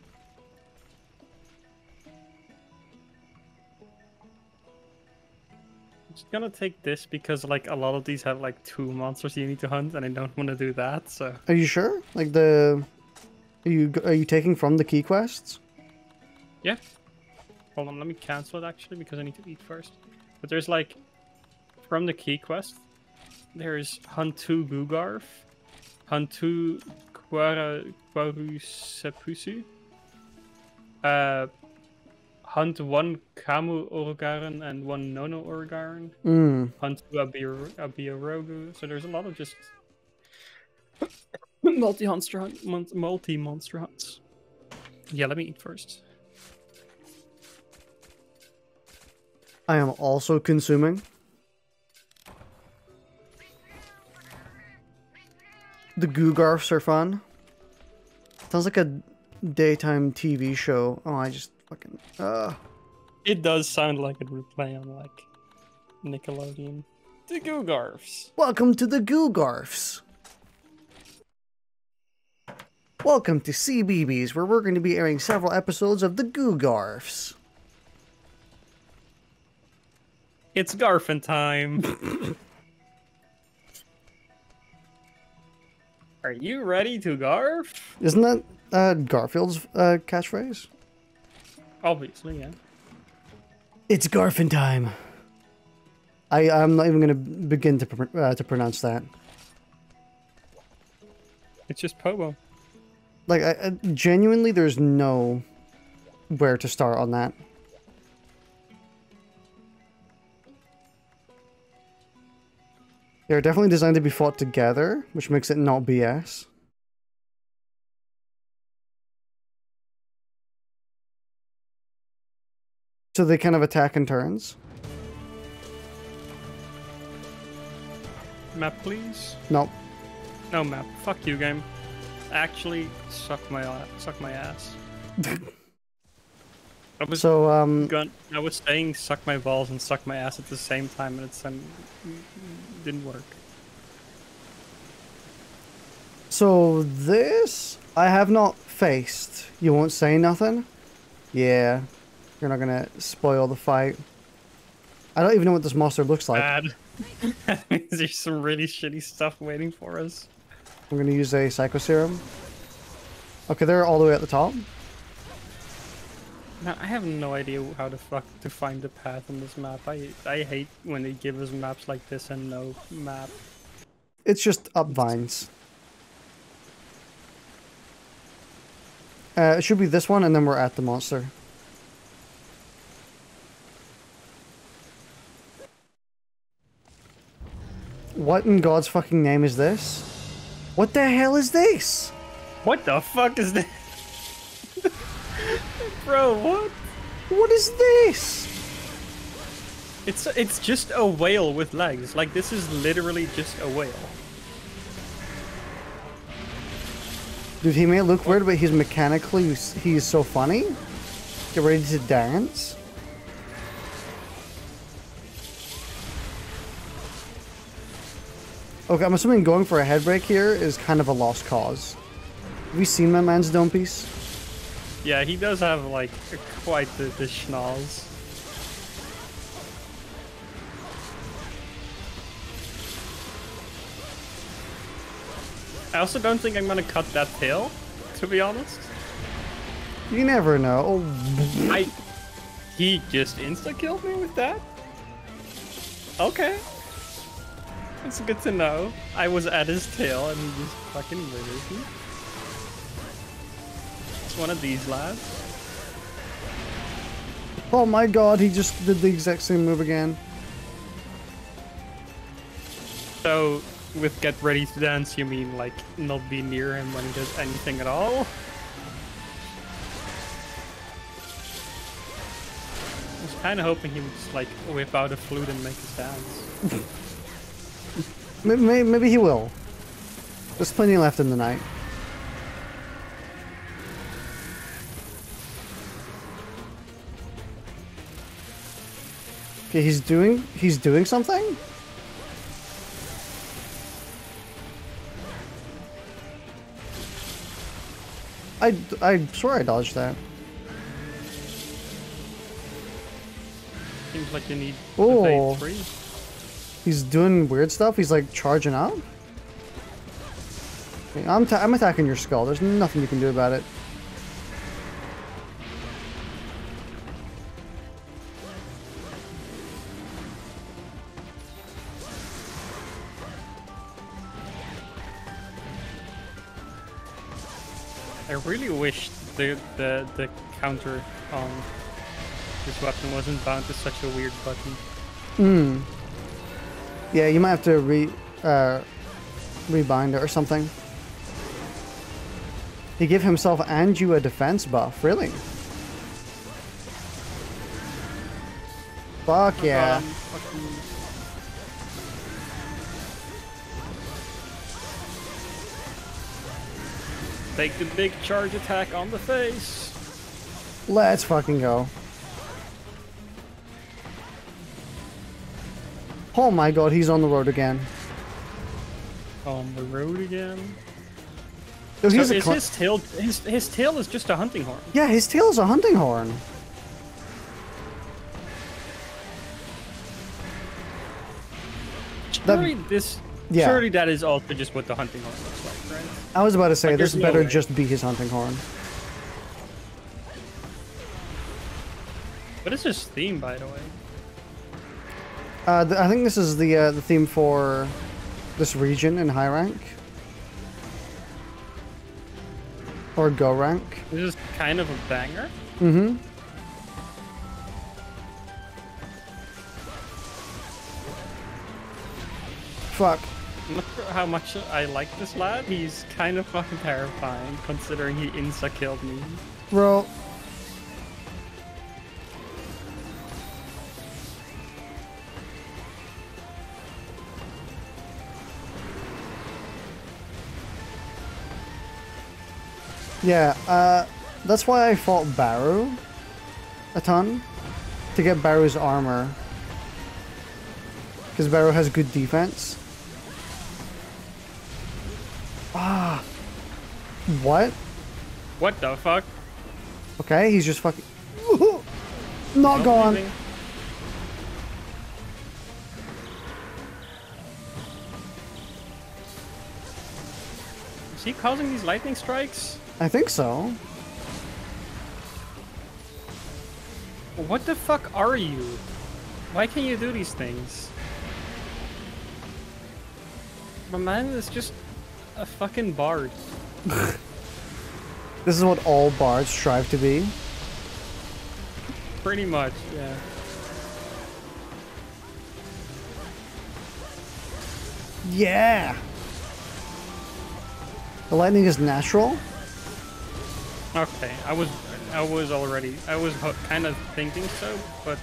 I'm just gonna take this because like a lot of these have like 2 monsters you need to hunt, and I don't want to do that. So. Are you sure? Like are you taking from the key quests? Yeah. Hold on, let me cancel it actually because I need to eat first. But there's like, from the key quest, there's hunt 2 Gugarf, hunt 2 Quarusepusu, hunt 1 Kamu Orgaren and 1 Nono Orgaren, hunt 2 Abiarogu. So there's a lot of just multi-monster hunts. Yeah, let me eat first. I am also consuming. The Gugarfs are fun. Sounds like a daytime TV show. Oh, I just fucking... It does sound like it would play on, like, Nickelodeon. The Gugarfs. Welcome to the Gugarfs. Welcome to CBeebies, where we're going to be airing several episodes of the Gugarfs. It's Garfin time. Are you ready to garf? Isn't that Garfield's catchphrase? Obviously, yeah. It's Garfin time. I'm not even going to begin to pronounce that. It's just Pobo. Like, genuinely, there's no where to start on that. They're definitely designed to be fought together, which makes it not BS. So they kind of attack in turns. Map, please. Nope. No map. Fuck you, game. Actually, suck my ass. I was I was saying suck my balls and suck my ass at the same time, and it didn't work. So this I have not faced. You won't say nothing? Yeah. You're not gonna spoil the fight. I don't even know what this monster looks like. Bad. That means there's some really shitty stuff waiting for us. I'm gonna use a Psycho Serum. Okay, they're all the way at the top. Now, I have no idea how the fuck to find the path on this map. I hate when they give us maps like this and no map. It's just up vines. It should be this one, and then we're at the monster. What in God's fucking name is this? What the hell is this? What the fuck is this? Bro, what? What is this? It's just a whale with legs. Like, this is literally just a whale. Dude, he may look weird, but he's mechanically, he's so funny. Get ready to dance. Okay, I'm assuming going for a head break here is kind of a lost cause. Have you seen my man's dome piece? Yeah, he does have, like, quite the schnoz. I also don't think I'm gonna cut that tail, to be honest. You never know. Oh. He just insta-killed me with that? Okay. It's good to know. I was at his tail and he just fucking murdered me. It's one of these lads. Oh my god, he just did the exact same move again. So, with get ready to dance, you mean like not be near him when he does anything at all? I was kind of hoping he would just like whip out a flute and make us dance. Maybe he will. There's plenty left in the night. Okay, he's doing something? I swear I dodged that. Seems like you need Oh. to pay 3. He's doing weird stuff. He's like charging up. Okay, I'm attacking your skull. There's nothing you can do about it. I really wish the counter on this weapon wasn't bound to such a weird button. Hmm. Yeah, you might have to rebind it or something. He gave himself and you a defense buff, really? Fuck yeah. Take the big charge attack on the face. Let's fucking go. Oh my god, he's on the road again. On the road again. Dude, So is his tail is just a hunting horn. Yeah, his tail is a hunting horn. Surely Yeah. surely that is also just what the hunting horn looks like, right? I was about to say, Like, this there's no better way. just be his hunting horn. What is his theme, by the way? I think this is the theme for this region in high rank. Or go rank. This is kind of a banger. Mm-hmm. Fuck. I'm not sure how much I like this lad. He's kind of fucking terrifying, considering he insta-killed me. Bro. Yeah, that's why I fought Baru a ton. To get Baru's armor. Because Baru has good defense. Ah. What? What the fuck? Okay, he's just fucking... Not gone. Leaving. Is he causing these lightning strikes? I think so. What the fuck are you? Why can't you do these things? My man is just a fucking bard. This is what all bards strive to be. Pretty much, yeah. Yeah! The lightning is natural? Okay, I was kind of thinking so, but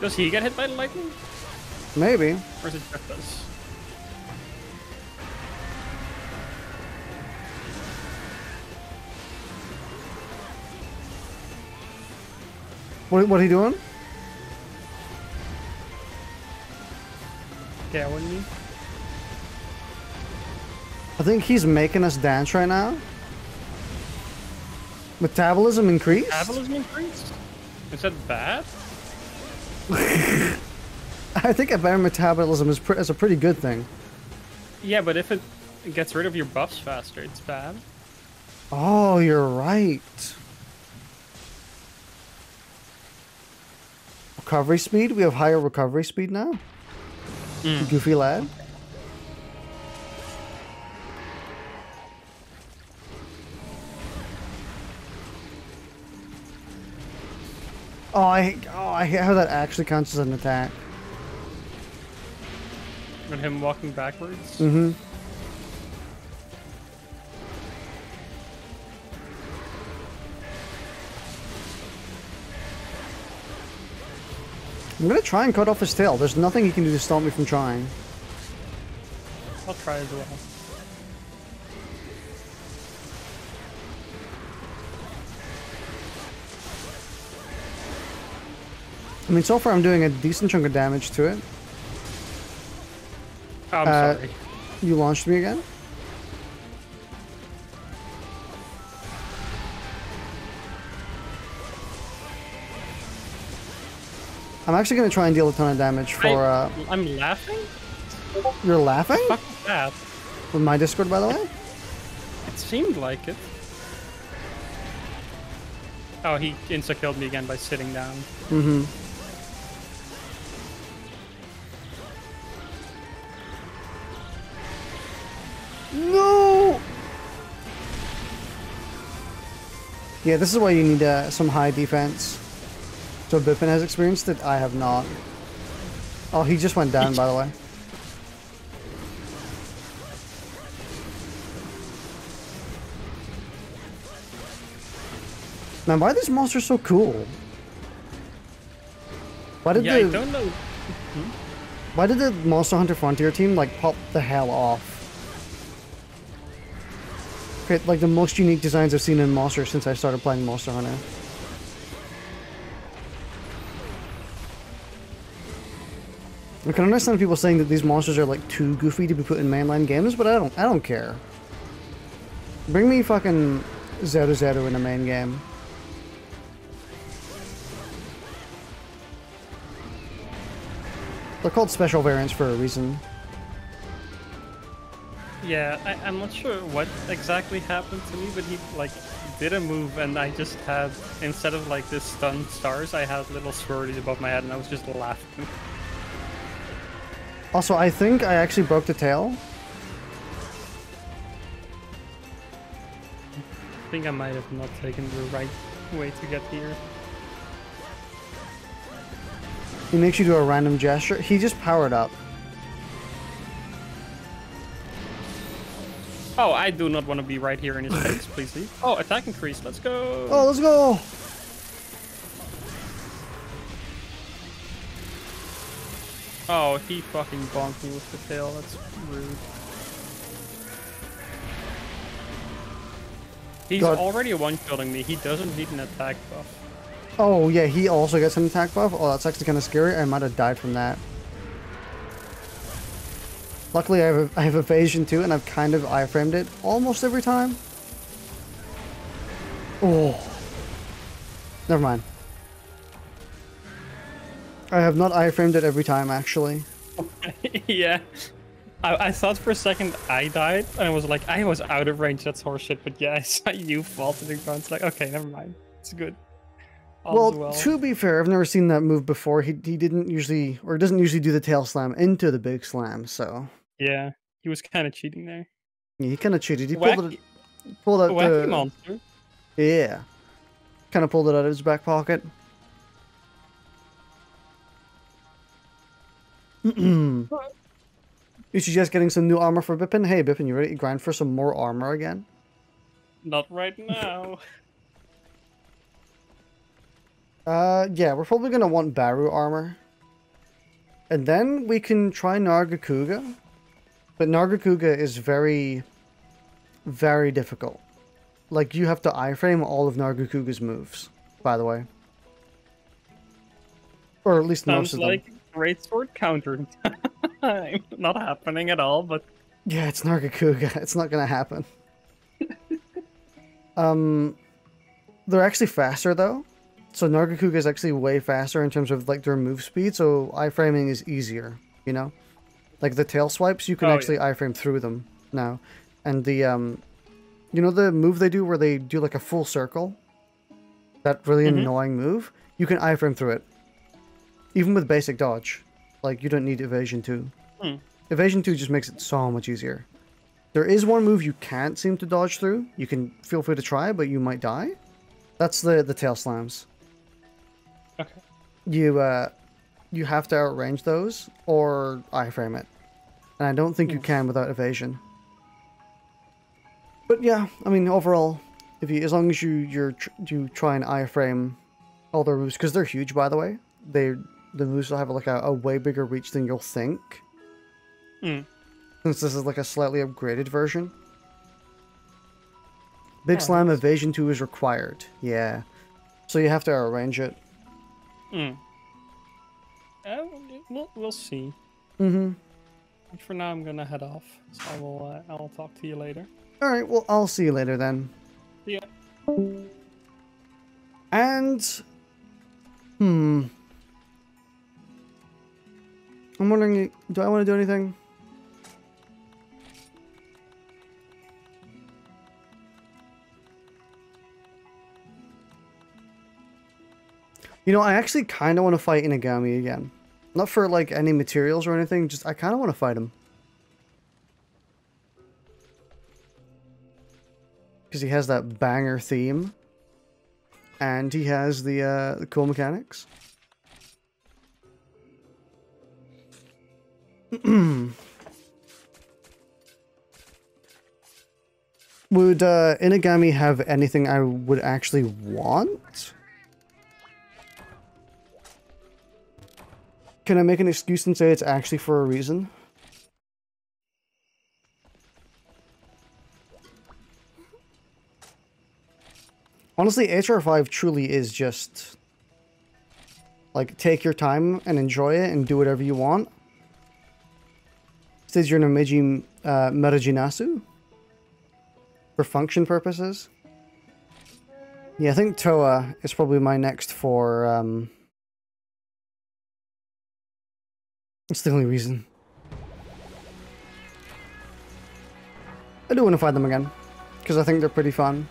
does he get hit by the lightning? Maybe. Or is it just us? What are you doing? Yeah, wouldn't you? I think he's making us dance right now. Metabolism increased? Metabolism increased? Is that bad? I think a better metabolism is a pretty good thing. Yeah, but if it gets rid of your buffs faster, it's bad. Oh, you're right. Recovery speed? We have higher recovery speed now? Goofy lad. Oh, I hate how that actually counts as an attack. With him walking backwards? Mm-hmm. I'm gonna try and cut off his tail. There's nothing he can do to stop me from trying. I'll try as well. I mean, so far I'm doing a decent chunk of damage to it. Oh, I'm sorry. You launched me again? I'm actually going to try and deal a ton of damage for... I'm laughing? You're laughing? What the fuck is that? With my Discord, by the way? It seemed like it. Oh, he insta-killed me again by sitting down. Mm-hmm. No! Yeah, this is why you need some high defense. So Bipin has experienced it, I have not. Oh, he just went down, by the way. Man, why are these monsters so cool? Why did I don't know. Why did the Monster Hunter Frontier team, like, pop the hell off? Okay, like, the most unique designs I've seen in Monster since I started playing Monster Hunter. I can understand people saying that these monsters are, like, too goofy to be put in mainline games, but I don't care. Bring me fucking Zero in a main game. They're called special variants for a reason. Yeah, I'm not sure what exactly happened to me, but he, like, did a move and I just had, instead of, like, this stunned stars, I had little swirlies above my head and I was just laughing. Also, I think I actually broke the tail. I think I might have not taken the right way to get here. He makes you do a random gesture. He just powered up. Oh, I do not want to be right here in his face, please leave. Oh, attack increase, let's go! Oh, let's go! Oh, he fucking bonked me with the tail, that's rude. He's already one-shotting me, he doesn't need an attack buff. Oh, yeah, he also gets an attack buff. Oh, that's actually kind of scary. I might have died from that. Luckily, I have evasion too, and I've kind of iframed it almost every time. Oh. Never mind. I have not iframed it every time, actually. Yeah. I thought for a second I died, and I was like, I was out of range, that's horseshit, but yeah, I saw you fall to the ground. It's like, okay, never mind. It's good. all as Well, well. to be fair, I've never seen that move before. He didn't usually, or doesn't usually do the tail slam into the big slam, so Yeah, he was kind of cheating there. yeah, he kind of cheated. He Wacky, pulled out wacky the monster. yeah, kind of pulled it out of his back pocket. You suggest getting some new armor for Bipin? Hey, Bipin, you ready to grind for some more armor again? Not right now. Yeah, we're probably gonna want Baru armor. And then we can try Nargacuga. But Nargacuga is very, very difficult. Like, you have to iframe all of Nargacuga's moves, by the way. Or at least most Sounds of them. like great sword counter time. Not happening at all, but Yeah, it's Nargacuga. It's not gonna happen. They're actually faster, though. So Nargacuga is actually way faster in terms of, like, their move speed, so iframing is easier, you know? Like, the tail swipes, you can actually iframe through them now. And the, you know the move they do where they do, like, a full circle? That really annoying move? You can iframe through it. Even with basic dodge. Like, you don't need evasion 2. Evasion 2 just makes it so much easier. There is one move you can't seem to dodge through. You can feel free to try, but you might die. That's the tail slams. okay. You have to outrange those or iframe it. And I don't think you can without evasion. But yeah, I mean, overall, as long as you try and iframe all their moves, because they're huge, by the way. The moves will have like a way bigger reach than you'll think. Since this is like a slightly upgraded version. Big Slam Evasion 2 is required. Yeah. So you have to arrange it. We'll see. For now, I'm gonna head off. So I will talk to you later. Alright, well, I'll see you later then. Yeah. And... I'm wondering, do I want to do anything? You know, I actually kind of want to fight Inagami again. Not for, like, any materials or anything, just I kind of want to fight him. Because he has that banger theme. And he has the cool mechanics. Would Inagami have anything I would actually want? Can I make an excuse and say it's actually for a reason? Honestly, HR5 truly is just... like, take your time and enjoy it and do whatever you want. Says you're Namiji Merajinasu? For function purposes? Yeah, I think Toa is probably my next for... It's the only reason. I do want to fight them again, because I think they're pretty fun.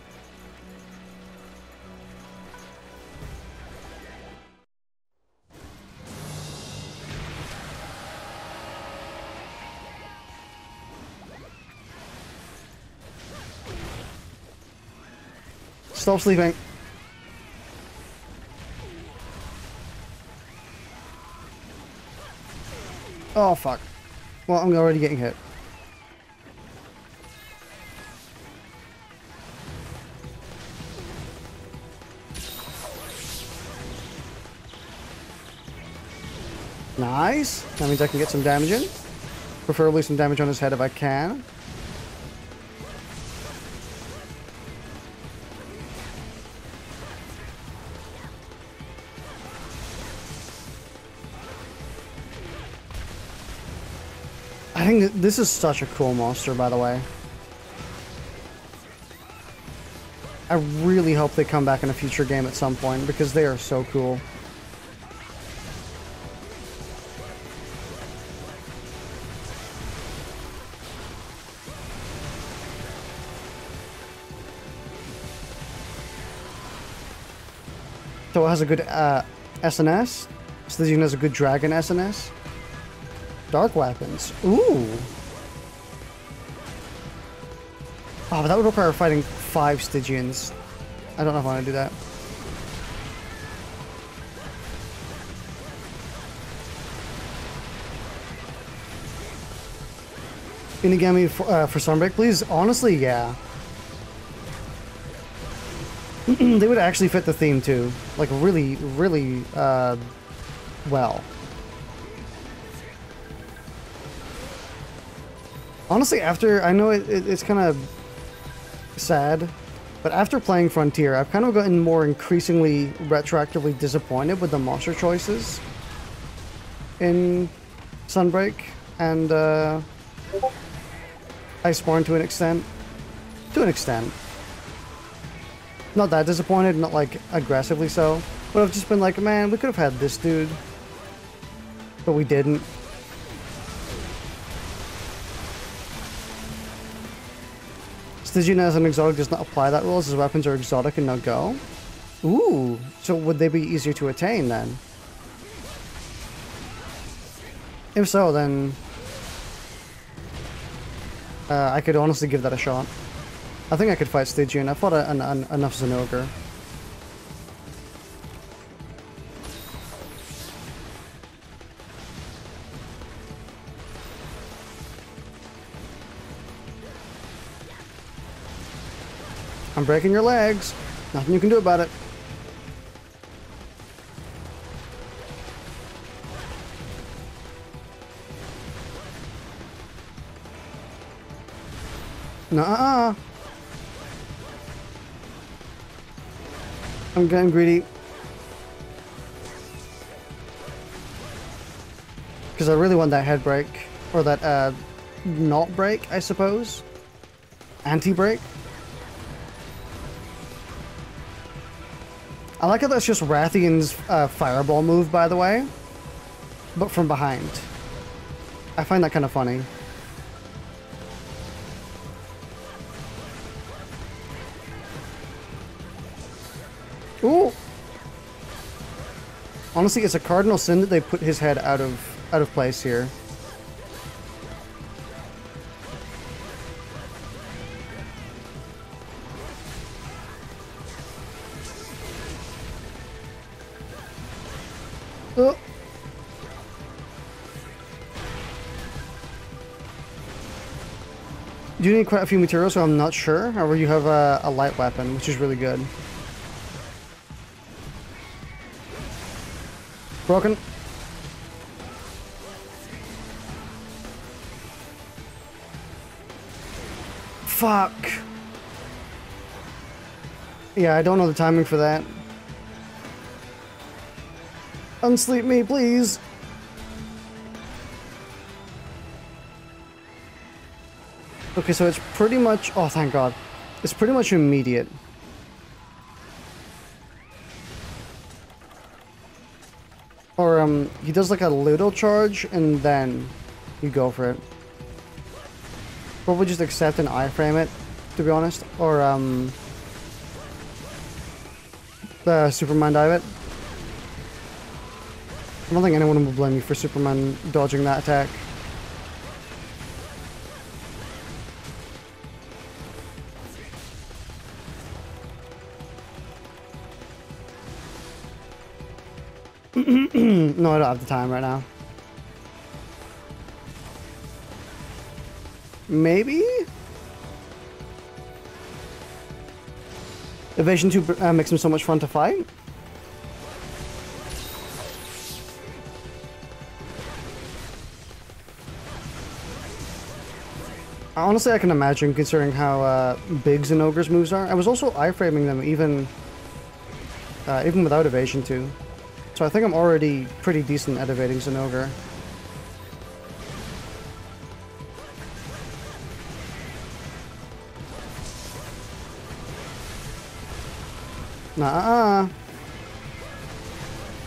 Stop sleeping. Oh, fuck. Well, I'm already getting hit. Nice. That means I can get some damage in. Preferably some damage on his head if I can. I think this is such a cool monster, by the way. I really hope they come back in a future game at some point, because they are so cool. So it has a good SNS. Stygian has a good dragon SNS. Dark weapons. Ooh. Oh, but that would require fighting 5 Stygians. I don't know if I want to do that. Inigami for Sunbreak, please? Honestly, yeah. They would actually fit the theme too. Like, really, really, well. Honestly, after, I know it's kind of sad, but after playing Frontier, I've kind of gotten more increasingly retroactively disappointed with the monster choices in Sunbreak and Iceborne to an extent. To an extent. Not that disappointed, not like aggressively so, but I've just been like, man, we could have had this dude, but we didn't. Stygian as an exotic does not apply that rule, as his weapons are exotic and no go. Ooh, so would they be easier to attain then? If so, then I could honestly give that a shot. I think I could fight Stygian. I fought enough Zinogre. I'm breaking your legs. Nothing you can do about it. Nuh-uh. I'm getting greedy. Because I really want that head break. Or that, not break, I suppose. Anti-break. I like how that's just Rathian's fireball move, by the way. But from behind. I find that kind of funny. Ooh! Honestly, it's a cardinal sin that they put his head out of place here. Oh. You need quite a few materials, so I'm not sure. However, you have a light weapon, which is really good. Broken. Fuck. Yeah, I don't know the timing for that. Unsleep me, please. Okay, so it's pretty much... Oh, thank God. It's pretty much immediate. Or, he does like a little charge, and then you go for it. Probably just accept and iframe it, to be honest. Or, the Superman dive it. I don't think anyone will blame me for Superman dodging that attack. No, I don't have the time right now. Maybe? Evasion 2 makes him so much fun to fight. Honestly, I can imagine, considering how big Zinogre's moves are. I was also iframing them even without evasion 2. So I think I'm already pretty decent at evading Zinogre. Nah.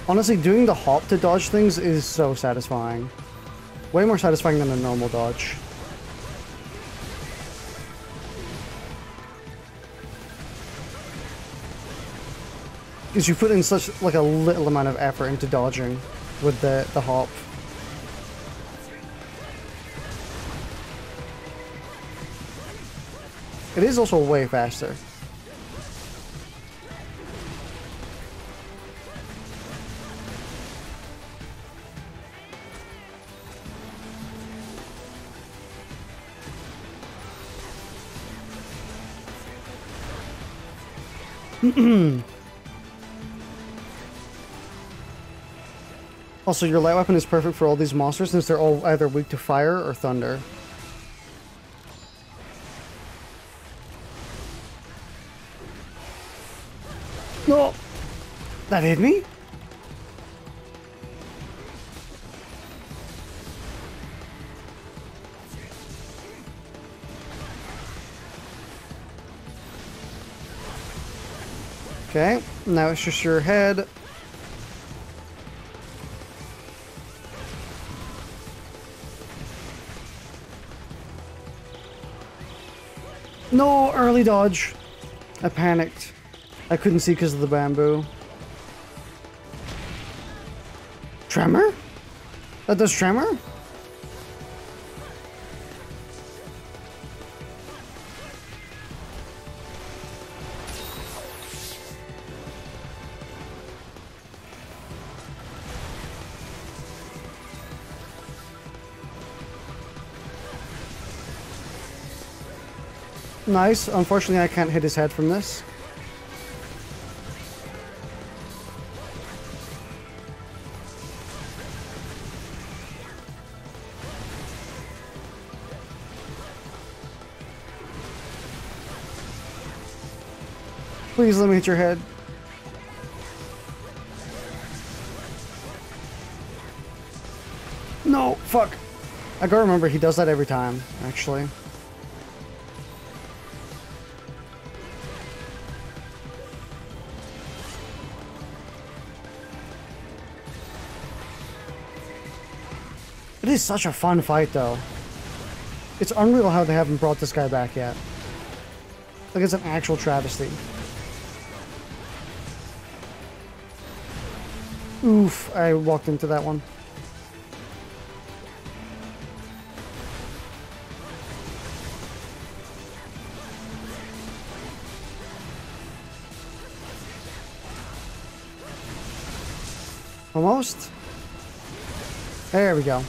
Honestly, doing the hop to dodge things is so satisfying. Way more satisfying than a normal dodge. Because you put in such like a little amount of effort into dodging with the hop. It is also way faster. Also, your light weapon is perfect for all these monsters since they're all either weak to fire or thunder. No! That hit me? Okay, now it's just your head. No, early dodge. I panicked. I couldn't see because of the bamboo. Tremor? That does tremor? Nice. Unfortunately, I can't hit his head from this. Please let me hit your head. No, fuck. I gotta remember he does that every time, actually. It is such a fun fight, though. It's unreal how they haven't brought this guy back yet. Like, it's an actual travesty. Oof, I walked into that one. Almost. There we go.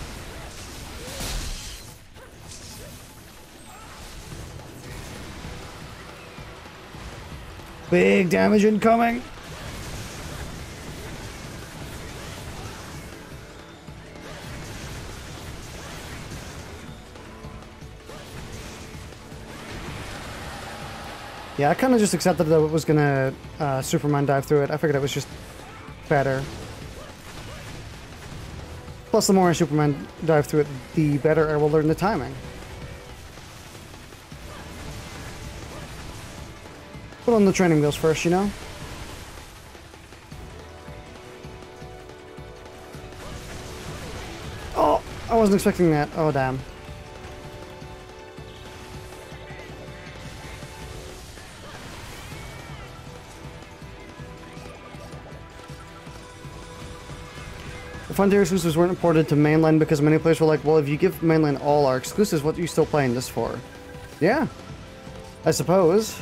Big damage incoming. Yeah, I kind of just accepted that it was gonna Superman dive through it. I figured it was just better. Plus, the more I Superman dive through it, the better I will learn the timing. Put on the training wheels first, you know? Oh, I wasn't expecting that. Oh, damn. The Frontier exclusives weren't ported to mainland because many players were like, well, if you give mainland all our exclusives, what are you still playing this for? Yeah, I suppose.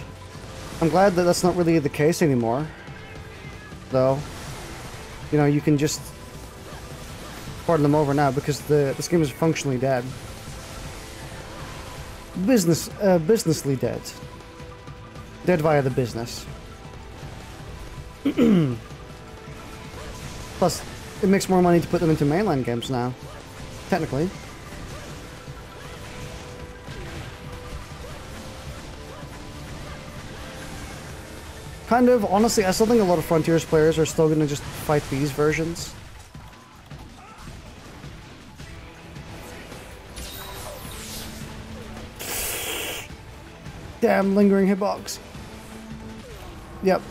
I'm glad that that's not really the case anymore, though. You know, you can just port them over now because this game is functionally dead. Businessly dead. Dead via the business. Plus, it makes more money to put them into mainland games now, technically. Kind of, honestly, I still think a lot of Frontiers players are still gonna just fight these versions. Damn, lingering hitbox. Yep.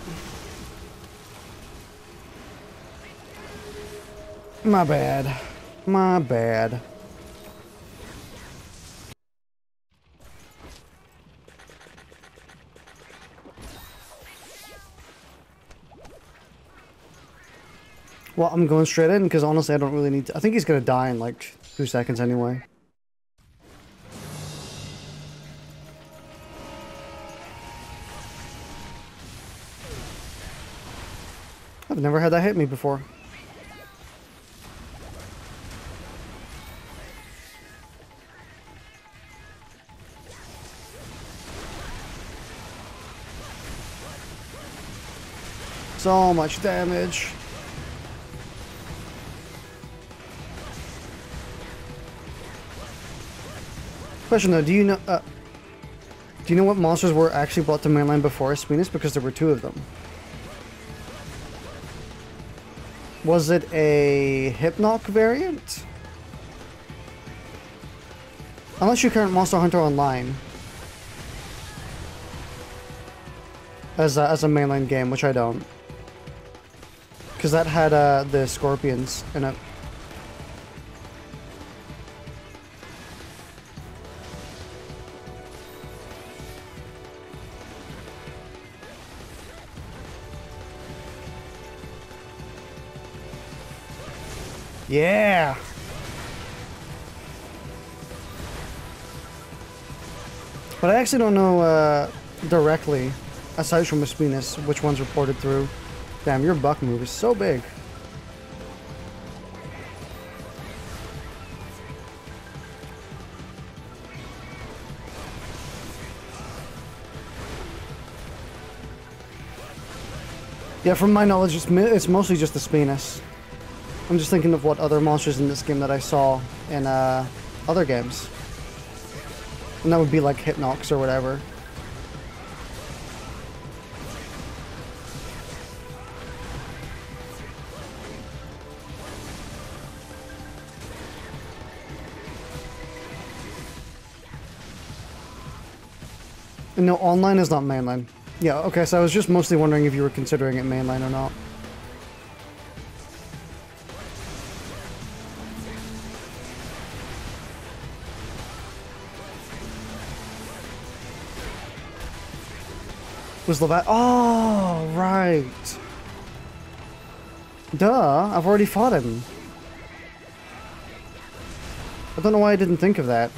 My bad. My bad. Well, I'm going straight in because honestly, I don't really need to. I think he's gonna die in like 2 seconds anyway. I've never had that hit me before. So much damage. Question though, do you know what monsters were actually brought to mainline before Spinus? Because there were 2 of them. Was it a Hypnoc variant? Unless you current Monster Hunter Online as a mainline game, which I don't. Because that had the scorpions in it. Yeah! But I actually don't know directly, aside from Spinus, which one's reported through. Damn, your buck move is so big. Yeah, from my knowledge, it's mostly just the Spinus. I'm just thinking of what other monsters in this game that I saw in other games. And that would be like Hypnox or whatever. No, online is not mainline. Yeah, okay, so I was just mostly wondering if you were considering it mainline or not. Was Levat? Oh, right. Duh, I've already fought him. I don't know why I didn't think of that.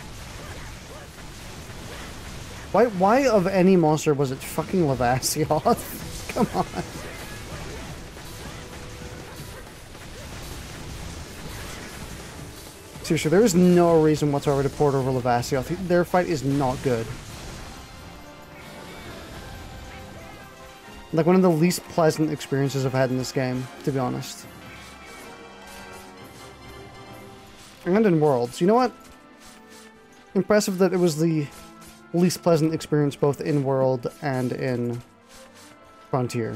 Why of any monster was it fucking Levasioth? Come on. Seriously, there is no reason whatsoever to port over Levasioth. Their fight is not good. Like one of the least pleasant experiences I've had in this game, to be honest. And in Worlds. You know what? Impressive that it was the least pleasant experience both in World and in Frontier.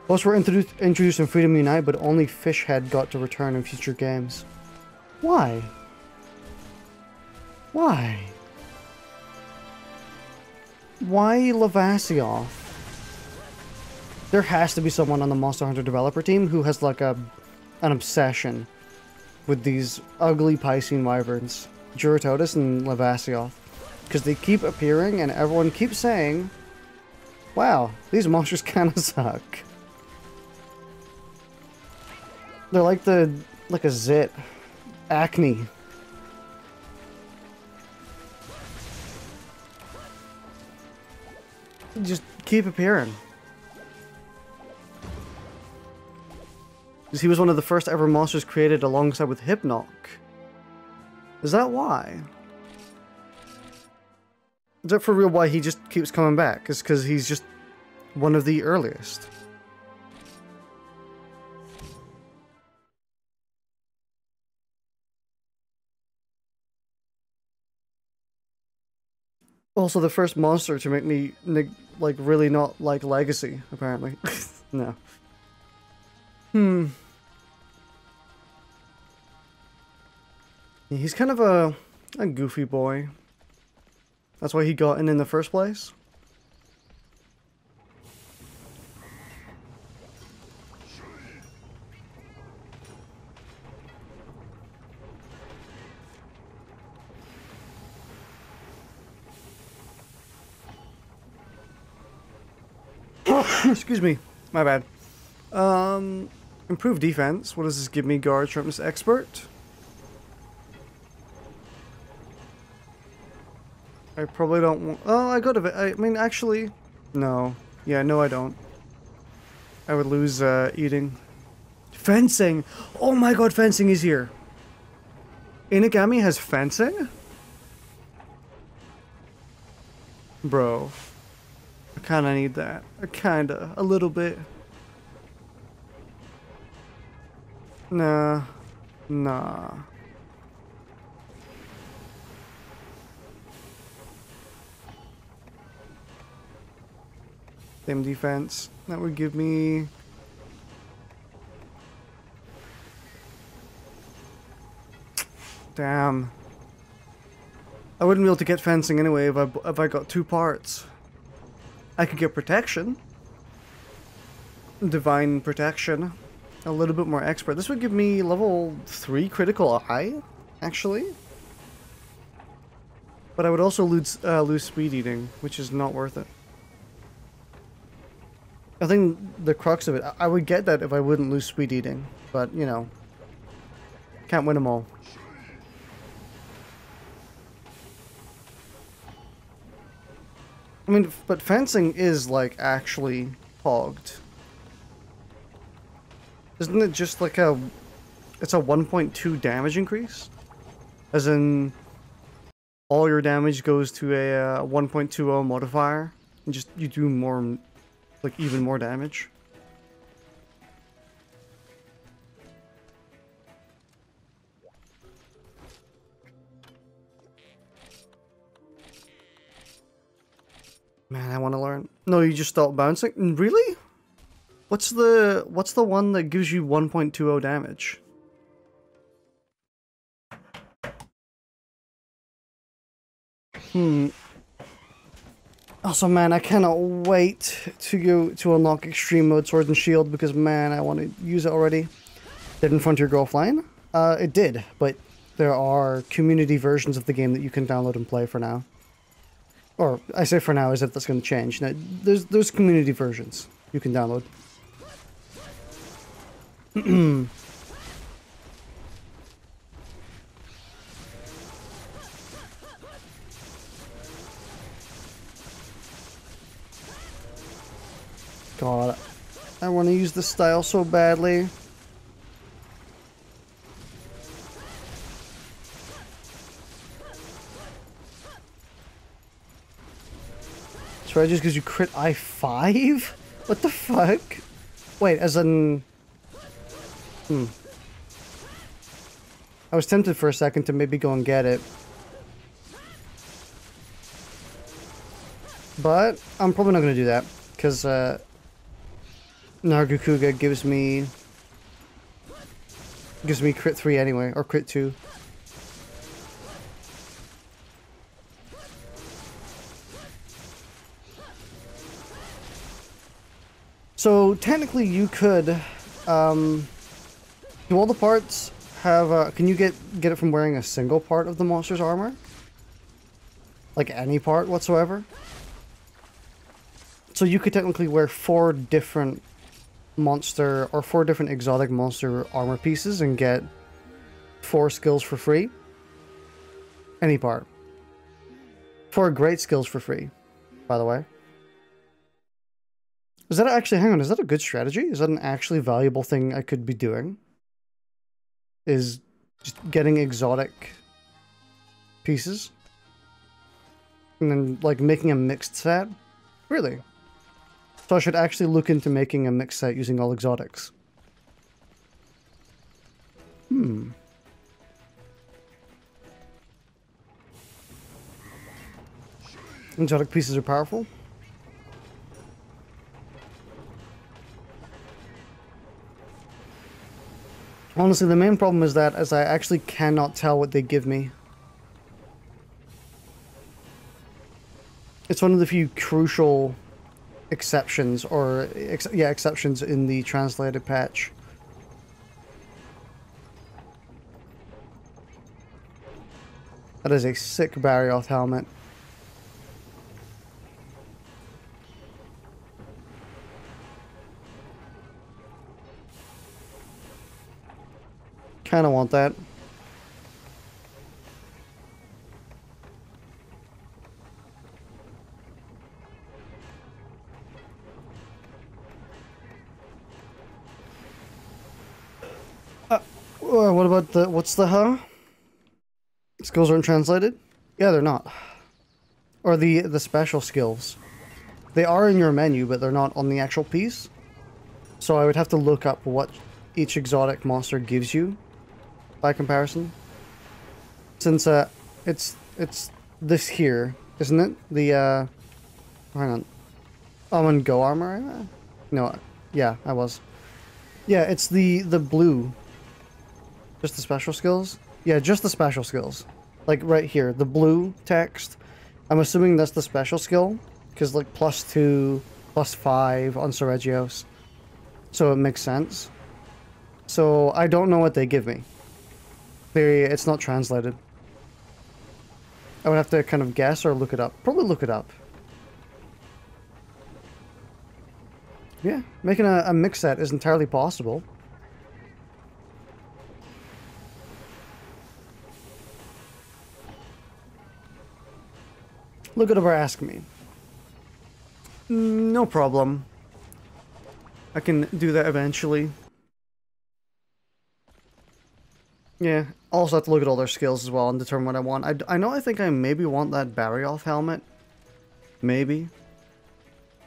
Both were introduced in Freedom Unite, but only Fishhead got to return in future games. Why? Why? Why Levasioth? There has to be someone on the Monster Hunter developer team who has like an obsession with these ugly Piscine wyverns, Juratotus and Levasioth, because they keep appearing and everyone keeps saying, wow, these monsters kind of suck. They're like a zit. Acne. Just keep appearing. Because he was one of the first ever monsters created alongside with Hypnoc. Is that why? Is that for real why he just keeps coming back? Is because he's just one of the earliest? Also, the first monster to make me, like, really not like Legacy, apparently. No. He's kind of a goofy boy. That's why he got in the first place. Excuse me. My bad. Improve defense. What does this give me? Guard, sharpness, expert. I probably don't want... Oh, I got a... I mean, actually... No. Yeah, no I don't. I would lose, eating. Fencing! Oh my god, fencing is here! Inagami has fencing? Bro. I kinda need that. A little bit. Nah. Same defense. That would give me... Damn. I wouldn't be able to get fencing anyway if I got 2 parts. I could get protection. Divine protection. A little bit more expert. This would give me level 3 critical eye, actually. But I would also lose speed eating, which is not worth it. I think the crux of it, I would get that if I wouldn't lose speed eating, but you know, can't win them all. I mean, but fencing is like actually hogged. Isn't it just like it's a 1.2 damage increase? As in, all your damage goes to a 1.20 modifier, and just you do more, like even more damage. Man, I want to learn. No, you just start bouncing? Really? What's the one that gives you 1.20 damage? Also, man, I cannot wait to go to unlock Extreme Mode Sword and Shield because, man, I want to use it already. Didn't Frontier go offline? It did, but there are community versions of the game that you can download and play for now. Or, I say for now as if that's going to change. Now, there's community versions you can download. God, I want to use the style so badly. So it just gives you crit I5? What the fuck? Wait, as in... I was tempted for a second to maybe go and get it. But I'm probably not going to do that. Because, Nargacuga gives me crit 3 anyway, or crit 2. So technically you could, do all the parts have, can you get it from wearing a single part of the monster's armor? Like any part whatsoever? So you could technically wear 4 different monster, or 4 different exotic monster armor pieces and get 4 skills for free. Any part. 4 great skills for free, by the way. Is that actually, hang on, is that a good strategy? Is that an actually valuable thing I could be doing? Is just getting exotic pieces? And then, like, making a mixed set? Really? So I should actually look into making a mixed set using all exotics. Exotic pieces are powerful. Honestly, the main problem is that I actually cannot tell what they give me. It's one of the few crucial exceptions, or exceptions in the translated patch. That is a sick Barrioth helmet. Kind of want that. What about the... What's the huh? Skills aren't translated? Yeah, they're not. Or the special skills. They are in your menu, but they're not on the actual piece. So I would have to look up what each exotic monster gives you by comparison. Since it's this here, isn't it? The hang on. I'm on Go Armor. No, yeah, I was. Yeah, it's the blue. Just the special skills? Yeah, just the special skills. Like right here, the blue text. I'm assuming that's the special skill, because like +2, +5 on Seregios. So it makes sense. So I don't know what they give me. It's not translated. I would have to kind of guess or look it up. Probably look it up. Yeah, making a mix set is entirely possible. Look at or ask me. No problem. I can do that eventually. Yeah, also have to look at all their skills as well and determine what I want. I know I think I maybe want that Barrioth helmet. Maybe.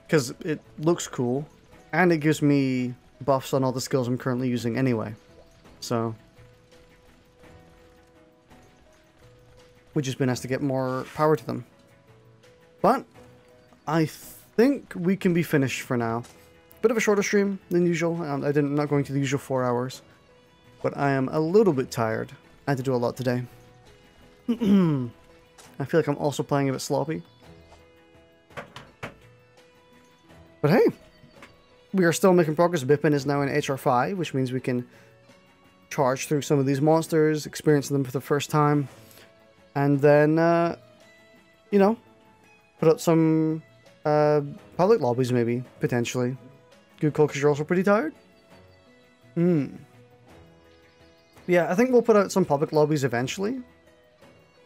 Because it looks cool. And it gives me buffs on all the skills I'm currently using anyway. So. Would just be nice to get more power to them. But I think we can be finished for now. Bit of a shorter stream than usual. I'm not going to the usual 4 hours. But I am a little bit tired. I had to do a lot today. I feel like I'm also playing a bit sloppy. But hey, we are still making progress. Bipin is now in HR5, which means we can charge through some of these monsters, experience them for the first time, and then, you know, put up some public lobbies maybe, potentially. Good call, because you're also pretty tired? Yeah, I think we'll put out some public lobbies eventually.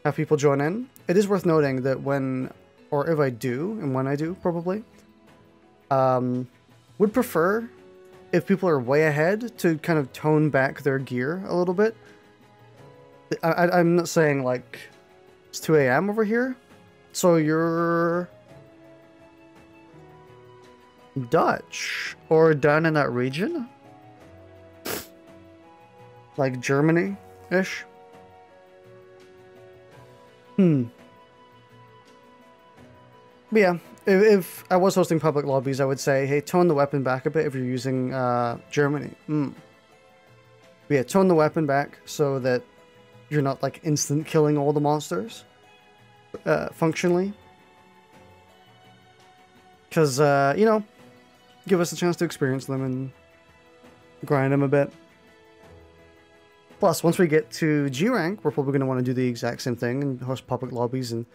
Have people join in. It is worth noting that when, or if I do, and when I do, probably, would prefer if people are way ahead to kind of tone back their gear a little bit. I'm not saying like it's 2 AM over here, so you're Dutch or down in that region, like Germany-ish. But yeah, if I was hosting public lobbies, I would say, hey, tone the weapon back a bit if you're using Germany. But yeah, tone the weapon back so that you're not like instant killing all the monsters functionally. Because, you know, give us a chance to experience them and grind them a bit. Plus, once we get to G rank, we're probably going to want to do the exact same thing and host public lobbies and,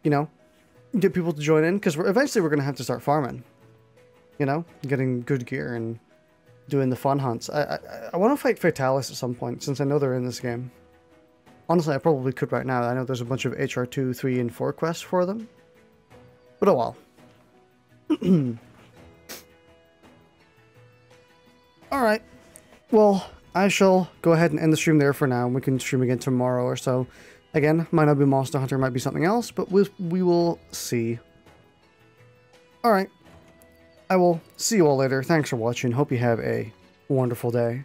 you know, get people to join in, because eventually we're going to have to start farming, you know, getting good gear and doing the fun hunts. I want to fight Fatalis at some point, since I know they're in this game. Honestly, I probably could right now. I know there's a bunch of HR 2, 3, and 4 quests for them. But oh well. Alright. Well, I shall go ahead and end the stream there for now. We can stream again tomorrow or so. Again, might not be Monster Hunter, might be something else, but we will see. Alright. I will see you all later. Thanks for watching. Hope you have a wonderful day.